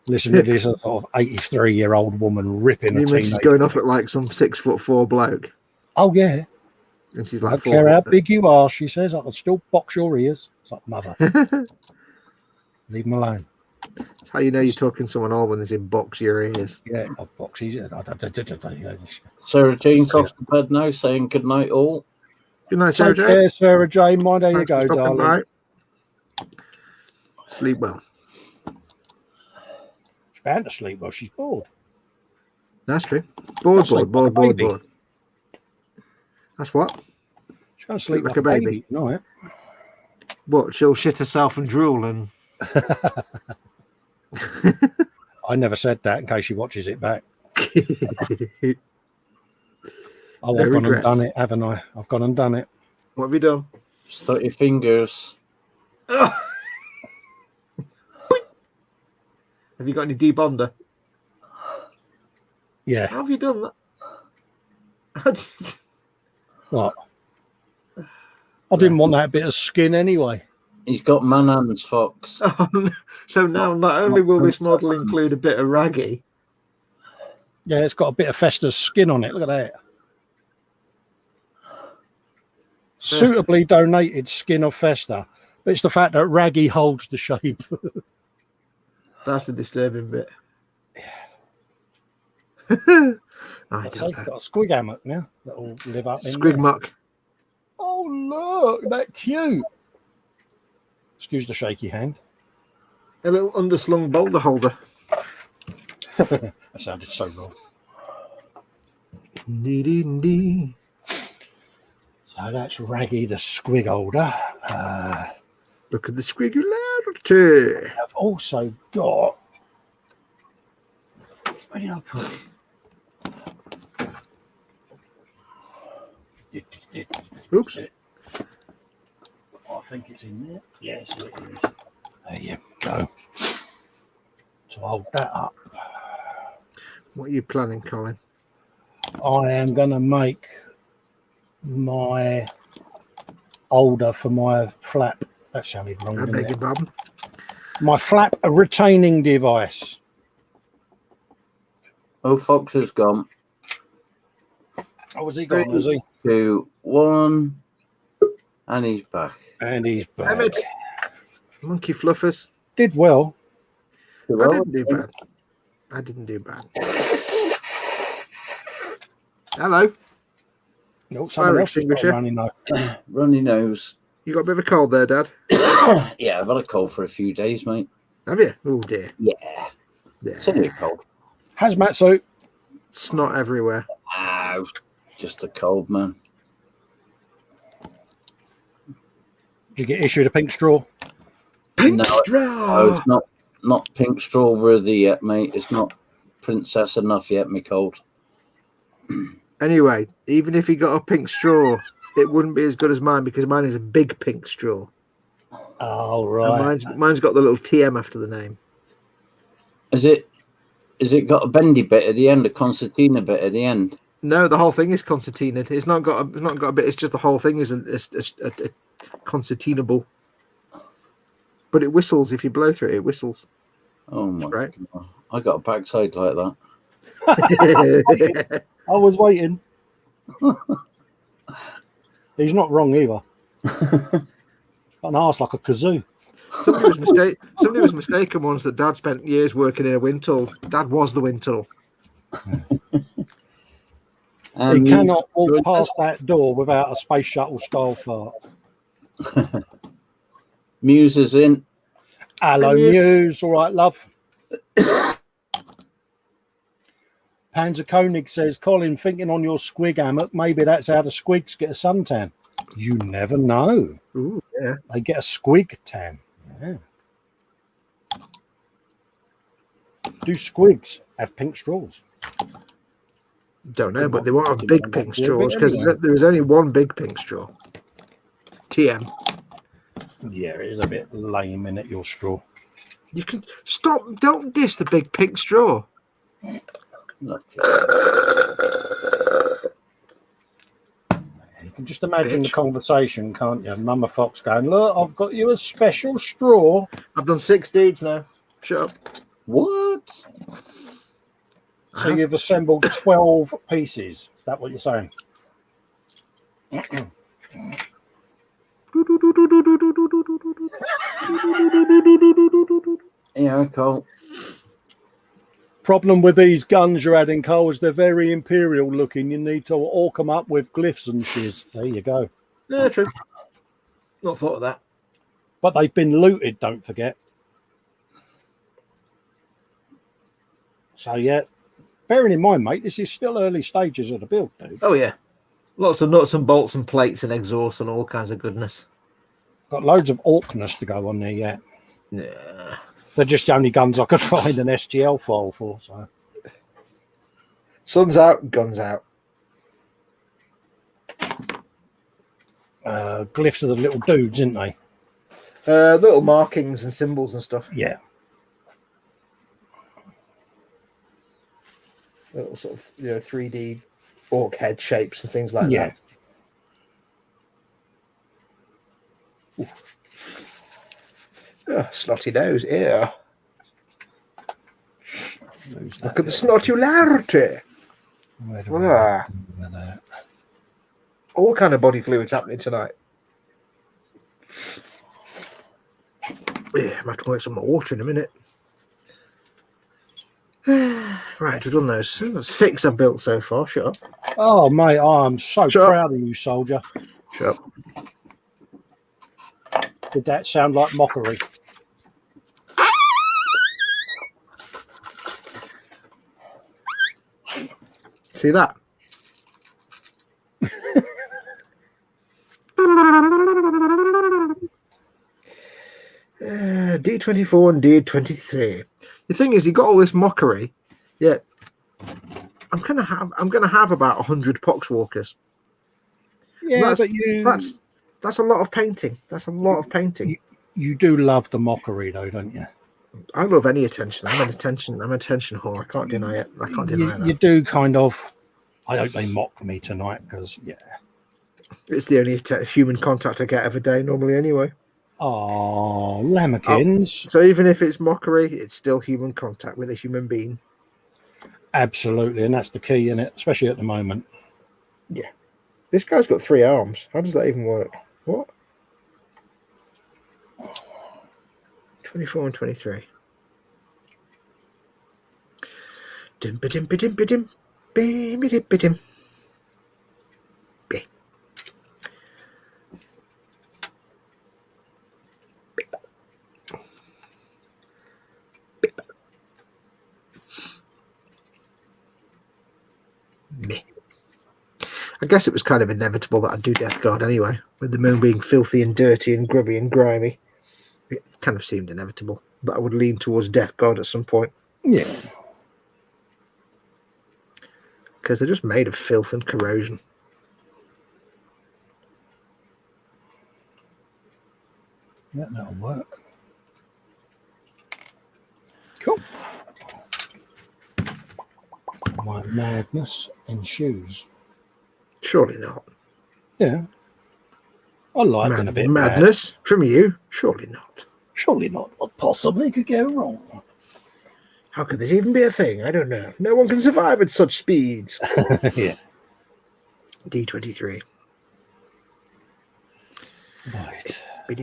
Speaker 2: Listen to this sort of 83-year-old woman ripping a teenager.
Speaker 3: She's going off at like some 6'4" bloke.
Speaker 2: Oh yeah.
Speaker 3: And she's
Speaker 2: I
Speaker 3: like,
Speaker 2: don't care how big you are, she says. I can still box your ears. It's like, mother. Leave them alone.
Speaker 3: That's how you know you're talking to someone old when there's in box your ears.
Speaker 2: Yeah, boxes.
Speaker 4: Sarah Jane's off to bed now, saying good night all.
Speaker 3: Good night, Sarah
Speaker 2: Take
Speaker 3: Jane.
Speaker 2: care, Sarah Jane. Mind how you
Speaker 3: Thanks for
Speaker 2: go,
Speaker 3: stopping
Speaker 2: darling.
Speaker 3: by. Sleep well.
Speaker 2: She's bound to sleep while she's bored.
Speaker 3: That's true. Bored.
Speaker 2: Baby.
Speaker 3: That's what?
Speaker 2: She's going to sleep
Speaker 3: like a baby
Speaker 2: tonight.
Speaker 3: What? She'll shit herself and drool and.
Speaker 2: I never said that in case she watches it back. Oh, I've gone and done it, haven't I? I've gone and done it.
Speaker 3: What have you done?
Speaker 4: Stuck your fingers.
Speaker 3: Have you got any debonder?
Speaker 2: Yeah.
Speaker 3: How have you done that?
Speaker 2: What? I didn't want that bit of skin anyway.
Speaker 4: He's got man hands, Fox.
Speaker 3: So now not only will this model include a bit of raggy.
Speaker 2: Yeah, it's got a bit of Festa's skin on it. Look at that. Suitably donated skin of Festa. But it's the fact that Raggy holds the shape.
Speaker 3: That's the disturbing bit.
Speaker 2: I'd say got a squig hammock now that'll live up in
Speaker 3: Squig
Speaker 2: there.
Speaker 3: muck.
Speaker 2: Oh, look, that cute. Excuse the shaky hand.
Speaker 3: A little underslung boulder holder.
Speaker 2: That sounded so wrong. So that's Raggy the squig holder.
Speaker 3: Look at the squigularity.
Speaker 2: I've also got. Where did I put it?
Speaker 3: Oops.
Speaker 2: I think it's in there. Yes, it is. There you go. To hold that up.
Speaker 3: What are you planning, Colin?
Speaker 2: I am going to make my holder for my flap. That sounded wrong.
Speaker 3: I
Speaker 2: didn't
Speaker 3: beg
Speaker 2: it?
Speaker 3: your pardon.
Speaker 2: My flap retaining device.
Speaker 4: Oh, Fox has gone.
Speaker 2: Oh, was he gone? Was he?
Speaker 4: 2, 1, and he's back.
Speaker 2: And he's back.
Speaker 3: Damn it. Monkey fluffers.
Speaker 2: Did well.
Speaker 3: I didn't do bad. I didn't do bad. Hello.
Speaker 2: No,
Speaker 3: Fire
Speaker 2: someone else has got
Speaker 3: extinguisher.
Speaker 2: a runny nose.
Speaker 4: Runny nose.
Speaker 3: You got a bit of a cold there, Dad?
Speaker 4: Yeah, I've had a cold for a few days, mate.
Speaker 3: Have you? Oh, dear.
Speaker 4: Yeah,
Speaker 3: Yeah.
Speaker 4: it's only a cold.
Speaker 2: Hazmat suit.
Speaker 3: Snot everywhere.
Speaker 4: Ow, just a cold, man.
Speaker 2: Did you get issued a pink straw?
Speaker 3: Pink
Speaker 4: No,
Speaker 3: straw.
Speaker 4: it's not pink straw worthy yet, mate. It's not princess enough yet, me cold.
Speaker 3: Anyway, even if he got a pink straw, it wouldn't be as good as mine because mine is a big pink straw.
Speaker 2: Oh,
Speaker 3: And
Speaker 2: right.
Speaker 3: mine's got the little TM after the name.
Speaker 4: Is it got a bendy bit at the end, a concertina bit at the end?
Speaker 3: No, the whole thing is concertinaed. It's not got a bit. It's just the whole thing is a concertinable. But it whistles if you blow through it. It whistles.
Speaker 4: Oh my
Speaker 3: Right.
Speaker 4: god! I got a backside like that.
Speaker 2: I was waiting. He's not wrong either. Got an arse like a kazoo.
Speaker 3: Somebody was mistaken once that Dad spent years working in a wind tunnel. Dad was the wind tunnel.
Speaker 2: He cannot walk past that door without a space shuttle style fart.
Speaker 4: Muse is in.
Speaker 2: Hello, Muse. All right, love. Panzer Koenig says, Colin, thinking on your squig hammock, maybe that's how the squigs get a suntan. You never know.
Speaker 3: Ooh, yeah.
Speaker 2: They get a squig tan. Yeah. Do squigs have pink straws?
Speaker 3: Don't know, but they won't have big pink straws because there was only one big pink straw. TM.
Speaker 2: Yeah, it is a bit lame in it, your straw.
Speaker 3: You can stop. Don't diss the big pink straw.
Speaker 4: Look.
Speaker 2: You can just imagine the conversation, can't you? Mama Fox going, look, I've got you a special straw.
Speaker 3: I've done 6 dudes now. Shut up.
Speaker 4: What?
Speaker 2: So you've assembled 12 pieces. Is that what you're saying?
Speaker 4: Yeah, Cole.
Speaker 2: Problem with these guns you're adding, Cole, is they're very imperial looking. You need to orc them up with glyphs and shiz. There you go.
Speaker 3: Yeah, true. Not thought of that.
Speaker 2: But they've been looted, don't forget. So, yeah. Bearing in mind, mate, this is still early stages of the build, dude.
Speaker 3: Oh, yeah. Lots of nuts and bolts and plates and exhaust and all kinds of goodness.
Speaker 2: Got loads of orcness to go on there yet.
Speaker 3: Yeah.
Speaker 2: They're just the only guns I could find an STL file for. So,
Speaker 3: Sun's out, guns out.
Speaker 2: Glyphs are the little dudes, isn't they?
Speaker 3: Little markings and symbols and stuff.
Speaker 2: Yeah.
Speaker 3: Little sort of 3D orc head shapes and things like that. Oh, snotty nose, yeah. Look at the snotularity. All kind of body fluids happening tonight. Yeah, I have to work some more water in a minute. Right, we've done those. 6 I've built so far. Shut up.
Speaker 2: Oh, mate, I'm so proud of you, soldier.
Speaker 3: Shut up.
Speaker 2: Did that sound like mockery?
Speaker 3: See that? D24 and D23. The thing is, you got all this mockery. Yeah, I'm gonna have about 100 poxwalkers.
Speaker 2: Yeah,
Speaker 3: that's a lot of painting. That's a lot of painting.
Speaker 2: You do love the mockery, though, don't you?
Speaker 3: I love any attention. I'm an attention whore. I can't deny it. I can't deny that.
Speaker 2: You do kind of. I hope they mock me tonight because, yeah.
Speaker 3: It's the only human contact I get every day, normally, anyway.
Speaker 2: Oh, lamekins.
Speaker 3: So even if it's mockery, it's still human contact with a human being.
Speaker 2: Absolutely, and that's the key in it, especially at the moment.
Speaker 3: Yeah. This guy's got 3 arms. How does that even work? What? 24 and 23. Dim ba dim ba dim ba dim. Dim ba dim ba dim. I guess it was kind of inevitable that I'd do Death Guard anyway, with the moon being filthy and dirty and grubby and grimy. It kind of seemed inevitable that I would lean towards Death Guard at some point.
Speaker 2: Yeah.
Speaker 3: Because they're just made of filth and corrosion.
Speaker 2: Yeah, that'll work. Cool. My madness ensues.
Speaker 3: Surely not.
Speaker 2: Yeah. I like being a bit
Speaker 3: madness
Speaker 2: mad.
Speaker 3: From you? Surely not.
Speaker 2: Surely not. What possibly could go wrong?
Speaker 3: How could this even be a thing? I don't know. No one can survive at such speeds.
Speaker 2: Yeah.
Speaker 3: D23.
Speaker 2: Right.
Speaker 3: Let's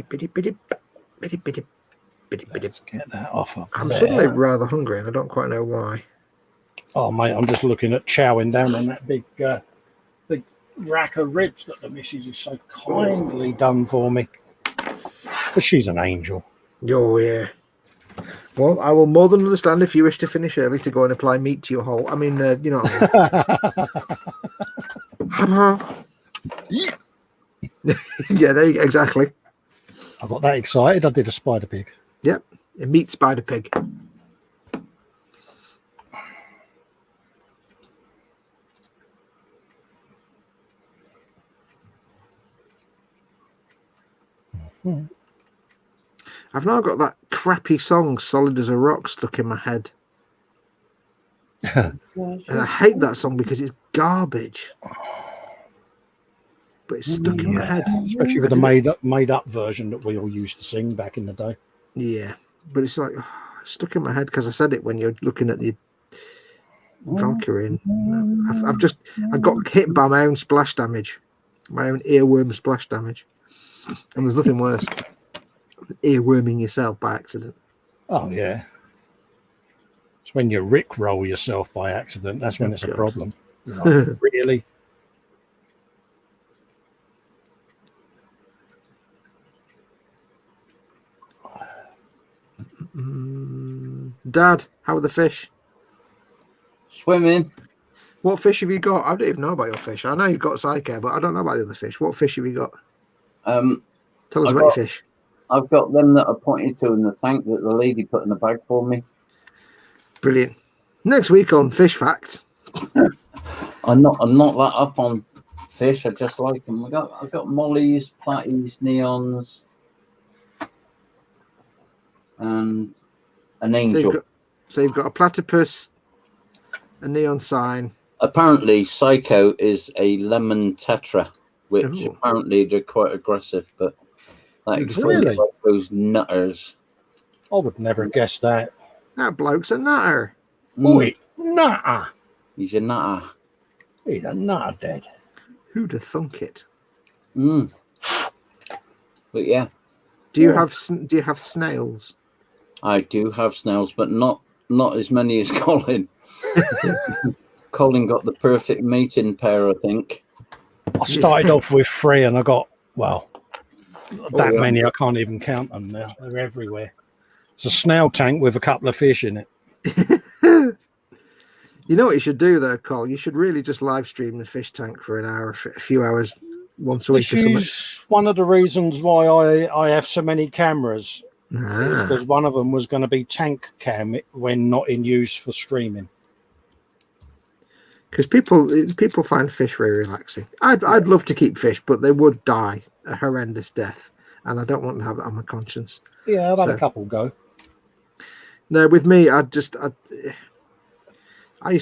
Speaker 2: get that off of
Speaker 3: I'm
Speaker 2: there.
Speaker 3: suddenly rather hungry and I don't quite know why.
Speaker 2: Oh, mate, I'm just looking at chowing down on that big rack of ribs that the missus has so kindly done for me. But she's an angel.
Speaker 3: Oh, yeah. Well, I will more than understand if you wish to finish early to go and apply meat to your hole. I mean, you know what I mean. Yeah, there you go, exactly.
Speaker 2: I got that excited. I did a spider pig.
Speaker 3: Yep, a meat spider pig. I've now got that crappy song "Solid as a Rock" stuck in my head. And I hate that song because it's garbage. But it's stuck in my head.
Speaker 2: Especially with the made up version that we all used to sing back in the day.
Speaker 3: Yeah, but it's like stuck in my head because I said it when you're looking at the Valkyrie. I got hit by my own splash damage, my own earworm splash damage, and there's nothing worse. Earworming yourself by accident.
Speaker 2: Oh, yeah. It's when you rickroll yourself by accident. That's when it's a
Speaker 3: God.
Speaker 2: problem. Like, really?
Speaker 3: Dad, how are the fish?
Speaker 4: Swimming.
Speaker 3: What fish have you got? I don't even know about your fish. I know you've got Psycho, but I don't know about the other fish. What fish have you got? Tell us about your fish.
Speaker 4: I've got them that I pointed to in the tank that the lady put in the bag for me.
Speaker 3: Brilliant. Next week on Fish Facts.
Speaker 4: I'm not that up on fish. I just like them. I've got mollies, platties, neons, and an angel.
Speaker 3: So you've got a platypus, a neon sign.
Speaker 4: Apparently, Psycho is a lemon tetra, which apparently they're quite aggressive, but that explains
Speaker 2: Really?
Speaker 4: those nutters.
Speaker 2: I would never have guessed that.
Speaker 3: That bloke's a nutter.
Speaker 2: Oi, nutter.
Speaker 4: He's a nutter.
Speaker 2: He's a nutter, Dad.
Speaker 3: Who'd have thunk it?
Speaker 4: But yeah.
Speaker 3: Do you have snails?
Speaker 4: I do have snails, but not as many as Colin. Colin got the perfect mating pair, I think.
Speaker 2: I started off with 3 and I got, many. I can't even count them now. They're everywhere. It's a snail tank with a couple of fish in it.
Speaker 3: You know what you should do though, Col? You should really just live stream the fish tank for an hour, a few hours once a week.
Speaker 2: This is one of the reasons why I have so many cameras. Because one of them was going to be tank cam when not in use for streaming.
Speaker 3: Because people find fish very relaxing. I'd love to keep fish, but they would die a horrendous death, and I don't want to have it on my conscience.
Speaker 2: Yeah, I've had a couple go.
Speaker 3: No, with me, I used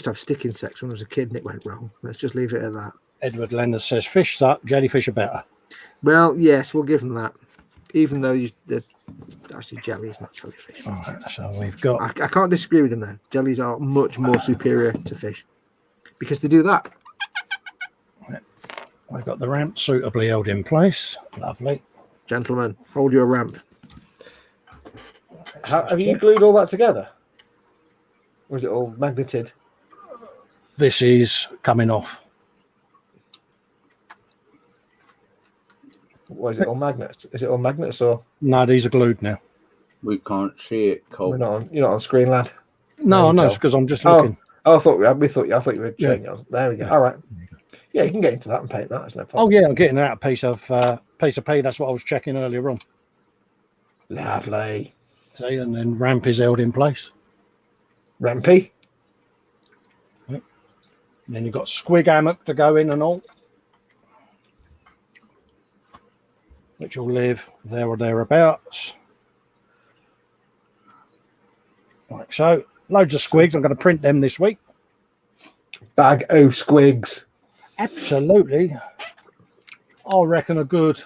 Speaker 3: to have stick insects when I was a kid, and it went wrong. Let's just leave it at that.
Speaker 2: Edward Lender says fish suck, jellyfish are better.
Speaker 3: Well, yes, we'll give them that. Even though actually jelly is not jellyfish.
Speaker 2: All right, so we've got.
Speaker 3: I can't disagree with them though. Jellies are much more superior to fish because they do that.
Speaker 2: We've got the ramp suitably held in place. Lovely.
Speaker 3: Gentlemen, hold your ramp.
Speaker 5: Have you glued all that together? Or is it all magneted?
Speaker 2: This is coming off.
Speaker 5: What is it, all magnets? Is it all magnets or?
Speaker 2: No, these are glued now.
Speaker 4: We can't see it, Cole.
Speaker 5: You're not on screen, lad.
Speaker 2: No, it's because I'm just looking.
Speaker 5: I thought you were showing us. There we go. All right. Yeah, you can get into that and paint that. There's no problem.
Speaker 2: Oh yeah, I'm getting out a piece of P. That's what I was checking earlier on.
Speaker 5: Lovely.
Speaker 2: See, and then ramp is held in place.
Speaker 5: Rampy.
Speaker 2: And then you've got squig hammock to go in and all, which will live there or thereabouts. Like so, loads of squigs. I'm going to print them this week.
Speaker 5: Bag o' squigs.
Speaker 2: Absolutely. I reckon a good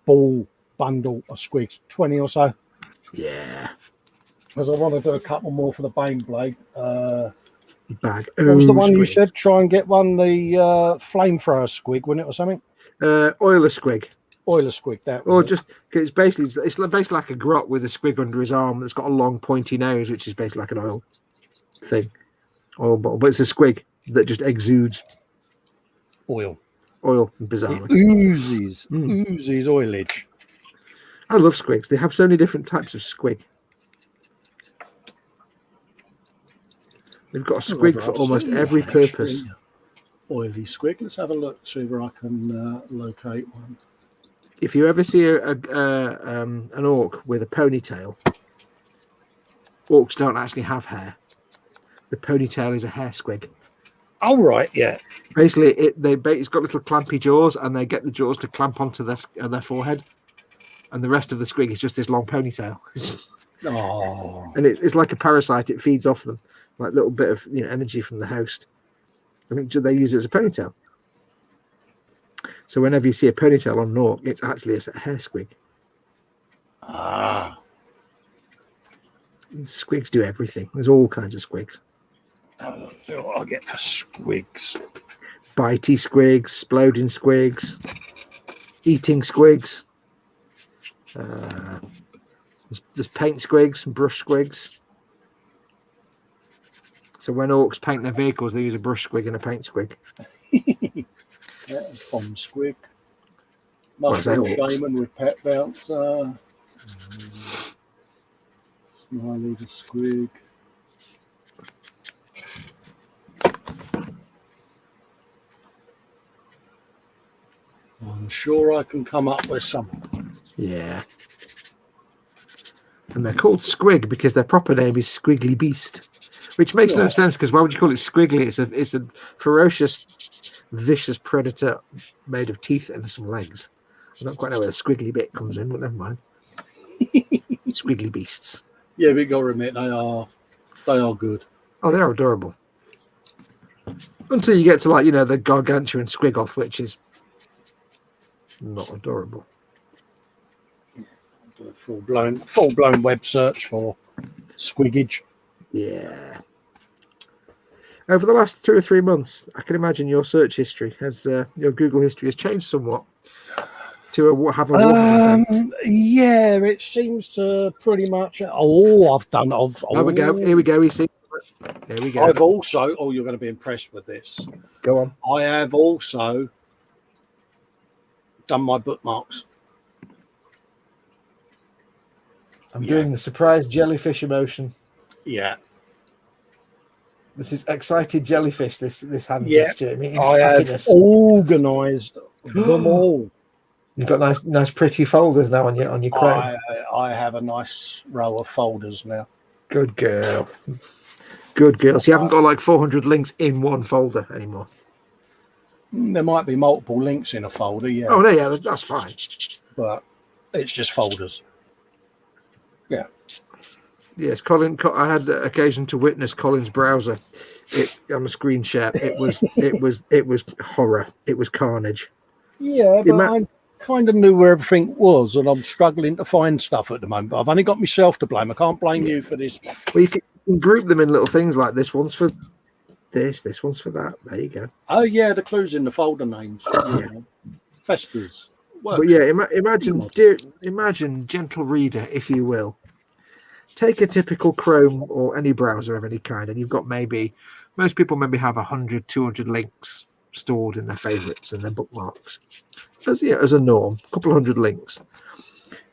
Speaker 2: ball bundle of squigs, 20 or so.
Speaker 3: Yeah.
Speaker 2: Because I want to do a couple more for the Bane Blade.
Speaker 3: Bag.
Speaker 2: What was the one you said? Try and get one, the flamethrower squig, wasn't it, or something?
Speaker 3: Oiler squig.
Speaker 2: Oiler squig, that was
Speaker 3: Or
Speaker 2: it.
Speaker 3: just, it's basically like a grot with a squig under his arm that's got a long pointy nose, which is basically like an oil thing. Oil bottle. But it's a squig that just exudes
Speaker 2: oil.
Speaker 3: Bizarrely.
Speaker 2: Oozes oilage.
Speaker 3: I love squigs. They have so many different types of squig. They've got a squig for almost every purpose.
Speaker 2: Oily squig. Let's have a look, see where I can locate one.
Speaker 3: If you ever see an orc with a ponytail, orcs don't actually have hair. The ponytail is a hair squig.
Speaker 2: Oh, right, yeah.
Speaker 3: Basically, it's got little clampy jaws, and they get the jaws to clamp onto their forehead, and the rest of the squig is just this long ponytail.
Speaker 2: Oh.
Speaker 3: And it's like a parasite. It feeds off them, like a little bit of energy from the host. I think they use it as a ponytail. So whenever you see a ponytail on an orc, it's actually a hair squig.
Speaker 2: Ah.
Speaker 3: Squigs do everything. There's all kinds of squigs.
Speaker 2: See what I get for squigs.
Speaker 3: Bitey squigs, exploding squigs, eating squigs. There's paint squigs and brush squigs. So when orcs paint their vehicles, they use a brush squig and a paint squig.
Speaker 2: Bomb squig.
Speaker 3: What's that?
Speaker 2: Mushroom shaman with pet bouncer. Smiley the squig. I'm sure I can come up with some.
Speaker 3: Yeah. And they're called squig because their proper name is Squiggly Beast, which makes no sense because why would you call it squiggly? It's a ferocious, vicious predator made of teeth and some legs. I don't quite know where the squiggly bit comes in, but never mind. Squiggly beasts.
Speaker 2: Yeah, we got to admit they are good.
Speaker 3: Oh, they're adorable. Until you get to the gargantuan squigoth, which is not adorable.
Speaker 2: Full blown web search for squiggage.
Speaker 3: Yeah. Over the last 2 or 3 months, I can imagine your search history your Google history has changed somewhat to have a Warhammer.
Speaker 2: Yeah, it seems to pretty much. Oh, I've done.
Speaker 3: Here we go. Here we go. Here we go.
Speaker 2: I've also. Oh, you're going to be impressed with this.
Speaker 3: Go on.
Speaker 2: I have also done my bookmarks.
Speaker 5: I'm doing the surprise jellyfish emotion.
Speaker 2: Yeah.
Speaker 5: This is excited jellyfish. This hand
Speaker 2: Yeah.
Speaker 5: gesture.
Speaker 2: I have organised them all.
Speaker 5: You've got nice pretty folders now on your Chrome.
Speaker 2: I have a nice row of folders now.
Speaker 3: Good girl. Good girl. So you haven't got like 400 links in one folder anymore.
Speaker 2: There might be multiple links in a folder, yeah.
Speaker 3: Oh, no, yeah, that's fine.
Speaker 2: But it's just folders. Yeah.
Speaker 3: Yes, Colin. I had the occasion to witness Colin's browser. On a screen share. It was horror. It was carnage.
Speaker 2: Yeah, but I kind of knew where everything was, and I'm struggling to find stuff at the moment. But I've only got myself to blame. I can't blame you for this one.
Speaker 3: Well, you can group them in little things like this one's for this one's for that. There you go.
Speaker 2: Oh yeah, the clues in the folder names.
Speaker 3: Yeah.
Speaker 2: Festas.
Speaker 3: But yeah, imagine, gentle reader, if you will. Take a typical Chrome or any browser of any kind, and you've got most people have 100, 200 links stored in their favorites and their bookmarks. As a norm, a couple of 100 links.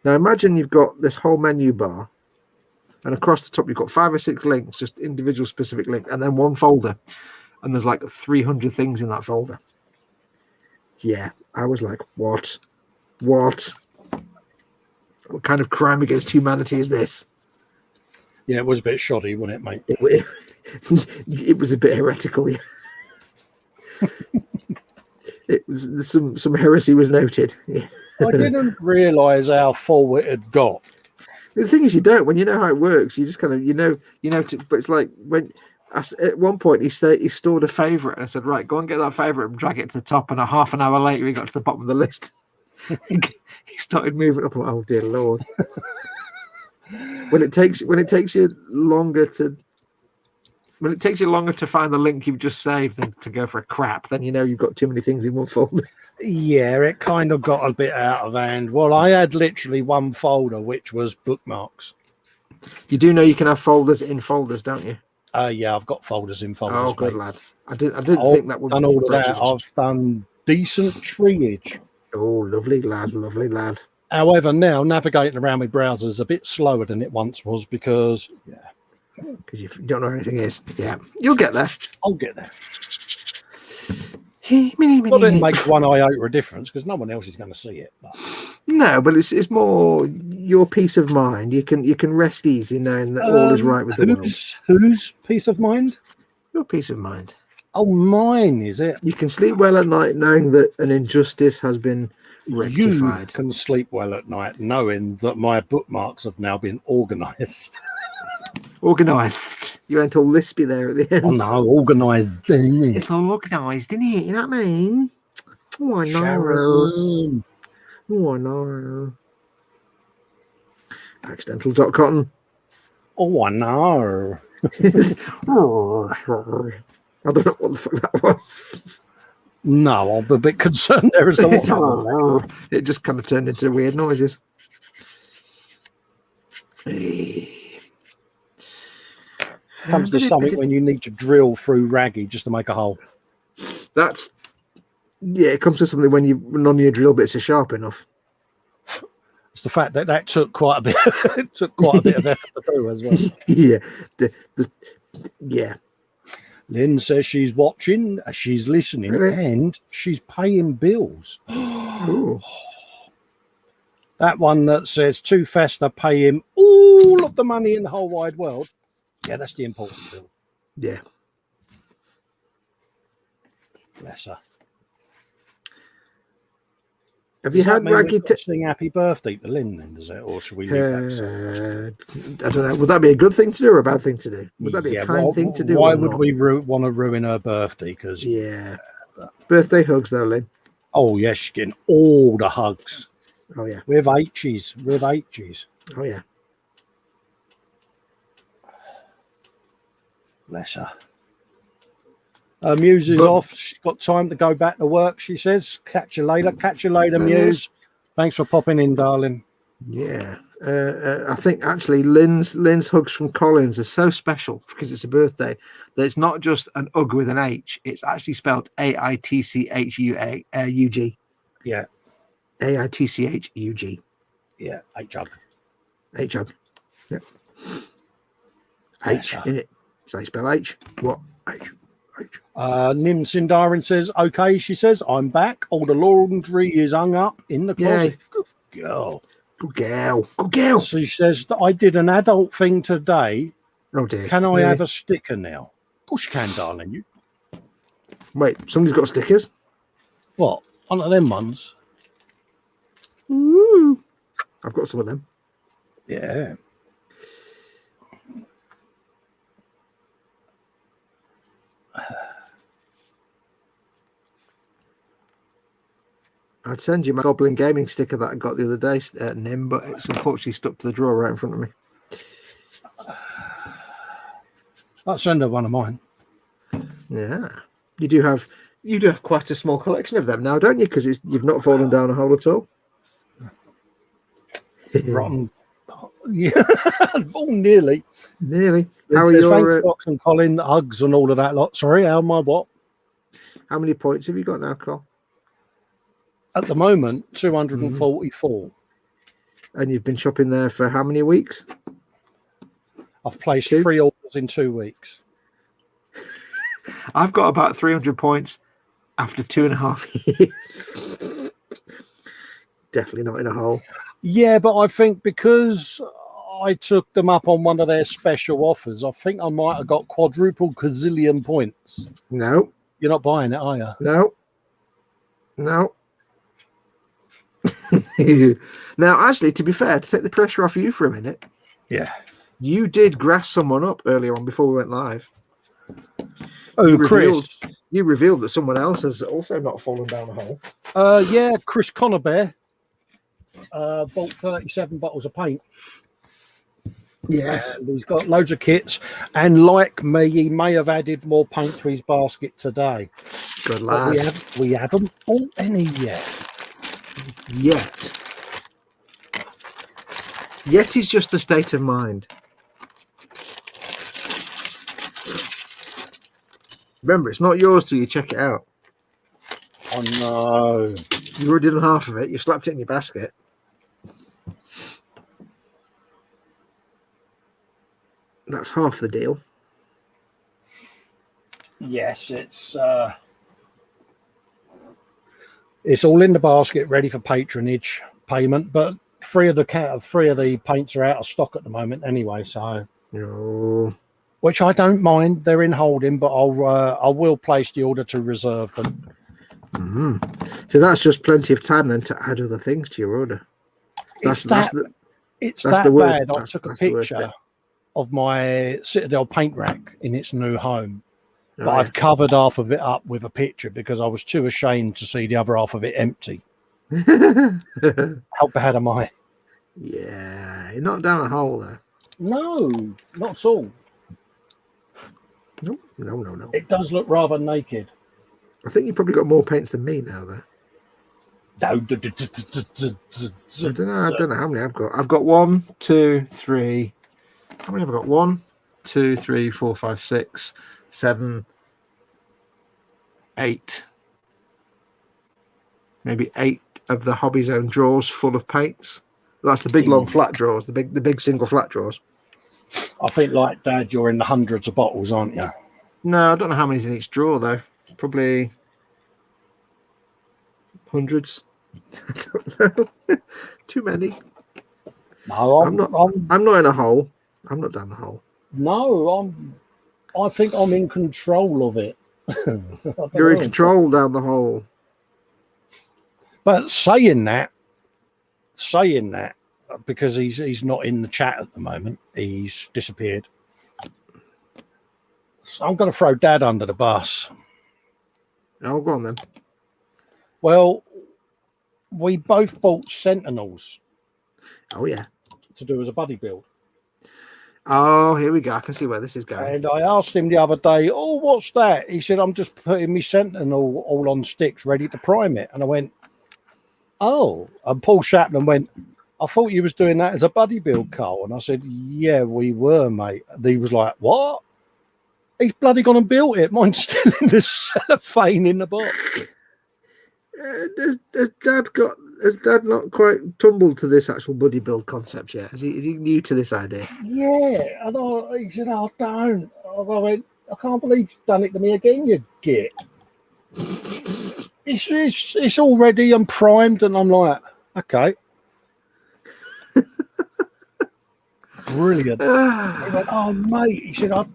Speaker 3: Now imagine you've got this whole menu bar, and across the top you've got 5 or 6 links, just individual specific links, and then one folder, and there's like 300 things in that folder. Yeah, I was like, what kind of crime against humanity is this?
Speaker 2: Yeah, it was a bit shoddy, wasn't it, mate?
Speaker 3: It was a bit heretical. Yeah. It was some heresy was noted. Yeah.
Speaker 2: I didn't realise how full it had got.
Speaker 3: The thing is, you don't. When you know how it works, you just kind of but it's like when at one point he stored a favourite, and I said, right, go and get that favourite and drag it to the top. And a half an hour later, he got to the bottom of the list. He started moving up. Oh dear Lord! When it takes you longer to find the link you've just saved than to go for a crap, then you've got too many things in one folder.
Speaker 2: Yeah, it kind of got a bit out of hand. Well, I had literally one folder, which was bookmarks.
Speaker 3: You do know you can have folders in folders, don't you?
Speaker 2: Yeah, I've got folders in folders.
Speaker 3: Oh, good lad. I didn't think that would
Speaker 2: done all of that. I've done decent triage.
Speaker 3: Oh, lovely lad, lovely lad.
Speaker 2: However, now navigating around with browsers is a bit slower than it once was because
Speaker 3: you don't know where anything is. Yeah, you'll get there.
Speaker 2: I'll get there.
Speaker 3: But
Speaker 2: it makes one iota a difference because no one else is going to see it.
Speaker 3: No, but it's more your peace of mind. You can rest easy knowing that all is right with the world.
Speaker 2: Whose peace of mind?
Speaker 3: Your peace of mind.
Speaker 2: Oh, mine, is it?
Speaker 3: You can sleep well at night knowing that an injustice has been rectified.
Speaker 2: You can sleep well at night knowing that my bookmarks have now been organised.
Speaker 3: Organised. You ain't all lispy there at the end.
Speaker 2: Oh no, organised.
Speaker 3: It's all organised, isn't it? You know what I mean? Oh, I know.
Speaker 2: Sharon.
Speaker 3: Oh, I know. Accidental.cotton.
Speaker 2: Oh, I know.
Speaker 3: I don't know what the fuck that was.
Speaker 2: No, I'm a bit concerned there as to what.
Speaker 3: It just kind of turned into weird noises.
Speaker 2: Comes to something when you need to drill through raggy just to make a hole.
Speaker 5: That's it comes to something when none of your drill bits are sharp enough.
Speaker 2: It's the fact that took quite a bit. It took quite a bit of effort to do as well.
Speaker 5: Yeah, yeah.
Speaker 2: Lynn says she's watching, she's listening,
Speaker 5: Really?
Speaker 2: and she's paying bills.
Speaker 5: Ooh.
Speaker 2: That one that says to Festa, pay him all of the money in the whole wide world. Yeah, that's the important bill.
Speaker 5: Yeah.
Speaker 2: Bless her.
Speaker 5: Have you had raggy?
Speaker 2: Sing happy birthday to Lynn, then, does it, or should we leave that?
Speaker 5: I don't know. Would that be a good thing to do or a bad thing to do? Would that be a kind thing to do?
Speaker 2: Why would we want to ruin her birthday? Because
Speaker 5: birthday hugs though, Lynn.
Speaker 2: Oh yes, she's getting all the hugs.
Speaker 5: Oh yeah,
Speaker 2: with H's.
Speaker 5: Oh yeah.
Speaker 2: Bless her. Her Muse is off. She's got time to go back to work, she says. Catch you later. Catch you later, Muse. Thanks for popping in, darling.
Speaker 5: Yeah. I think actually Lynn's hugs from Collins are so special because it's a birthday that it's not just an hug with an H. It's actually spelled AITCHUG.
Speaker 2: Yeah.
Speaker 5: AITCHUG.
Speaker 2: Yeah. H-hug.
Speaker 5: H-hug. Yeah. H in it. So you spell H. What? H.
Speaker 2: Nim Sindarin says, okay, she says, I'm back. All the laundry is hung up in the closet.
Speaker 5: Yay.
Speaker 2: Good girl.
Speaker 5: Good girl. Good girl.
Speaker 2: She says, I did an adult thing today.
Speaker 5: Oh dear.
Speaker 2: Can I have a sticker now? Of course you can, darling. You.
Speaker 5: Wait, somebody's got stickers?
Speaker 2: What? One of them ones?
Speaker 5: Ooh. I've got some of them.
Speaker 2: Yeah.
Speaker 5: I'd send you my Goblin Gaming sticker that I got the other day, Nim, but it's unfortunately stuck to the drawer right in front of me.
Speaker 2: I'll send her one of mine.
Speaker 5: Yeah, you do have quite a small collection of them now, don't you? Because you've not fallen down a hole at all.
Speaker 2: Rotten. Yeah, oh, nearly.
Speaker 5: How are your
Speaker 2: thanks, Fox and Colin, hugs and all of that lot? Sorry, how my what?
Speaker 5: How many points have you got now, Col?
Speaker 2: At the moment, 244.
Speaker 5: And you've been shopping there for how many weeks?
Speaker 2: I've placed 3 orders in 2 weeks.
Speaker 5: I've got about 300 points after 2.5 years. Definitely not in a hole.
Speaker 2: Yeah, but I think because I took them up on one of their special offers, I think I might have got quadruple gazillion points.
Speaker 5: No.
Speaker 2: You're not buying it, are you?
Speaker 5: No. Now, actually, to be fair, to take the pressure off you for a minute,
Speaker 2: yeah,
Speaker 5: you did grass someone up earlier on before we went live.
Speaker 2: Oh, Chris.
Speaker 5: You revealed that someone else has also not fallen down a hole.
Speaker 2: Yeah, Chris Connerbear bought 37 bottles of paint.
Speaker 5: Yes.
Speaker 2: He's got loads of kits, and like me, he may have added more paint to his basket today.
Speaker 5: Good lad.
Speaker 2: We haven't bought any yet.
Speaker 5: Yet is just a state of mind. Remember, it's not yours till you check it out.
Speaker 2: Oh no.
Speaker 5: You already done half of it. You slapped it in your basket. That's half the deal.
Speaker 2: Yes, it's all in the basket, ready for patronage payment. But 3 of the paints are out of stock at the moment, anyway. So, which I don't mind. They're in holding, but I will place the order to reserve them.
Speaker 5: Mm-hmm. So that's just plenty of time then to add other things to your order. That's that bad.
Speaker 2: I took a picture of my Citadel paint rack in its new home. But I've covered half of it up with a picture because I was too ashamed to see the other half of it empty. How bad am I?
Speaker 5: Yeah, you're not down a hole there.
Speaker 2: No, not at all.
Speaker 5: No.
Speaker 2: It does look rather naked.
Speaker 5: I think you've probably got more paints than me now, though. I don't know how many I've got. I've got 1, 2, 3. How many have I got? 1, 2, 3, 4, 5, 6, 7, 8. Maybe 8 of the Hobby Zone drawers full of paints. That's the big long flat drawers, the big single flat drawers.
Speaker 2: I think, like Dad, you're in the hundreds of bottles, aren't you?
Speaker 5: No, I don't know how many's in each drawer though. Probably hundreds. I don't know. Too many.
Speaker 2: No,
Speaker 5: I'm not in a hole. I'm not down the hole.
Speaker 2: No, I think I'm in control of it.
Speaker 5: You're in control down the hole.
Speaker 2: But saying that, because he's not in the chat at the moment, he's disappeared. So I'm going to throw Dad under the bus.
Speaker 5: Oh, go on then.
Speaker 2: Well, we both bought Sentinels.
Speaker 5: Oh yeah.
Speaker 2: To do as a buddy build.
Speaker 5: Oh, here we go. I can see where this is going.
Speaker 2: And I asked him the other day, "Oh, what's that?" He said, "I'm just putting me Sentinel all on sticks, ready to prime it." And I went, "Oh." And Paul Shapman went, "I thought you was doing that as a buddy build, Carl." And I said, "Yeah, we were, mate." And he was like, "What?" He's bloody gone and built it. Mine's still in the cellophane in the box.
Speaker 5: Has Dad not quite tumbled to this actual buddy build concept yet? Is he new to this idea?
Speaker 2: Yeah, and he said, "I don't." I went, "I can't believe you've done it to me again, you git." It's all ready and primed, and I'm like, okay. Brilliant. He went, "Oh, mate," he said, I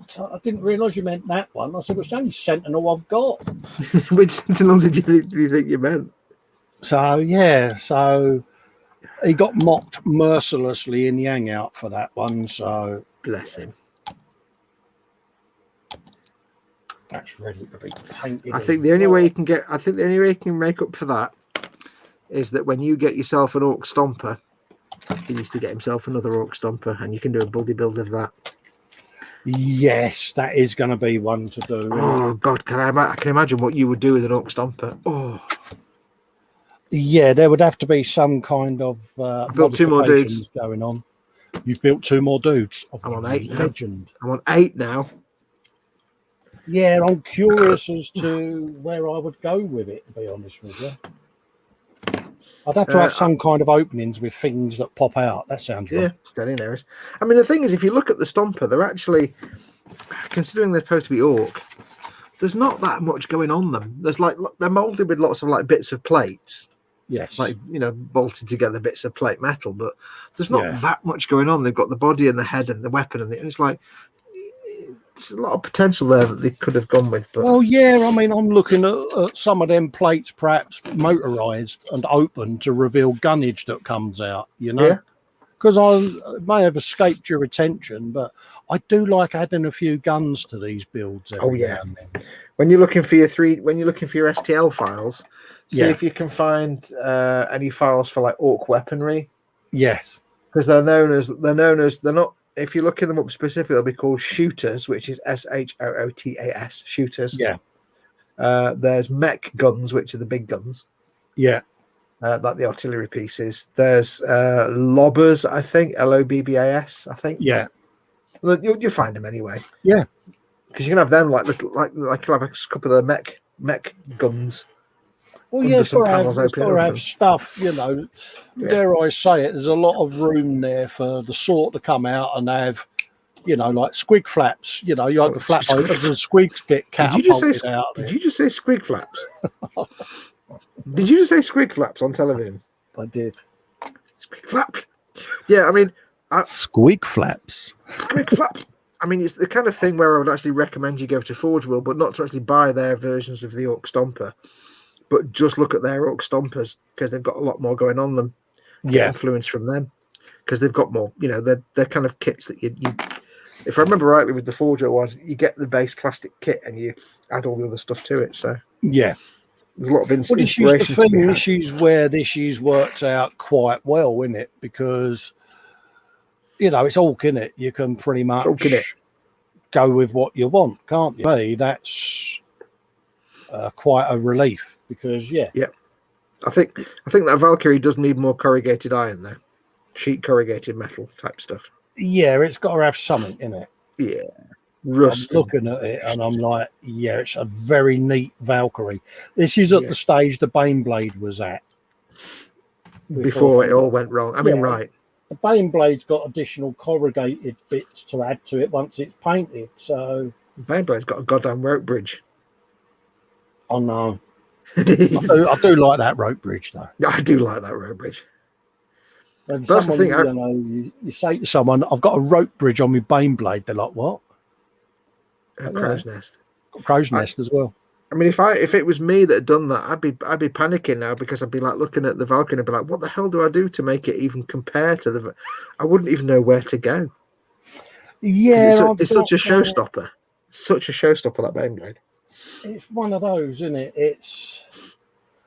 Speaker 2: didn't realise you meant that one." I said, "It's the only Sentinel I've got."
Speaker 5: Which Sentinel do you think you meant?
Speaker 2: So, yeah, so he got mocked mercilessly in the hangout for that one. So,
Speaker 5: bless him.
Speaker 2: That's ready to be painted.
Speaker 5: I think the only way you can make up for that is that when you get yourself an Orc Stomper, he needs to get himself another Orc Stomper, and you can do a buddy build of that.
Speaker 2: Yes, that is going to be one to do.
Speaker 5: Oh God, I can imagine what you would do with an Orc Stomper. Oh,
Speaker 2: yeah, there would have to be some kind of
Speaker 5: built 2 more dudes
Speaker 2: going on. You've built 2 more dudes.
Speaker 5: I'm on 8
Speaker 2: legend.
Speaker 5: Now. I'm on 8 now.
Speaker 2: Yeah, I'm curious as to where I would go with it, to be honest with you. I'd have to have some kind of openings with things that pop out. That sounds right.
Speaker 5: Yeah, steady there. I mean, the thing is, if you look at the Stomper, they're actually, considering they're supposed to be Orc, there's not that much going on them. There's they're molded with lots of bits of plates.
Speaker 2: Yes.
Speaker 5: Bolted together bits of plate metal, but there's not that much going on. They've got the body and the head and the weapon, and it's like, there's a lot of potential there that they could have gone with. But
Speaker 2: well, yeah, I mean, I'm looking at some of them plates, perhaps motorized and open to reveal gunnage that comes out, because I may have escaped your attention, but I do like adding a few guns to these builds. Now and then.
Speaker 5: When you're looking for your STL files, see if you can find any files for like Orc weaponry.
Speaker 2: Yes,
Speaker 5: because they're not. If you're looking them up specifically, they'll be called shooters, which is SHOOTAS, shooters.
Speaker 2: Yeah.
Speaker 5: There's mech guns, which are the big guns.
Speaker 2: Yeah.
Speaker 5: Like the artillery pieces. There's lobbers, I think, LOBBAS, I think.
Speaker 2: Yeah.
Speaker 5: You'll find them anyway.
Speaker 2: Yeah.
Speaker 5: Because you can have them like you'll have a couple of the mech guns.
Speaker 2: Well, yeah, for have stuff, dare I say it, there's a lot of room there for the sort to come out and have, like squig flaps. You have the flap opens and squigs get catapulted out.
Speaker 5: Did you just say squig flaps? Did you just say squig flaps on television?
Speaker 2: I did.
Speaker 5: Squig flap. Yeah, I mean...
Speaker 1: Squig flaps.
Speaker 5: Squig flap. I mean, it's the kind of thing where I would actually recommend you go to Forge World, but not to actually buy their versions of the Orc Stomper. But just look at their Orc Stompers, because they've got a lot more going on them. Get influence from them, because they've got more. They're kind of kits that you. If I remember rightly, with the Forger one, you get the base plastic kit and you add all the other stuff to it. So
Speaker 2: yeah,
Speaker 5: there's a lot of inspiration.
Speaker 2: This is where this is worked out quite well, isn't it? Because it's Orc, in it. You can pretty much go with what you want, can't you? That's quite a relief. Because
Speaker 5: I think that Valkyrie does need more corrugated iron though, sheet corrugated metal type stuff.
Speaker 2: Yeah, it's got to have something in it.
Speaker 5: Yeah, rust.
Speaker 2: I'm looking at it and I'm like, yeah, it's a very neat Valkyrie. This is at the stage the Baneblade was at.
Speaker 5: Before it all went wrong. I mean, right.
Speaker 2: The Baneblade's got additional corrugated bits to add to it once it's painted. So
Speaker 5: Baneblade's got a goddamn rope bridge.
Speaker 2: Oh no. I do like that rope bridge though.
Speaker 5: Yeah, I do like that rope bridge.
Speaker 2: When
Speaker 5: That's the thing.
Speaker 2: You say to someone, "I've got a rope bridge on my Baneblade," they're like, "What?"
Speaker 5: A crow's nest.
Speaker 2: Crow's nest as well.
Speaker 5: I mean, if it was me that had done that, I'd be panicking now because I'd be like looking at the Valkyrie and be like, "What the hell do I do to make it even compare to the?" I wouldn't even know where to go.
Speaker 2: Yeah,
Speaker 5: it's such a showstopper. Such a showstopper, that Baneblade.
Speaker 2: It's one of those, isn't it? It's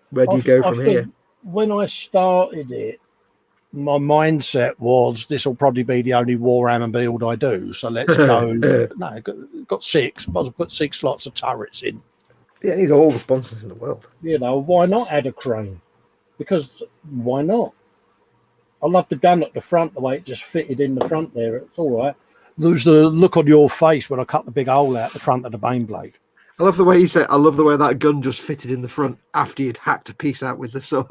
Speaker 5: where do you go from here?
Speaker 2: When I started it, my mindset was this will probably be the only Warhammer build I do. So let's go. No, got 6. Might as well put 6 slots of turrets in.
Speaker 5: Yeah, it needs all the sponsors in the world.
Speaker 2: You know, why not add a crane? Because why not? I love the gun at the front, the way it just fitted in the front there. It's all right. Lose the look on your face when I cut the big hole out the front of the Baneblade.
Speaker 5: I love the way you say, I love the way that gun just fitted in the front after you'd hacked a piece out with the saw.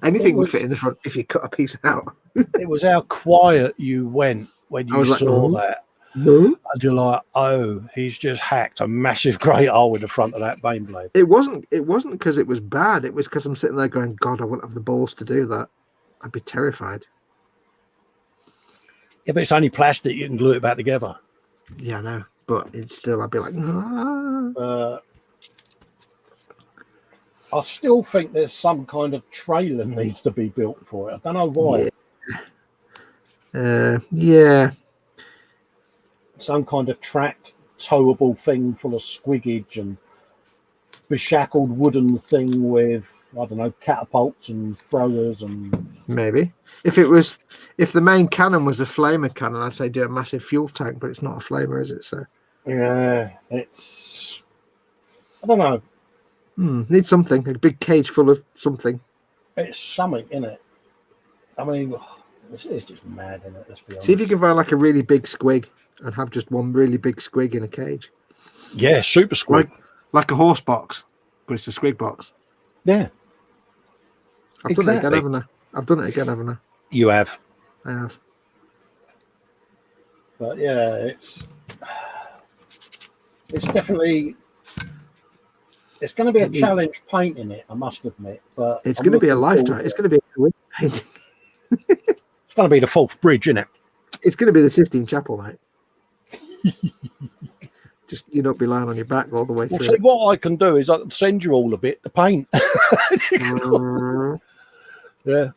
Speaker 5: Anything would fit in the front if you cut a piece out.
Speaker 2: It was how quiet you went when you saw that.
Speaker 5: No.
Speaker 2: And you're like, oh, he's just hacked a massive great hole in the front of that Baneblade.
Speaker 5: It wasn't because it was bad. It was because I'm sitting there going, God, I wouldn't have the balls to do that. I'd be terrified.
Speaker 2: Yeah, but it's only plastic. You can glue it back together.
Speaker 5: Yeah, I know. But it's still, I'd be like,
Speaker 2: I still think there's some kind of trailer needs to be built for it. I don't know why.
Speaker 5: Yeah.
Speaker 2: Some kind of tracked, towable thing full of squiggage and beshackled wooden thing with, I don't know, catapults and throwers and...
Speaker 5: Maybe. If the main cannon was a flamer cannon, I'd say do a massive fuel tank, but it's not a flamer, is it? So
Speaker 2: yeah, it's... I don't know.
Speaker 5: Need something, a big cage full of something.
Speaker 2: It's something, isn't it? I mean, it's just mad, isn't it? Let's be honest.
Speaker 5: See if you can find like a really big squig and have just one really big squig in a cage.
Speaker 2: Yeah, super squig.
Speaker 5: Like a horse box, but it's a squig box.
Speaker 2: Yeah.
Speaker 5: I've done it again, haven't I? I've done it again, haven't I?
Speaker 2: You have.
Speaker 5: I have.
Speaker 2: But yeah, it's definitely... It's going to be a challenge painting it, I must admit. But
Speaker 5: it's going to be a lifetime. It's going to be a career painting.
Speaker 2: It's going to be the Forth Bridge, isn't it?
Speaker 5: It's going to be the Sistine Chapel, mate. Just you not be lying on your back all the way through.
Speaker 2: See, what I can do is I can send you all a bit to paint. Yeah,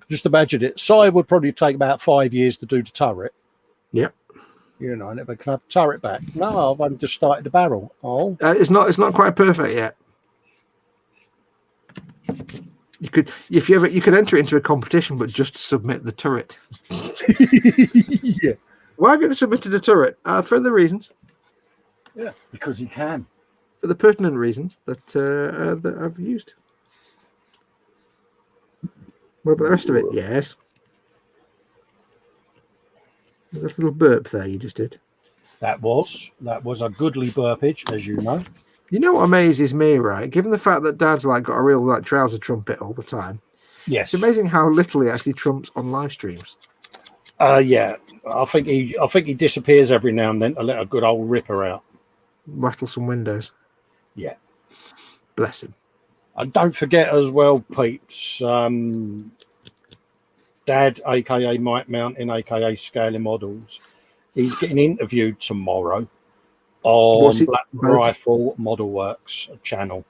Speaker 2: just imagine it. Si would probably take about 5 years to do the turret.
Speaker 5: Yep.
Speaker 2: You know, and if I can have the turret back. No, I've only just started the barrel. Oh,
Speaker 5: it's not quite perfect yet. You could enter it into a competition, but just submit the turret.
Speaker 2: Yeah.
Speaker 5: Why have you submitted a turret? For the reasons.
Speaker 2: Yeah, because you can.
Speaker 5: For the pertinent reasons that I've used. What about the rest of it? Yes. There's a little burp there you just did.
Speaker 2: That was a goodly burpage, as you know.
Speaker 5: You know what amazes me, right? Given the fact that Dad's got a real trouser trumpet all the time.
Speaker 2: Yes.
Speaker 5: It's amazing how little he actually trumps on live streams.
Speaker 2: Yeah. I think he disappears every now and then to let a good old ripper out.
Speaker 5: Rattle some windows.
Speaker 2: Yeah.
Speaker 5: Bless him.
Speaker 2: And don't forget as well, peeps, Dad, aka Mike Mountain, aka Scaling Models, he's getting interviewed tomorrow on Black Rifle Model Works channel.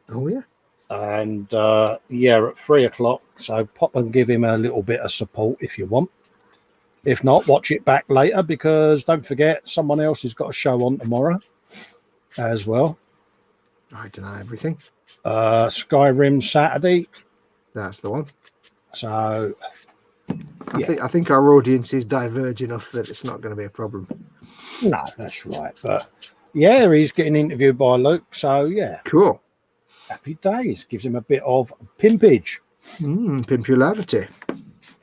Speaker 5: Oh yeah.
Speaker 2: And at 3:00. So pop and give him a little bit of support if you want. If not, watch it back later because don't forget someone else has got a show on tomorrow as well.
Speaker 5: I deny everything.
Speaker 2: Skyrim Saturday.
Speaker 5: That's the one.
Speaker 2: So
Speaker 5: I think our audience is diverge enough that it's not going to be a problem.
Speaker 2: No, that's right. But yeah, he's getting interviewed by Luke. So yeah.
Speaker 5: Cool.
Speaker 2: Happy days. Gives him a bit of pimpage.
Speaker 5: Pimpularity.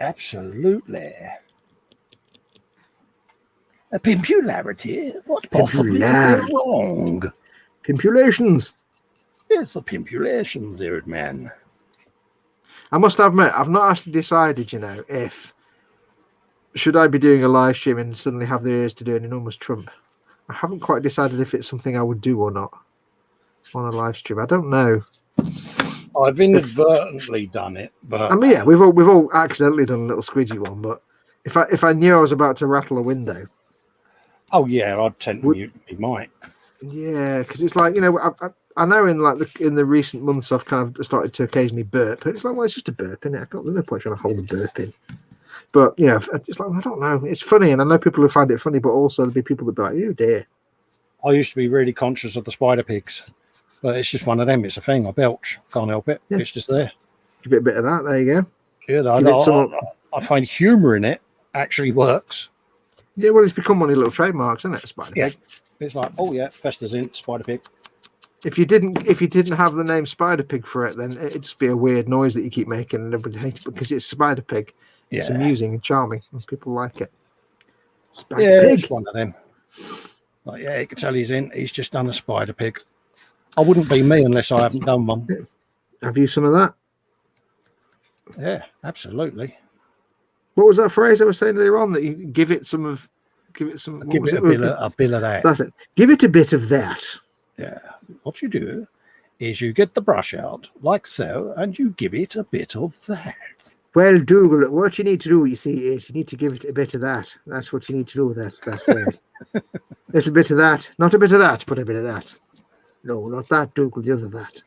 Speaker 2: Absolutely. A pimpularity? What possibly could
Speaker 5: Pimpular.
Speaker 2: go wrong?
Speaker 5: Pimpulations.
Speaker 2: It's the pimpulation, dear man.
Speaker 5: I must admit, I've not actually decided, if should I be doing a live stream and suddenly have the urge to do an enormous Trump. I haven't quite decided if it's something I would do or not on a live stream. I don't know.
Speaker 2: I've inadvertently done it, but
Speaker 5: I mean, yeah, we've all accidentally done a little squidgy one. But if I knew I was about to rattle a window,
Speaker 2: oh yeah, I'd tend to mute my mic.
Speaker 5: yeah, because it's like I know in the recent months I've kind of started to occasionally burp, and it's like, well, it's just a burp, isn't it? There's no point trying to hold a burp in. But it's like, I don't know. It's funny, and I know people who find it funny, but also there'll be people that be like, "Oh dear."
Speaker 2: I used to be really conscious of the spider pigs, but it's just one of them. It's a thing. I belch. Can't help it.
Speaker 5: Yeah.
Speaker 2: It's just there.
Speaker 5: Give it a bit of that. There you go.
Speaker 2: Yeah, I find humour in it actually works.
Speaker 5: Yeah, well, it's become one of your little trademarks, isn't it? Spider pig.
Speaker 2: It's like, oh yeah, Festa's in spider pig.
Speaker 5: If you didn't have the name Spider Pig for it, then it'd just be a weird noise that you keep making, and everybody hates it because it's Spider Pig.
Speaker 2: Yeah.
Speaker 5: It's amusing and charming, and people like it. Spider
Speaker 2: Yeah,
Speaker 5: Pig.
Speaker 2: it's one of them. Like, yeah, you can tell he's in. He's just done a spider pig. I wouldn't be me unless I haven't done one.
Speaker 5: Have you some of that?
Speaker 2: Yeah, absolutely.
Speaker 5: What was that phrase I was saying earlier on? That you give it some.
Speaker 2: Give it a bill of that.
Speaker 5: That's it. Give it a bit of that.
Speaker 2: Yeah. What you do is you get the brush out like so, and you give it a bit of that.
Speaker 5: Well, Dougal, what you need to do, you see, is you need to give it a bit of that. That's what you need to do with that thing. A little bit of that. Not a bit of that, but a bit of that. No, not that, Dougal, the other that.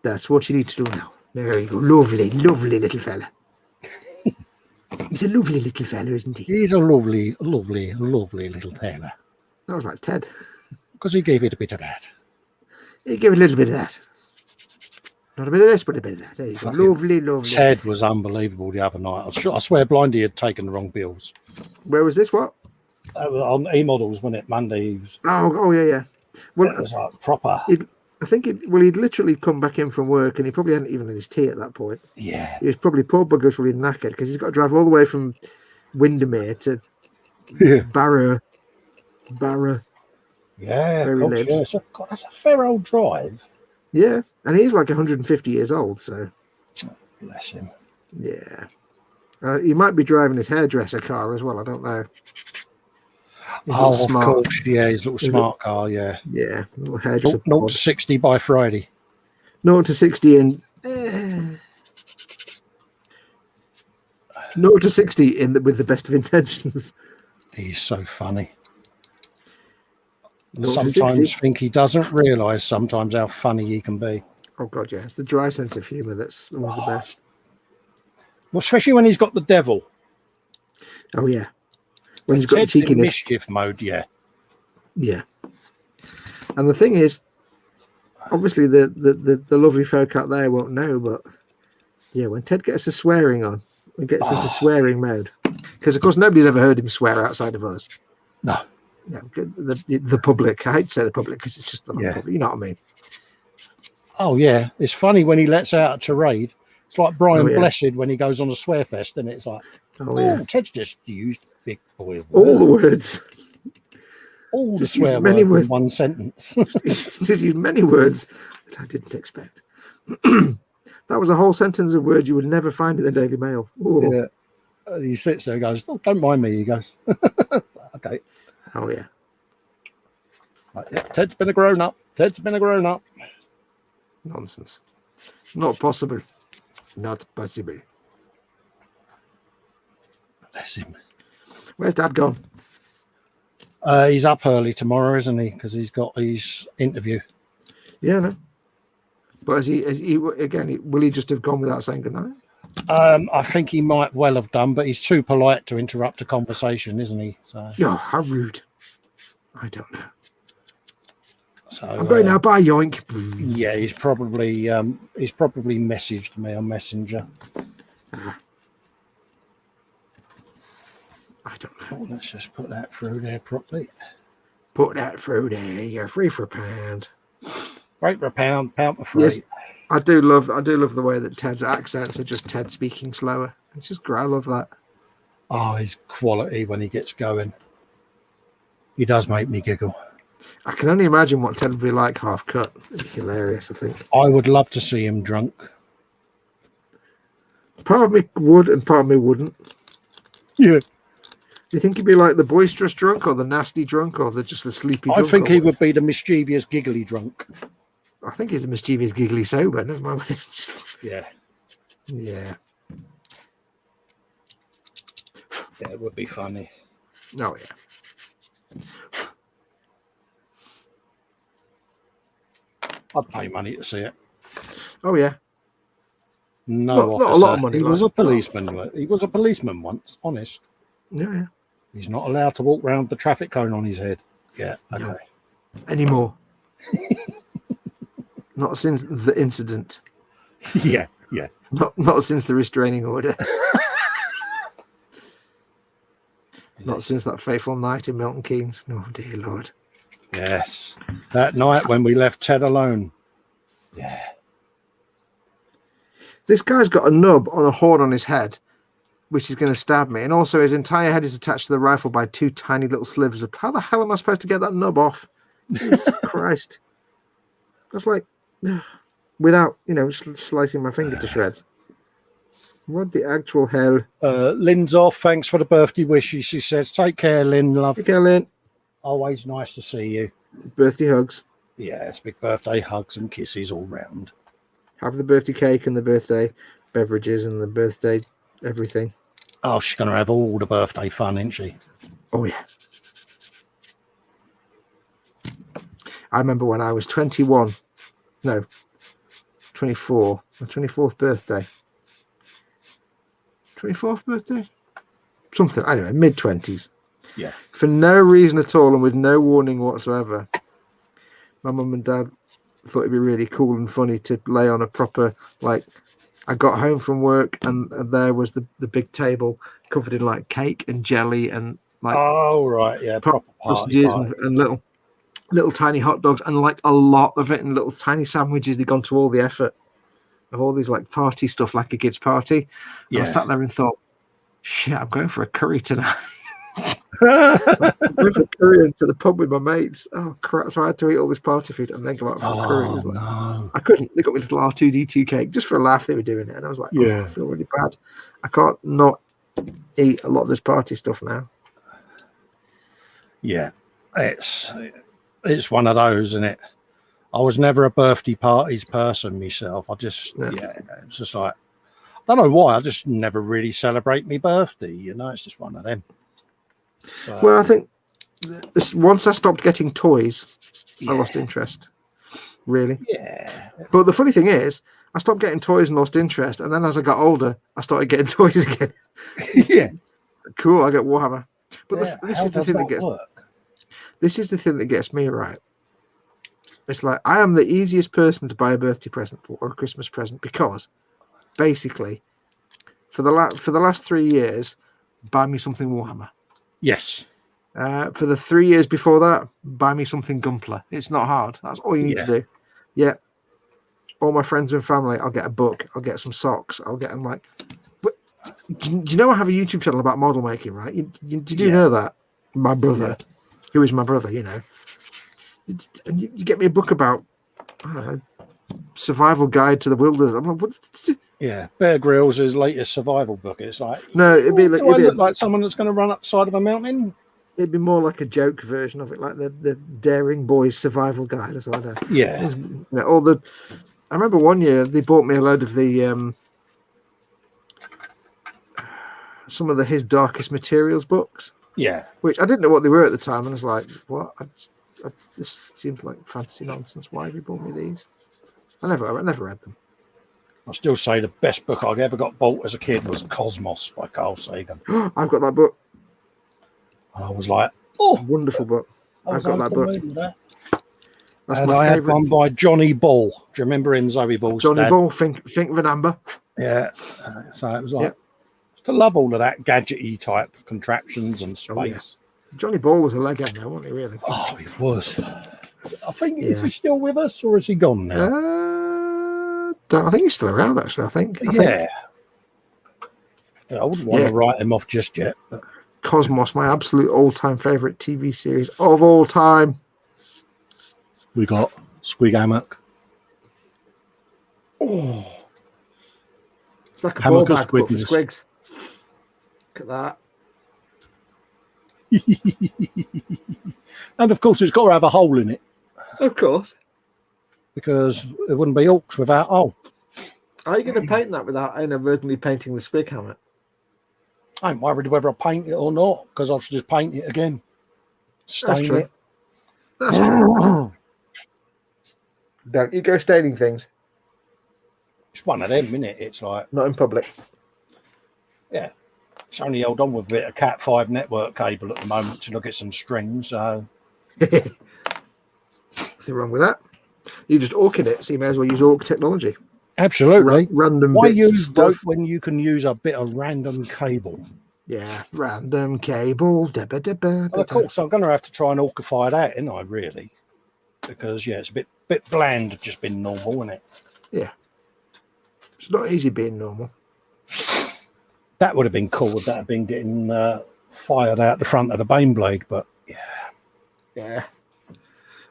Speaker 5: That's what you need to do now. There you go. Lovely, lovely little fella. He's a lovely little fella, isn't he?
Speaker 2: He's a lovely, lovely, lovely little tailor.
Speaker 5: That was like Ted.
Speaker 2: Because he gave it a bit of that.
Speaker 5: He gave it a little bit of that. Not a bit of this, but a bit of that. There you go. Lovely, lovely.
Speaker 2: Ted was unbelievable the other night. I swear Blindy had taken the wrong bills.
Speaker 5: Where was this? What?
Speaker 2: On E-models, wasn't it? Monday.
Speaker 5: Oh, yeah. Well,
Speaker 2: it was like proper.
Speaker 5: I think he'd literally come back in from work, and he probably hadn't even had his tea at that point.
Speaker 2: Yeah.
Speaker 5: He was probably, poor bugger was probably knackered because he's got to drive all the way from Windermere to Barrow.
Speaker 2: Yeah,
Speaker 5: where he lives.
Speaker 2: Yeah. That's a fair old drive.
Speaker 5: Yeah, and he's like 150 years old, so.
Speaker 2: Bless him.
Speaker 5: Yeah. He might be driving his hairdresser car as well, I don't know.
Speaker 2: Of course, yeah, his little smart car, yeah.
Speaker 5: Yeah, little hairdresser.
Speaker 2: 0 to 60 by Friday.
Speaker 5: 0 to 60 in... 0 to 60 with the best of intentions.
Speaker 2: He's so funny.
Speaker 5: 0 to
Speaker 2: Sometimes
Speaker 5: 60.
Speaker 2: think he doesn't realise sometimes how funny he can be.
Speaker 5: Oh, God, yeah. It's the dry sense of humour that's one of the best.
Speaker 2: Well, especially when he's got the devil.
Speaker 5: Oh, yeah. When he's got the
Speaker 2: Ted's in
Speaker 5: cheekiness.
Speaker 2: mischief mode, yeah.
Speaker 5: Yeah. And the thing is, obviously the lovely folk out there won't know, but yeah, when Ted gets the swearing on, he gets into swearing mode. Because, of course, nobody's ever heard him swear outside of us.
Speaker 2: No.
Speaker 5: You know, the public. I hate to say the public because it's just the public. You know what I mean?
Speaker 2: Oh, yeah. It's funny when he lets out a tirade. It's like Brian Blessed when he goes on a swear fest, and it's like, Ted's just used big boy words.
Speaker 5: All the words.
Speaker 2: All the swear words in one sentence.
Speaker 5: Just used many words that I didn't expect. That was a whole sentence of words you would never find in the Daily Mail. Ooh.
Speaker 2: Yeah. And he sits there and goes, oh, don't mind me. He goes, okay.
Speaker 5: Oh, yeah.
Speaker 2: Like, yeah. Ted's been a grown-up. Ted's been a grown-up.
Speaker 5: Nonsense. Not possible. Not possible.
Speaker 2: Bless him.
Speaker 5: Where's Dad gone?
Speaker 2: He's up early tomorrow, isn't he? Because he's got his interview.
Speaker 5: Yeah, no. But will he just have gone without saying goodnight?
Speaker 2: I think he might well have done, but he's too polite to interrupt a conversation, isn't he? So.
Speaker 5: Oh, how rude. I don't know.
Speaker 2: So,
Speaker 5: I'm going now. Bye, yoink.
Speaker 2: Yeah, he's probably messaged me on Messenger.
Speaker 5: I don't know.
Speaker 2: Oh, let's just put that through there properly.
Speaker 5: Put that through there. You're free for a pound.
Speaker 2: Great for a pound for free.
Speaker 5: Yes, I do love the way that Ted's accents are just Ted speaking slower. It's just great. I love that.
Speaker 2: Oh, his quality when he gets going. He does make me giggle.
Speaker 5: I can only imagine what Ted would be like half cut. It'd be hilarious, I think.
Speaker 2: I would love to see him drunk.
Speaker 5: Part of me would and part of me wouldn't.
Speaker 2: Yeah.
Speaker 5: Do you think he'd be like the boisterous drunk or the nasty drunk or just the sleepy drunk?
Speaker 2: I think he would be the mischievous, giggly drunk.
Speaker 5: I think he's a mischievous, giggly sober. Never mind.
Speaker 2: Yeah.
Speaker 5: Yeah.
Speaker 2: Yeah, it would be funny.
Speaker 5: Oh, yeah.
Speaker 2: I'd pay money to see it.
Speaker 5: Oh, yeah.
Speaker 2: No,
Speaker 5: not a lot of money.
Speaker 2: He was a policeman. He was a policeman once, honest.
Speaker 5: Yeah, yeah.
Speaker 2: He's not allowed to walk around with the traffic cone on his head. Yeah, okay.
Speaker 5: No. Anymore. Not since the incident.
Speaker 2: Yeah, yeah.
Speaker 5: Not since the restraining order. Not since that fateful night in Milton Keynes. Oh, dear Lord.
Speaker 2: Yes. That night when we left Ted alone. Yeah.
Speaker 5: This guy's got a nub on a horn on his head, which is going to stab me. And also his entire head is attached to the rifle by two tiny little slivers. How the hell am I supposed to get that nub off? Jesus Christ. That's like, without, slicing my finger to shreds. What the actual hell?
Speaker 2: Lynn's off. Thanks for the birthday wishes. She says, take care, Lynn, love.
Speaker 5: Take care, Lynn.
Speaker 2: Always nice to see you.
Speaker 5: Birthday hugs.
Speaker 2: Yeah, it's big birthday hugs and kisses all round.
Speaker 5: Have the birthday cake and the birthday beverages and the birthday everything.
Speaker 2: Oh, she's going to have all the birthday fun, isn't she?
Speaker 5: Oh, yeah. I remember when I was 21. No, 24. My 24th birthday. 24th birthday? Something. Anyway, mid-20s.
Speaker 2: Yeah.
Speaker 5: For no reason at all and with no warning whatsoever, my mum and dad thought it'd be really cool and funny to lay on a proper, I got home from work and there was the big table covered in cake and jelly and
Speaker 2: oh right, yeah, proper party.
Speaker 5: And little tiny hot dogs and a lot of it and little tiny sandwiches. They'd gone to all the effort of all these party stuff, like a kids' party. And I sat there and thought, shit, I'm going for a curry tonight. I went for curry into the pub with my mates. Oh crap! So I had to eat all this party food and then go out for curry. It was
Speaker 2: no.
Speaker 5: I couldn't. They got me a little R2D2 cake just for a laugh. They were doing it, and I was like, I feel really bad. I can't not eat a lot of this party stuff now. Yeah,
Speaker 2: it's one of those, isn't it? I was never a birthday parties person myself. I just it's just I don't know why. I just never really celebrate my birthday. It's just one of them.
Speaker 5: Well, I think once I stopped getting toys, I lost interest. Really?
Speaker 2: Yeah.
Speaker 5: But the funny thing is, I stopped getting toys and lost interest, and then as I got older, I started getting toys again.
Speaker 2: Yeah.
Speaker 5: Cool. I get Warhammer. But this is the thing
Speaker 2: that
Speaker 5: gets me right. It's like I am the easiest person to buy a birthday present for or a Christmas present because, basically, for the last 3 years, buy me something Warhammer.
Speaker 2: Yes.
Speaker 5: For the 3 years before that, buy me something Gumpler. It's not hard. That's all you need to do. Yeah. All my friends and family, I'll get a book. I'll get some socks. I'll get them But do you know I have a YouTube channel about model making, right? You do know that? My brother, who is my brother, And you get me a book about, I don't know, survival guide to the wilderness. I'm like, what?
Speaker 2: Yeah, Bear Grylls' latest survival book. It's like,
Speaker 5: no, it'd be
Speaker 2: like someone that's going to run up the side of a mountain.
Speaker 5: It'd be more like a joke version of it, like the Daring Boys survival guide or something.
Speaker 2: Yeah.
Speaker 5: I remember one year they bought me a load of the some of his Darkest Materials books. Yeah. Which I didn't know what they were at the time, and I was like, what? This seems like fantasy nonsense. Why have you bought me these? I never read them.
Speaker 2: I'll still say the best book I ever got bought as a kid was Cosmos by Carl Sagan.
Speaker 5: I've got that book.
Speaker 2: And I was like, oh,
Speaker 5: wonderful book. I've got that book.
Speaker 2: That's and I had one by Johnny Ball. Do you remember him, Zoe Ball's
Speaker 5: Johnny
Speaker 2: dad?
Speaker 5: Ball, think of an amber.
Speaker 2: Yeah. So it was like, to love all of that gadgety type contraptions and space.
Speaker 5: Johnny Ball was a legend, though, wasn't he? Really?
Speaker 2: Oh, he was. I think is he still with us or is he gone now?
Speaker 5: I think he's still around. Actually, I think.
Speaker 2: Yeah, I wouldn't want to write him off just yet. But...
Speaker 5: Cosmos, my absolute all-time favorite TV series of all time.
Speaker 2: We got Squig Hammock.
Speaker 5: Oh, it's like a
Speaker 2: Hammock
Speaker 5: ball
Speaker 2: of
Speaker 5: bag but for
Speaker 2: squiggles.
Speaker 5: Squigs. Look at
Speaker 2: that. And of course, it's got to have a hole in it.
Speaker 5: Of course.
Speaker 2: Because it wouldn't be Orcs without hole.
Speaker 5: Are you going to paint that without inadvertently painting the Squig Hammock?
Speaker 2: I ain't worried whether I paint it or not, because I should just paint it again. Stain it.
Speaker 5: That's true. Don't you go staining things?
Speaker 2: It's one of them, isn't it? It's like...
Speaker 5: Not in public.
Speaker 2: Yeah. It's only held on with a bit of Cat 5 network cable at the moment to look at some strings, so...
Speaker 5: Nothing wrong with that. You just orchid it, so you may as well use orc technology.
Speaker 2: Absolutely.
Speaker 5: Random
Speaker 2: Why
Speaker 5: bits
Speaker 2: use
Speaker 5: of
Speaker 2: rope
Speaker 5: stuff
Speaker 2: when you can use a bit of random cable?
Speaker 5: Yeah, random cable.
Speaker 2: Well, of course, I'm going to have to try and orcify that, ain't I, really? Because, yeah, it's a bit bland just being normal, isn't it?
Speaker 5: Yeah. It's not easy being normal.
Speaker 2: That would have been cool if that had been getting fired out the front of the Bane blade, but, yeah.
Speaker 5: Yeah.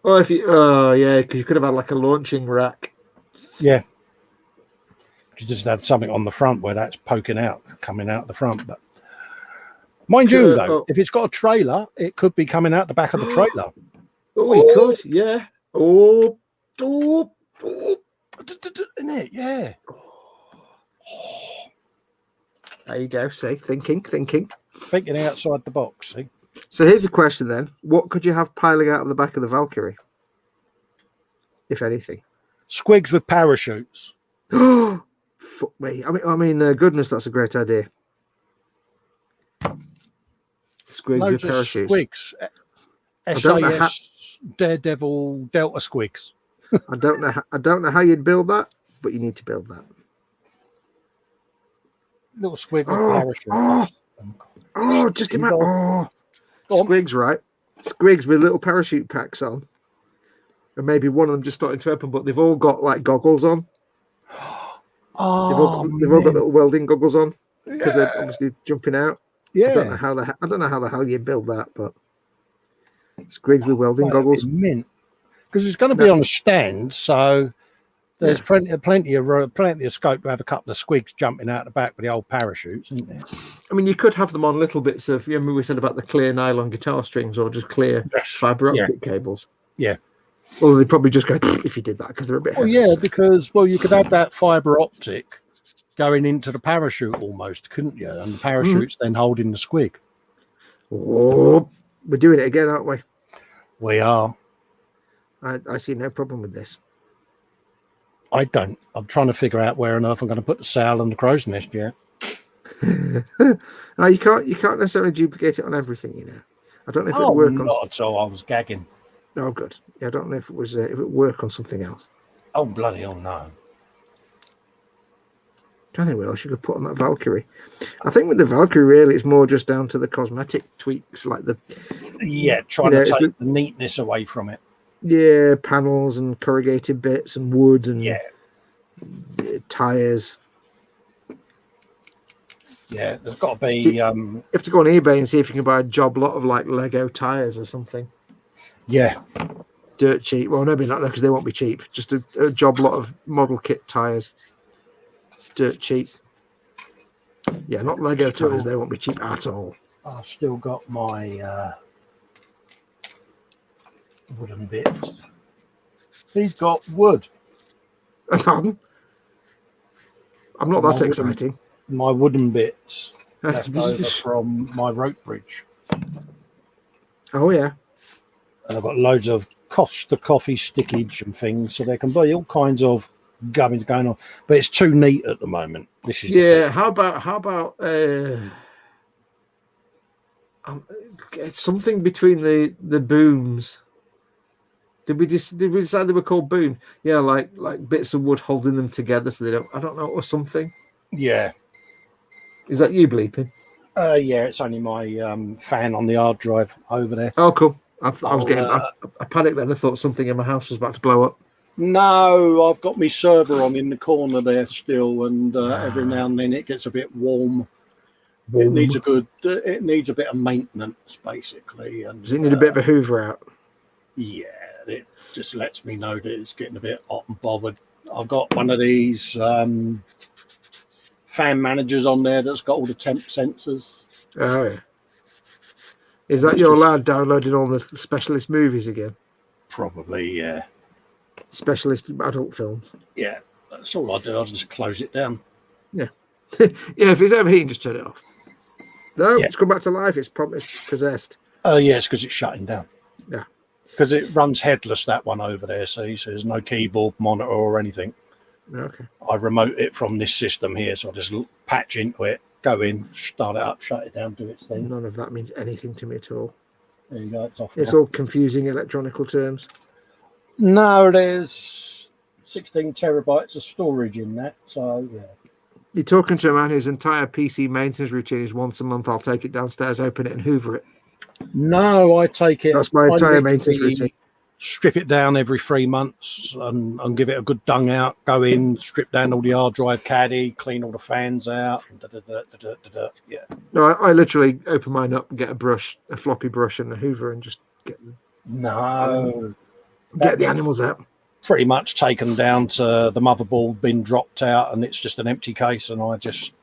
Speaker 5: Well, if you... Oh, yeah, because you could have had, like, a launching rack.
Speaker 2: Yeah. You just had something on the front where that's poking out, coming out the front. But mind you, though, if it's got a trailer, it could be coming out the back of the trailer.
Speaker 5: Oh, it could, yeah. Oh,
Speaker 2: isn't it? Yeah.
Speaker 5: There you go. See, thinking.
Speaker 2: Thinking outside the box. See.
Speaker 5: So here's the question then: what could you have piling out of the back of the Valkyrie, if anything?
Speaker 2: Squigs with parachutes.
Speaker 5: Fuck me. I mean, goodness, that's a great idea. Squigs
Speaker 2: Loads
Speaker 5: with parachutes.
Speaker 2: Of squigs. SAS, Daredevil, Delta squigs.
Speaker 5: I don't know how you'd build that, but you need to build that.
Speaker 2: Little squig with parachute.
Speaker 5: Just imagine. Squigs, right? Squigs with little parachute packs on. And maybe one of them just starting to open, but they've all got like goggles on. They've all got little welding goggles on because they're obviously jumping out.
Speaker 2: Yeah.
Speaker 5: I don't know how the hell you build that, but Squigs with welding goggles.
Speaker 2: Mint. Because it's going to be on a stand, so there's plenty of scope to have a couple of squigs jumping out the back with the old parachutes, isn't there?
Speaker 5: I mean, you could have them on little bits of. You remember we said about the clear nylon guitar strings or just clear fiber optic cables.
Speaker 2: Yeah.
Speaker 5: Well, they probably just go if you did that because they're a bit.
Speaker 2: Oh yeah, because you could have that fiber optic going into the parachute almost, couldn't you? And the parachute's then holding the squig.
Speaker 5: Oh, we're doing it again, aren't we?
Speaker 2: We are.
Speaker 5: I see no problem with this.
Speaker 2: I don't. I'm trying to figure out where on earth I'm going to put the sail and the crow's nest yet.
Speaker 5: No, you can't necessarily duplicate it on everything, you know. I don't know if it would work on.
Speaker 2: Not at all. I was gagging.
Speaker 5: Oh, good. Yeah, I don't know if it was if it would work on something else.
Speaker 2: Oh bloody hell, no.
Speaker 5: I don't think what else you could put on that Valkyrie. I think with the Valkyrie, really, it's more just down to the cosmetic tweaks, like the
Speaker 2: trying to take the neatness away from it.
Speaker 5: Yeah, panels and corrugated bits and wood and tires.
Speaker 2: Yeah, there's got to be.
Speaker 5: You have to go on eBay and see if you can buy a job lot of like Lego tires or something.
Speaker 2: Yeah,
Speaker 5: dirt cheap. Well, maybe not because they won't be cheap. Just a job lot of model kit tires. Dirt cheap. Yeah, not Lego tires. They won't be cheap at all.
Speaker 2: I've still got my wooden bits. He's got wood.
Speaker 5: Pardon? I'm not that exciting.
Speaker 2: My wooden bits left over from my rope bridge.
Speaker 5: Oh yeah.
Speaker 2: And I've got loads of Costa coffee stickage and things, so there can be all kinds of gubbins going on. But it's too neat at the moment. This is
Speaker 5: how about something between the booms? Did we decide they were called boom? Yeah, like bits of wood holding them together so they don't. I don't know, or something.
Speaker 2: Yeah.
Speaker 5: Is that you bleeping?
Speaker 2: Yeah, it's only my fan on the hard drive over there.
Speaker 5: Oh, cool. I was getting. I panicked then. I thought something in my house was about to blow up.
Speaker 2: No, I've got my server on in the corner there still, and every now and then it gets a bit warm. It needs it needs a bit of maintenance, basically. And
Speaker 5: does it need a bit of a hoover out?
Speaker 2: Yeah, it just lets me know that it's getting a bit hot and bothered. I've got one of these fan managers on there that's got all the temp sensors.
Speaker 5: Oh yeah. Is that your lad downloading all the specialist movies again?
Speaker 2: Probably, yeah.
Speaker 5: Specialist adult films.
Speaker 2: Yeah, that's all I do. I'll just close it down.
Speaker 5: Yeah. Yeah, if it's overheating, just turn it off. No, it's come back to life. It's possessed.
Speaker 2: Oh, yeah, it's because it's shutting down.
Speaker 5: Yeah.
Speaker 2: Because it runs headless, that one over there, see? So there's no keyboard, monitor, or anything.
Speaker 5: Okay.
Speaker 2: I remote it from this system here, so I just patch into it, go in, start it up, shut it down, do its thing.
Speaker 5: None of that means anything to me at all.
Speaker 2: There you go, it's off.
Speaker 5: It's all confusing electronical terms.
Speaker 2: No, there's 16 terabytes of storage in that, so yeah.
Speaker 5: You're talking to a man whose entire PC maintenance routine is once a month. I'll take it downstairs, open it, and hoover it.
Speaker 2: No, I take it.
Speaker 5: That's my entire maintenance routine.
Speaker 2: Strip it down every 3 months and give it a good dung out. Go in, strip down all the hard drive caddy, clean all the fans out. Yeah.
Speaker 5: No, I literally open mine up and get a brush, a floppy brush, and a hoover, and just get the animals out.
Speaker 2: Pretty much taken down to the motherboard, been dropped out, and it's just an empty case, and I just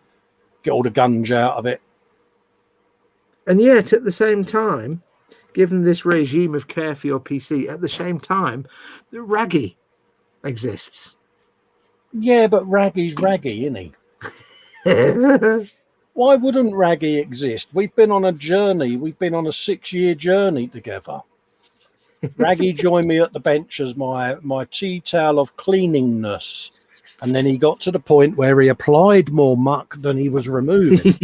Speaker 2: get all the gunge out of it.
Speaker 5: And yet, at the same time, given this regime of care for your PC, at the same time, the Raggy exists.
Speaker 2: Yeah, but Raggy's Raggy, isn't he? Why wouldn't Raggy exist? We've been on a journey. We've been on a 6-year journey together. Raggy joined me at the bench as my tea towel of cleaningness. And then he got to the point where he applied more muck than he was removing.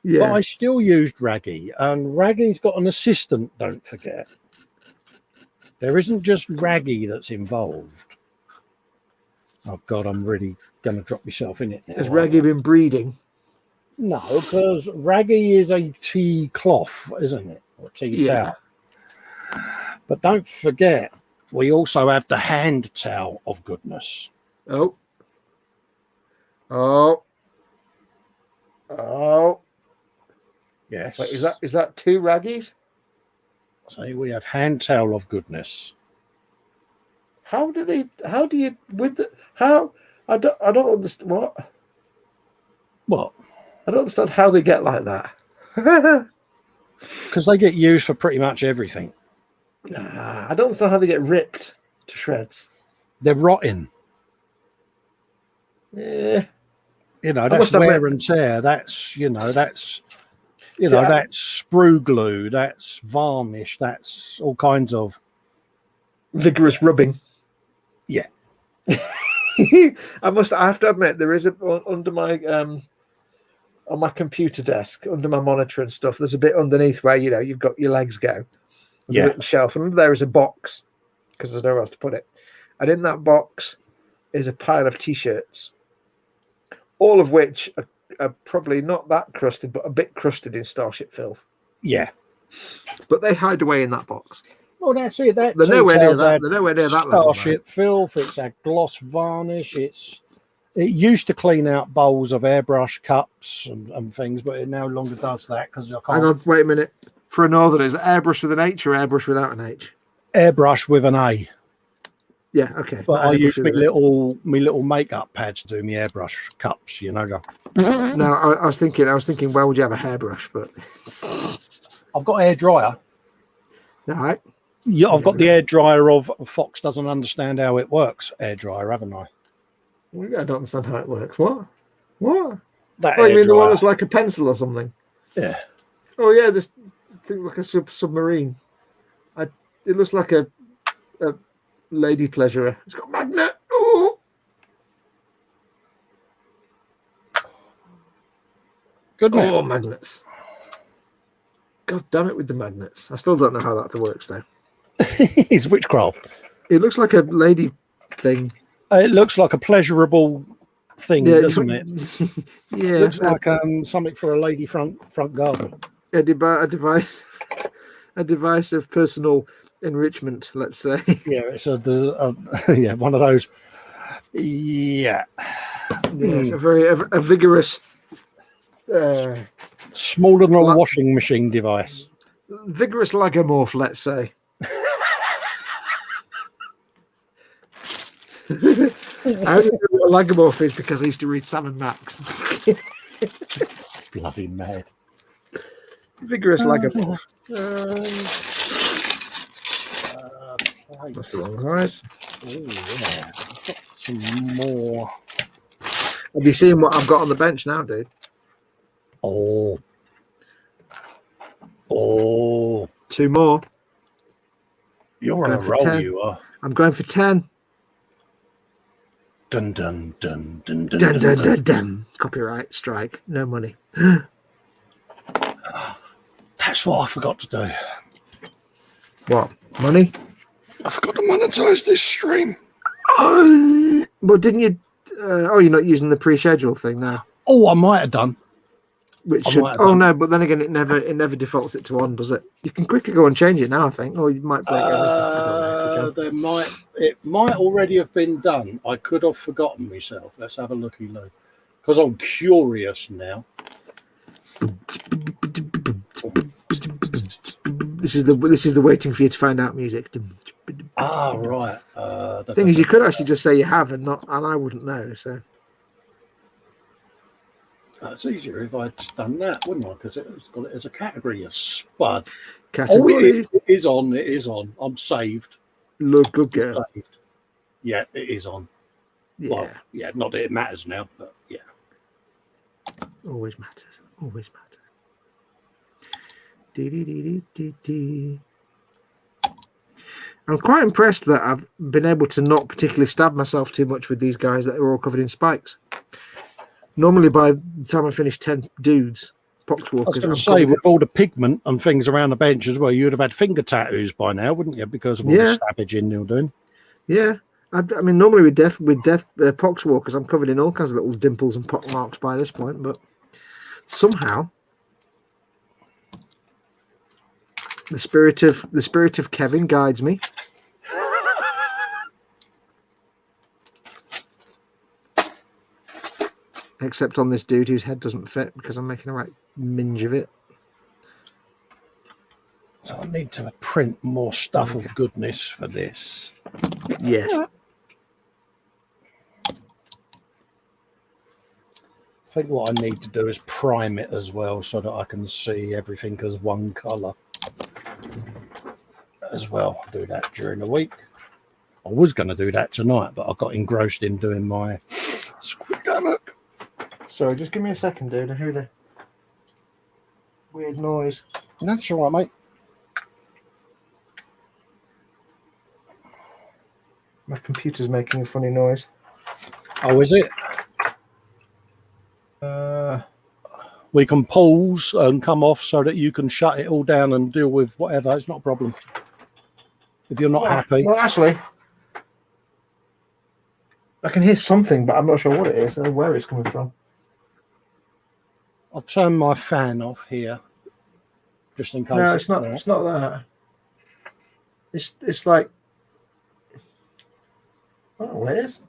Speaker 5: Yeah.
Speaker 2: But I still used Raggy. And Raggy's got an assistant, don't forget. There isn't just Raggy that's involved. Oh, God, I'm really going to drop myself in it now.
Speaker 5: Has Raggy been breeding?
Speaker 2: No, because Raggy is a tea cloth, isn't it? Or tea towel. But don't forget, we also have the hand towel of goodness.
Speaker 5: Oh.
Speaker 2: Yes.
Speaker 5: Wait, is that 2 Raggies?
Speaker 2: So we have hand towel of goodness.
Speaker 5: I don't understand what? I don't understand how they get like that.
Speaker 2: Because they get used for pretty much everything.
Speaker 5: I don't understand how they get ripped to shreds.
Speaker 2: They're rotting.
Speaker 5: Yeah.
Speaker 2: You know, that's wear and tear. That's sprue glue. That's varnish. That's all kinds of
Speaker 5: vigorous rubbing.
Speaker 2: Yeah.
Speaker 5: I have to admit, there is under my on my computer desk, under my monitor and stuff, there's a bit underneath where you've got your legs go. There's a little shelf, and there is a box because there's nowhere else to put it. And in that box is a pile of t-shirts, all of which are probably not that crusted, but a bit crusted in Starship filth.
Speaker 2: Yeah.
Speaker 5: But they hide away in that box.
Speaker 2: Well, that's it. They're
Speaker 5: nowhere near that. They're nowhere near that level.
Speaker 2: Starship filth. It's a gloss varnish. It used to clean out bowls of airbrush cups and things, but it no longer does that because I can't.
Speaker 5: Hang on, wait a minute. For a northerner, is it airbrush with an H or airbrush without an H?
Speaker 2: Airbrush with an A.
Speaker 5: Yeah, okay.
Speaker 2: But I use my little makeup pads to do my airbrush cups.
Speaker 5: No, I was thinking. Where would you have a hairbrush? But
Speaker 2: I've got air dryer.
Speaker 5: All right.
Speaker 2: Yeah, I've got the air dryer of Fox doesn't understand how it works. Air dryer, haven't I?
Speaker 5: I don't understand how it works. What?
Speaker 2: That
Speaker 5: you mean the one that's like a pencil or something?
Speaker 2: Yeah.
Speaker 5: Oh yeah, this thing like a submarine. It looks like a lady pleasurer. It's got a magnet. Oh.
Speaker 2: Good man.
Speaker 5: Oh, magnets. God damn it with the magnets. I still don't know how that works though.
Speaker 2: It's witchcraft.
Speaker 5: It looks like a lady thing.
Speaker 2: It looks like a pleasurable thing, doesn't it?
Speaker 5: Yeah.
Speaker 2: It looks like something for a lady front garden.
Speaker 5: A device a device of personal enrichment, let's say.
Speaker 2: Yeah, it's yeah, one of those. Yeah.
Speaker 5: Yes, a vigorous,
Speaker 2: Smaller than a washing machine device.
Speaker 5: vigorous lagomorph, let's say. I don't know what a lagomorph is because I used to read Sam and Max.
Speaker 2: Bloody mad.
Speaker 5: Vigorous lagomorph. That's the wrong size.
Speaker 2: Oh, yeah. I've got some more.
Speaker 5: Have you seen what I've got on the bench now, dude?
Speaker 2: Oh.
Speaker 5: 2 more.
Speaker 2: You're on a
Speaker 5: Going for
Speaker 2: roll,
Speaker 5: 10.
Speaker 2: you are.
Speaker 5: I'm going for 10.
Speaker 2: Dun dun dun dun dun
Speaker 5: Dun,
Speaker 2: dun.
Speaker 5: dun,
Speaker 2: dun.
Speaker 5: dun, dun. Copyright strike. No money.
Speaker 2: That's what I forgot to do.
Speaker 5: What? Money?
Speaker 2: I forgot to monetize this stream.
Speaker 5: Well, didn't you? You're not using the pre-schedule thing now.
Speaker 2: Oh, I might have done.
Speaker 5: Which
Speaker 2: I
Speaker 5: should,
Speaker 2: might have done.
Speaker 5: no, but then again, it never defaults it to on, does it? You can quickly go and change it now, I think, or you might break everything. I don't know if you can.
Speaker 2: It might already have been done. I could have forgotten myself. Let's have a looky look, because I'm curious now.
Speaker 5: This is the waiting for you to find out music.
Speaker 2: Ah, right.
Speaker 5: Thing is, you could actually just say you have and I wouldn't know. So
Speaker 2: it's easier if I'd just done that, wouldn't I? Because it's got it as a category, a spud.
Speaker 5: category.
Speaker 2: Oh, it is on. It is on. I'm saved.
Speaker 5: Look, good girl.
Speaker 2: Saved. Yeah, it is on.
Speaker 5: Yeah,
Speaker 2: Well, yeah, not that it matters now, but yeah.
Speaker 5: always matters. Always matters. Dee. I'm quite impressed that I've been able to not particularly stab myself too much with these guys that are all covered in spikes. Normally, by the time I finish 10 dudes, poxwalkers.
Speaker 2: I was going to say, with all the pigment and things around the bench as well, you'd have had finger tattoos by now, wouldn't you? Because of all the stabbaging you're doing.
Speaker 5: Yeah, I mean, normally with death poxwalkers, I'm covered in all kinds of little dimples and pock marks by this point, but somehow the spirit of Kevin guides me. Except on this dude whose head doesn't fit because I'm making a right minge of it.
Speaker 2: So I need to print more stuff of goodness for this.
Speaker 5: Yes.
Speaker 2: I think what I need to do is prime it as well so that I can see everything as one colour as well. I'll do that during the week. I was going to do that tonight, but I got engrossed in doing my squidamic.
Speaker 5: Sorry, just give me a second, dude. I heard a weird noise.
Speaker 2: That's all right, mate.
Speaker 5: My computer's making a funny noise.
Speaker 2: Oh, is it? We can pause and come off so that you can shut it all down and deal with whatever. It's not a problem. If you're not happy.
Speaker 5: Well, actually, I can hear something, but I'm not sure what it is or where it's coming from.
Speaker 2: I'll turn my fan off here, just in case.
Speaker 5: No, it's not. It's not that. It's like. I don't know what it is.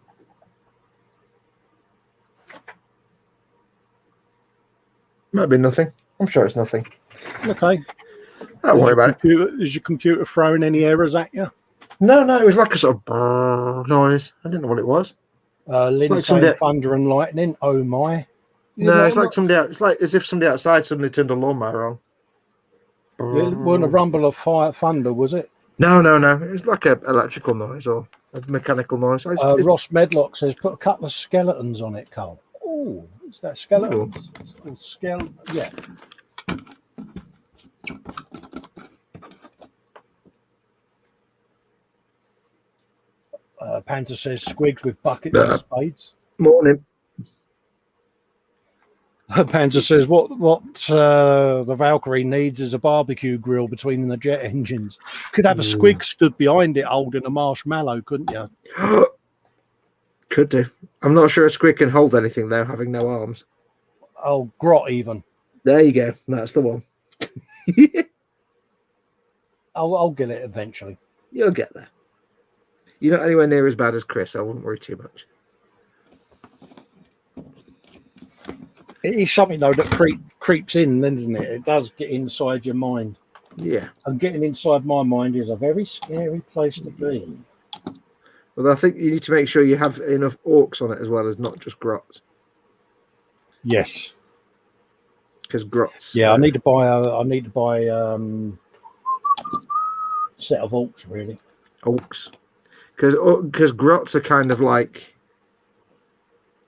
Speaker 5: Might be nothing. I'm sure it's nothing.
Speaker 2: Okay.
Speaker 5: Don't worry about it.
Speaker 2: Is your computer throwing any errors at you?
Speaker 5: No, it was like a sort of brrr noise. I didn't know what it was.
Speaker 2: Lindsay,
Speaker 5: somebody-
Speaker 2: thunder and lightning. Oh my!
Speaker 5: No, it's like somebody. It's like as if somebody outside suddenly turned a lawnmower on.
Speaker 2: It wasn't a rumble of fire, thunder, was it?
Speaker 5: No. It was like an electrical noise or a mechanical noise.
Speaker 2: Ross Medlock says put a couple of skeletons on it, Cole. Oh, is that skeletons? Yeah. Panther says squigs with buckets and spades.
Speaker 5: Morning.
Speaker 2: Panther says what the Valkyrie needs is a barbecue grill between the jet engines. Could have a squig stood behind it holding a marshmallow, couldn't you?
Speaker 5: Could do. I'm not sure a squig can hold anything though, having no arms.
Speaker 2: Oh, grot even.
Speaker 5: There you go. That's the one.
Speaker 2: I'll get it eventually.
Speaker 5: You'll get there. You're not anywhere near as bad as Chris. I wouldn't worry too much.
Speaker 2: It is something though that creeps in, isn't it? It does get inside your mind.
Speaker 5: Yeah.
Speaker 2: And getting inside my mind is a very scary place to be.
Speaker 5: Well, I think you need to make sure you have enough orcs on it as well as not just grots.
Speaker 2: Yes.
Speaker 5: Because grots.
Speaker 2: Yeah, I need to buy set of orcs really.
Speaker 5: Orcs. Because grots are kind of like,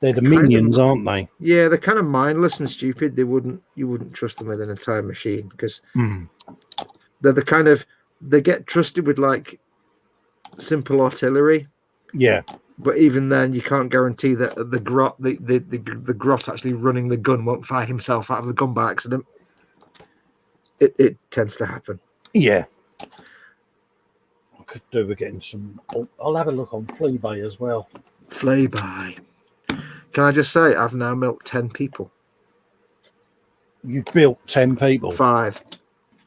Speaker 2: they're the minions, aren't they?
Speaker 5: yeah, they're kind of mindless and stupid. You wouldn't trust them with an entire machine because they're the kind of, they get trusted with like simple artillery.
Speaker 2: Yeah.
Speaker 5: But even then, you can't guarantee that the grot actually running the gun won't fire himself out of the gun by accident. It tends to happen.
Speaker 2: Yeah. I could do with getting some. I'll have a look on Fleabay as well.
Speaker 5: Fleabay. Can I just say, I've now milked 10 people.
Speaker 2: You've built 10 people.
Speaker 5: 5,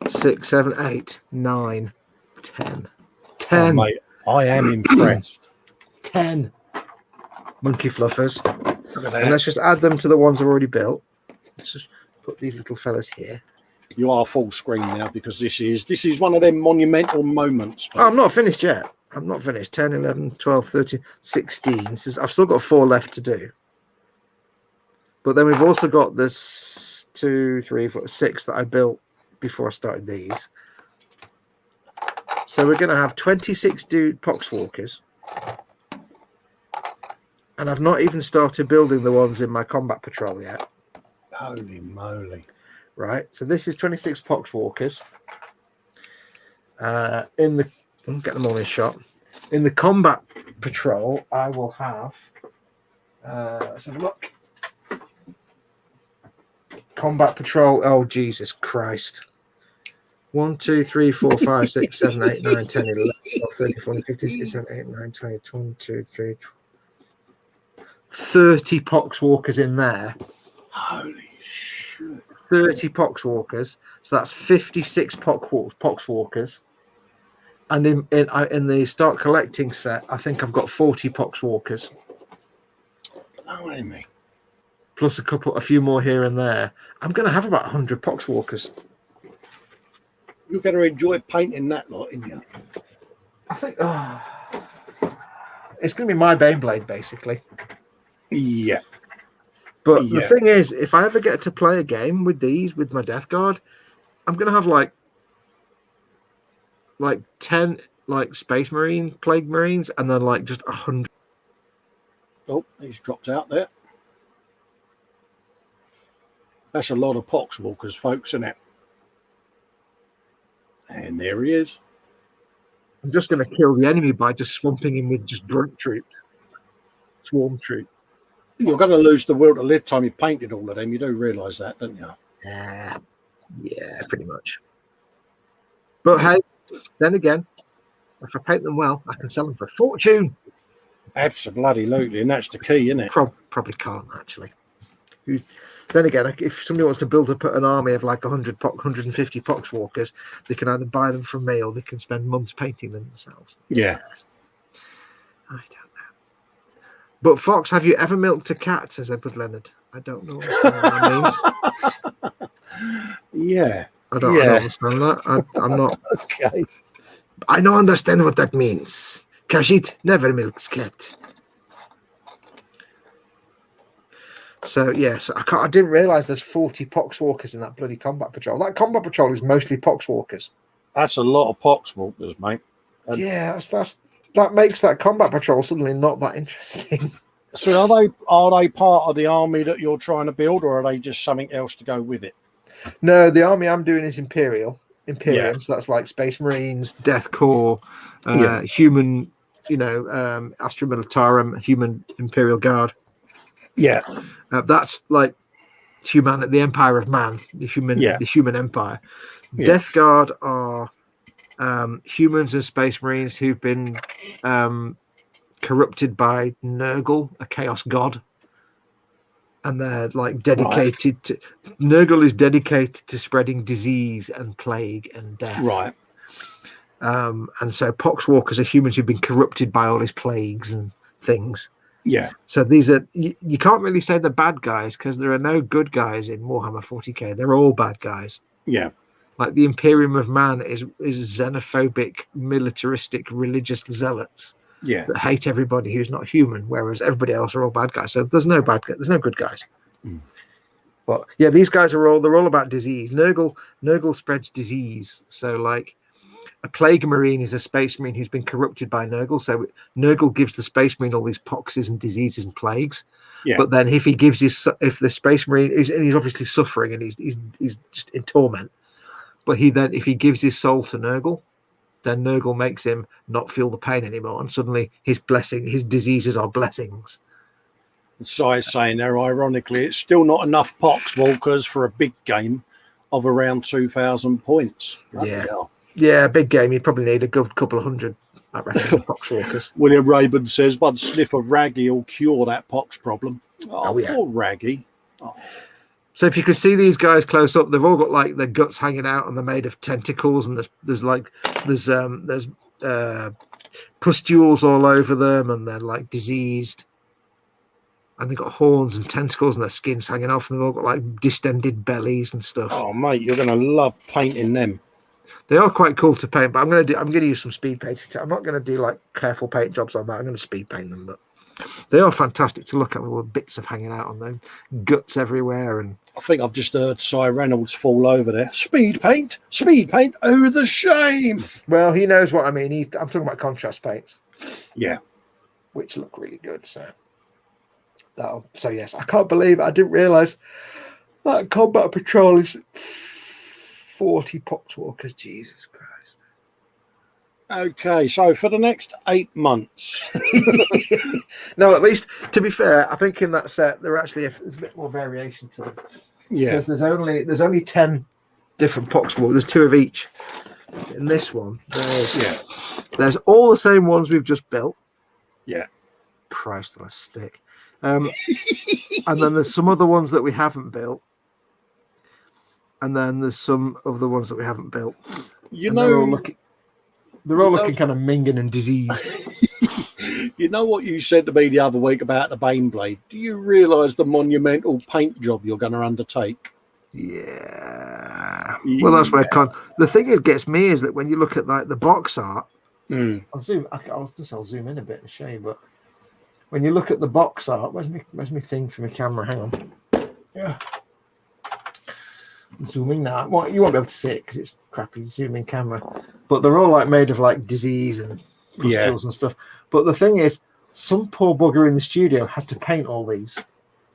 Speaker 5: 6, 7, 8, 9, 10. 10.
Speaker 2: Oh, mate, I am impressed.
Speaker 5: 10 monkey fluffers.
Speaker 2: Look at that.
Speaker 5: And let's just add them to the ones I've already built. Let's just put these little fellas here.
Speaker 2: You are full screen now because this is one of them monumental moments.
Speaker 5: Oh, I'm not finished yet. I'm not finished. 10, 11, 12, 13, 16. I've still got 4 left to do. But then we've also got this 2, 3, 4, 6 that I built before I started these. So we're going to have 26 poxwalkers. And I've not even started building the ones in my combat patrol yet.
Speaker 2: Holy moly.
Speaker 5: Right. So this is 26 poxwalkers. I'll get them all in shot. In the combat patrol, I will have let's have a look. Combat patrol. Oh, Jesus Christ. 1, 2, 3, 4, 5, 6, 7, 8, 9, 10, 11, 12, 13, 14, 15, 16, 17, 18, 19, 20, 21, 22, 23, 30 poxwalkers in there.
Speaker 2: Holy shit.
Speaker 5: 30 poxwalkers. So that's 56 poxwalkers. And in the start collecting set, I think I've got 40 poxwalkers.
Speaker 2: Blimey.
Speaker 5: Plus a few more here and there. I'm going to have about 100 poxwalkers.
Speaker 2: You're going to enjoy painting that lot, aren't you?
Speaker 5: I think it's going to be my Baneblade, basically.
Speaker 2: Yeah.
Speaker 5: But the thing is, if I ever get to play a game with these, with my Death Guard, I'm going to have like 10 like Space Marine, Plague Marines, and then like just 100.
Speaker 2: Oh, he's dropped out there. That's a lot of poxwalkers, folks, isn't it? And there he is.
Speaker 5: I'm just going to kill the enemy by just swamping him with just grunt troops. Swarm troops.
Speaker 2: You're going to lose the will to live time you painted all of them. You do realise that, don't you?
Speaker 5: Yeah, pretty much. But hey, then again, if I paint them well, I can sell them for a fortune.
Speaker 2: Absolutely, and that's the key, isn't it?
Speaker 5: Probably can't, actually. Then again, if somebody wants to build up an army of like 150 poxwalkers, they can either buy them from me or they can spend months painting them themselves.
Speaker 2: Yeah.
Speaker 5: I don't know. But Fox, have you ever milked a cat? Says Edward Leonard. I don't know what that means.
Speaker 2: Yeah.
Speaker 5: I don't understand that. I'm not.
Speaker 2: Okay.
Speaker 5: I don't understand what that means. Kashit never milks cat. So yes, I didn't realize there's 40 poxwalkers in that bloody combat patrol. That combat patrol is mostly poxwalkers.
Speaker 2: That's a lot of poxwalkers, mate.
Speaker 5: Yeah, that makes that combat patrol suddenly not that interesting.
Speaker 2: So are they part of the army that you're trying to build, or are they just something else to go with it?
Speaker 5: No, the army I'm doing is Imperium.
Speaker 2: Yeah.
Speaker 5: So that's like Space Marines, Death Corps, human, Astra Militarum, human Imperial Guard.
Speaker 2: Yeah.
Speaker 5: That's like the Empire of Man, the human empire.
Speaker 2: Yeah.
Speaker 5: Death Guard are humans and Space Marines who've been corrupted by Nurgle, a chaos god. And they're like dedicated to Nurgle is dedicated to spreading disease and plague and death.
Speaker 2: Right.
Speaker 3: And so poxwalkers are humans who've been corrupted by all these plagues and things.
Speaker 2: Yeah.
Speaker 3: So these are, you can't really say they're bad guys because there are no good guys in Warhammer 40k. They're all bad guys.
Speaker 2: Yeah.
Speaker 3: Like the Imperium of Man is xenophobic, militaristic, religious zealots that hate everybody who's not human, whereas everybody else are all bad guys. So there's no bad guys. There's no good guys. But yeah, these guys they're all about disease. Nurgle spreads disease. So like a plague marine is a space marine who's been corrupted by Nurgle. So Nurgle gives the space marine all these poxes and diseases and plagues.
Speaker 2: Yeah.
Speaker 3: But then if the space marine is, and he's obviously suffering and he's just in torment. But if he gives his soul to Nurgle, then Nurgle makes him not feel the pain anymore, and suddenly his diseases are blessings.
Speaker 2: Si's saying there, ironically, it's still not enough poxwalkers for a big game of around 2,000 points.
Speaker 3: Yeah, big game. You probably need a good couple of hundred, I reckon, poxwalkers.
Speaker 2: William Rayburn says one sniff of Raggy will cure that pox problem. Oh yeah. Poor Raggy. Oh.
Speaker 3: So if you could see these guys close up, they've all got like their guts hanging out, and they're made of tentacles, and there's pustules all over them, and they're like diseased, and they've got horns and tentacles, and their skin's hanging off, and they've all got like distended bellies and stuff.
Speaker 2: Oh mate, you're gonna love painting them.
Speaker 3: They are quite cool to paint, but I'm gonna use some speed painting. I'm not gonna do like careful paint jobs on that. I'm gonna speed paint them, but they are fantastic to look at with all the bits of hanging out on them, guts everywhere, and
Speaker 2: I think I've just heard Cy Reynolds fall over there. Speed paint. Oh, the shame.
Speaker 3: Well, he knows what I mean. I'm talking about contrast paints.
Speaker 2: Yeah.
Speaker 3: Which look really good. So yes, I can't believe it. I didn't realise that combat patrol is 40 poxwalkers. Jesus Christ.
Speaker 2: Okay, so for the next 8 months.
Speaker 3: No, at least, to be fair, I think in that set there actually there's a bit more variation to them.
Speaker 2: Yeah.
Speaker 3: Because there's only 10 different poxwalkers. There's 2 of each. In this one, there's all the same ones we've just built.
Speaker 2: Yeah.
Speaker 3: Christ on a stick. And then there's some other ones that we haven't built. And then there's some of the ones that we haven't built. They're all looking kind of minging and diseased.
Speaker 2: You know what you said to me the other week about the Baneblade? Do you realise the monumental paint job you're going to undertake?
Speaker 3: Yeah. Well, that's where the thing that gets me is that when you look at like the box art, I'll zoom in a bit and show you, but when you look at the box art, where's my thing for my camera? Hang on. Yeah. Zooming now. Well, you won't be able to see it because it's crappy zooming camera. But they're all like made of like disease and pustules and stuff. But the thing is, some poor bugger in the studio had to paint all these.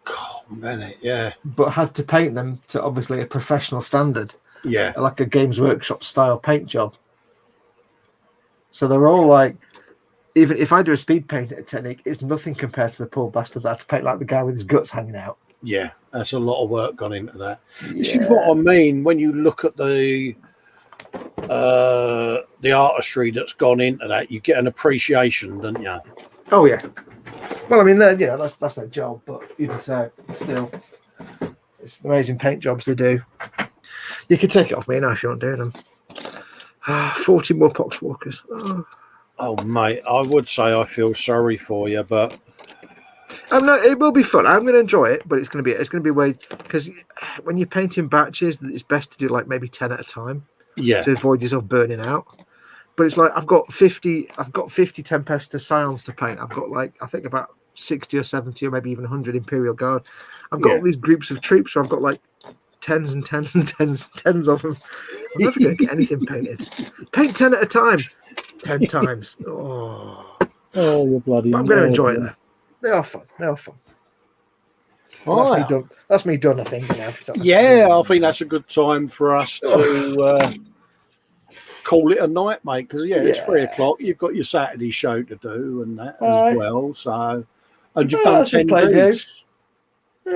Speaker 2: God, man, yeah.
Speaker 3: But had to paint them to obviously a professional standard.
Speaker 2: Yeah.
Speaker 3: Like a Games Workshop style paint job. So they're all like, even if I do a speed paint technique, it's nothing compared to the poor bastard that had to paint like the guy with his guts hanging out.
Speaker 2: Yeah, that's a lot of work gone into that. Yeah. This is what I mean when you look at the artistry that's gone into that. You get an appreciation, don't you?
Speaker 3: Oh yeah. Well, I mean, that's their job, but even so, still, it's amazing paint jobs they do. You can take it off me now if you want doing them. 40 more poxwalkers.
Speaker 2: Oh, mate, I would say I feel sorry for you, but.
Speaker 3: No, it will be fun. I'm going to enjoy it, but it's going to be way, because when you paint in batches, it's best to do like maybe 10 at a time.
Speaker 2: Yeah.
Speaker 3: To avoid yourself burning out. But it's like I've got 50 Tempesta Scions to paint. I've got like I think about 60 or 70 or maybe even 100 Imperial Guard. I've got all these groups of troops, so I've got like tens and tens and tens and tens of them. I'm never going to get anything painted. Paint 10 at a time. 10 times. Oh,
Speaker 2: you're bloody.
Speaker 3: But I'm going to enjoy it though. They are fun. Well, that's me done, I think.
Speaker 2: Yeah, I think that's a good time for us to call it a night, mate. Because it's 3 o'clock. You've got your Saturday show to do and that as well. So, and you've done 10 games.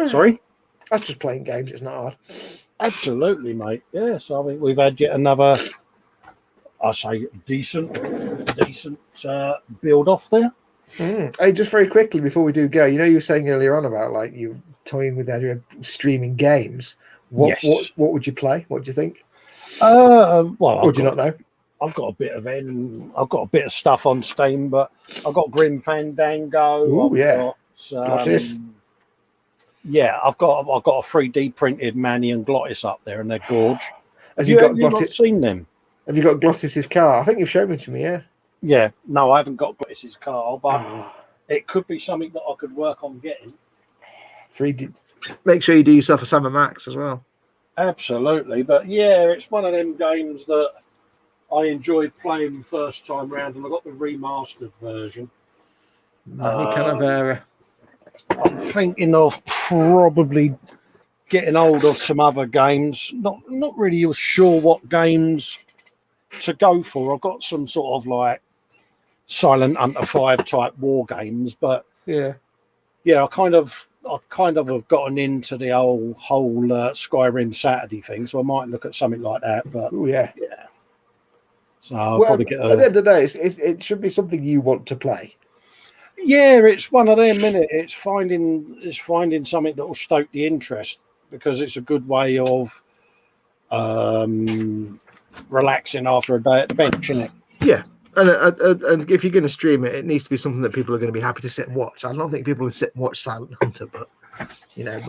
Speaker 2: Sorry,
Speaker 3: that's just playing games. It's not hard.
Speaker 2: Absolutely, mate. Yes, I mean we've had yet another. I say decent build off there.
Speaker 5: Hey, just very quickly before we do go, you were saying earlier on about like you toying with the idea of streaming games. What would you play? What do you think?
Speaker 2: Well,
Speaker 5: or do you not know?
Speaker 2: I've got a bit of stuff on Steam, but I've got Grim Fandango.
Speaker 5: Ooh,
Speaker 2: I've
Speaker 5: yeah.
Speaker 2: got,
Speaker 5: Glottis.
Speaker 2: Yeah, I've got a 3D printed Manny and Glottis up there, and they're gorge.
Speaker 5: Have you got
Speaker 2: not
Speaker 5: Glottis?
Speaker 2: seen them?
Speaker 5: Have you got Glottis's car? I think you've shown it to me. Yeah.
Speaker 2: Yeah, no, I haven't got Glottis's car, but it could be something that I could work on getting.
Speaker 5: 3D. Make sure you do yourself a Sam and Max as well.
Speaker 2: Absolutely, but yeah, it's one of them games that I enjoyed playing the first time round, and I got the remastered version. I'm thinking of probably getting hold of some other games. Not really sure what games to go for. I've got some sort of like Silent Hunter 5 type war games, but
Speaker 5: yeah,
Speaker 2: I kind of have gotten into the whole Skyrim Saturday thing, so I might look at something like that. But yeah. So I'll probably get.
Speaker 5: At the end of the day, it should be something you want to play.
Speaker 2: Yeah, it's one of them, innit? It's finding something that will stoke the interest, because it's a good way of relaxing after a day at the bench, innit?
Speaker 5: Yeah. And if you're going to stream it, it needs to be something that people are going to be happy to sit and watch. I don't think people will sit and watch Silent Hunter, but
Speaker 2: no,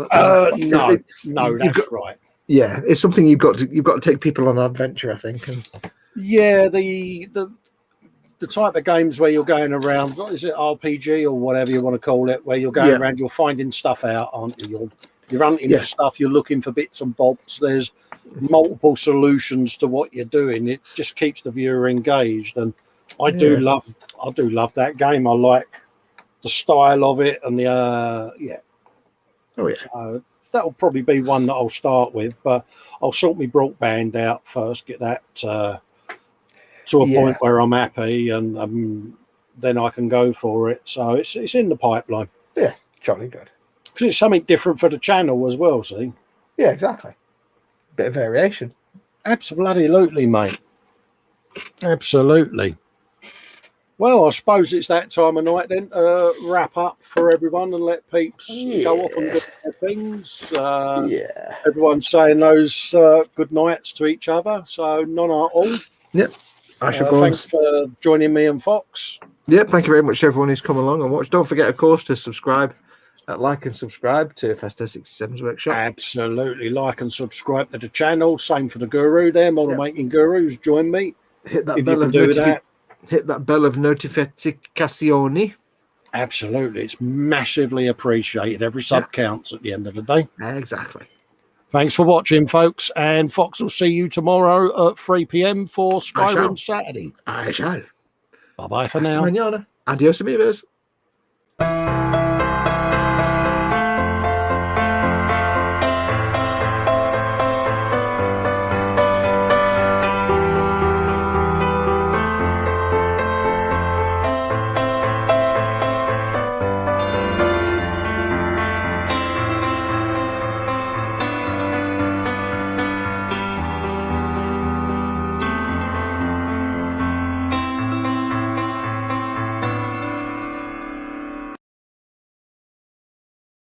Speaker 2: that's right.
Speaker 5: Yeah, it's something you've got to take people on an adventure, I think. And
Speaker 2: yeah, the type of games where you're going around, what is it, RPG or whatever you want to call it, where you're going around, you're finding stuff out, aren't you? You're hunting for stuff, you're looking for bits and bobs. There's multiple solutions to what you're doing. It just keeps the viewer engaged, and I do love that game. I like the style of it, and so that'll probably be one that I'll start with, but I'll sort my Broadband out first, get that to a point where I'm happy, and then I can go for it. So it's in the pipeline.
Speaker 5: Yeah, jolly good.
Speaker 2: Because it's something different for the channel as well, see?
Speaker 5: Yeah, exactly. Bit of variation.
Speaker 2: Absolutely, mate. Absolutely. Well, I suppose it's that time of night then. Wrap up for everyone and let peeps go off and do their things. Everyone's saying those good nights to each other, so none at all.
Speaker 5: Yep.
Speaker 2: Thanks for joining me and Fox.
Speaker 5: Yep, thank you very much to everyone who's come along and watched. Don't forget, of course, to subscribe. Like and subscribe to Festa 67's Workshop.
Speaker 2: Absolutely. Like and subscribe to the channel. Same for the Guru there, Model Making Gurus. Join me.
Speaker 5: Hit that bell of notificazioni.
Speaker 2: Absolutely. It's massively appreciated. Every sub counts at the end of the day.
Speaker 5: Exactly.
Speaker 2: Thanks for watching, folks. And Fox will see you tomorrow at 3 p.m. for Skyrim Saturday.
Speaker 5: I shall.
Speaker 2: Bye-bye for
Speaker 5: Hasta
Speaker 2: now.
Speaker 5: mañana. Adios, amigos.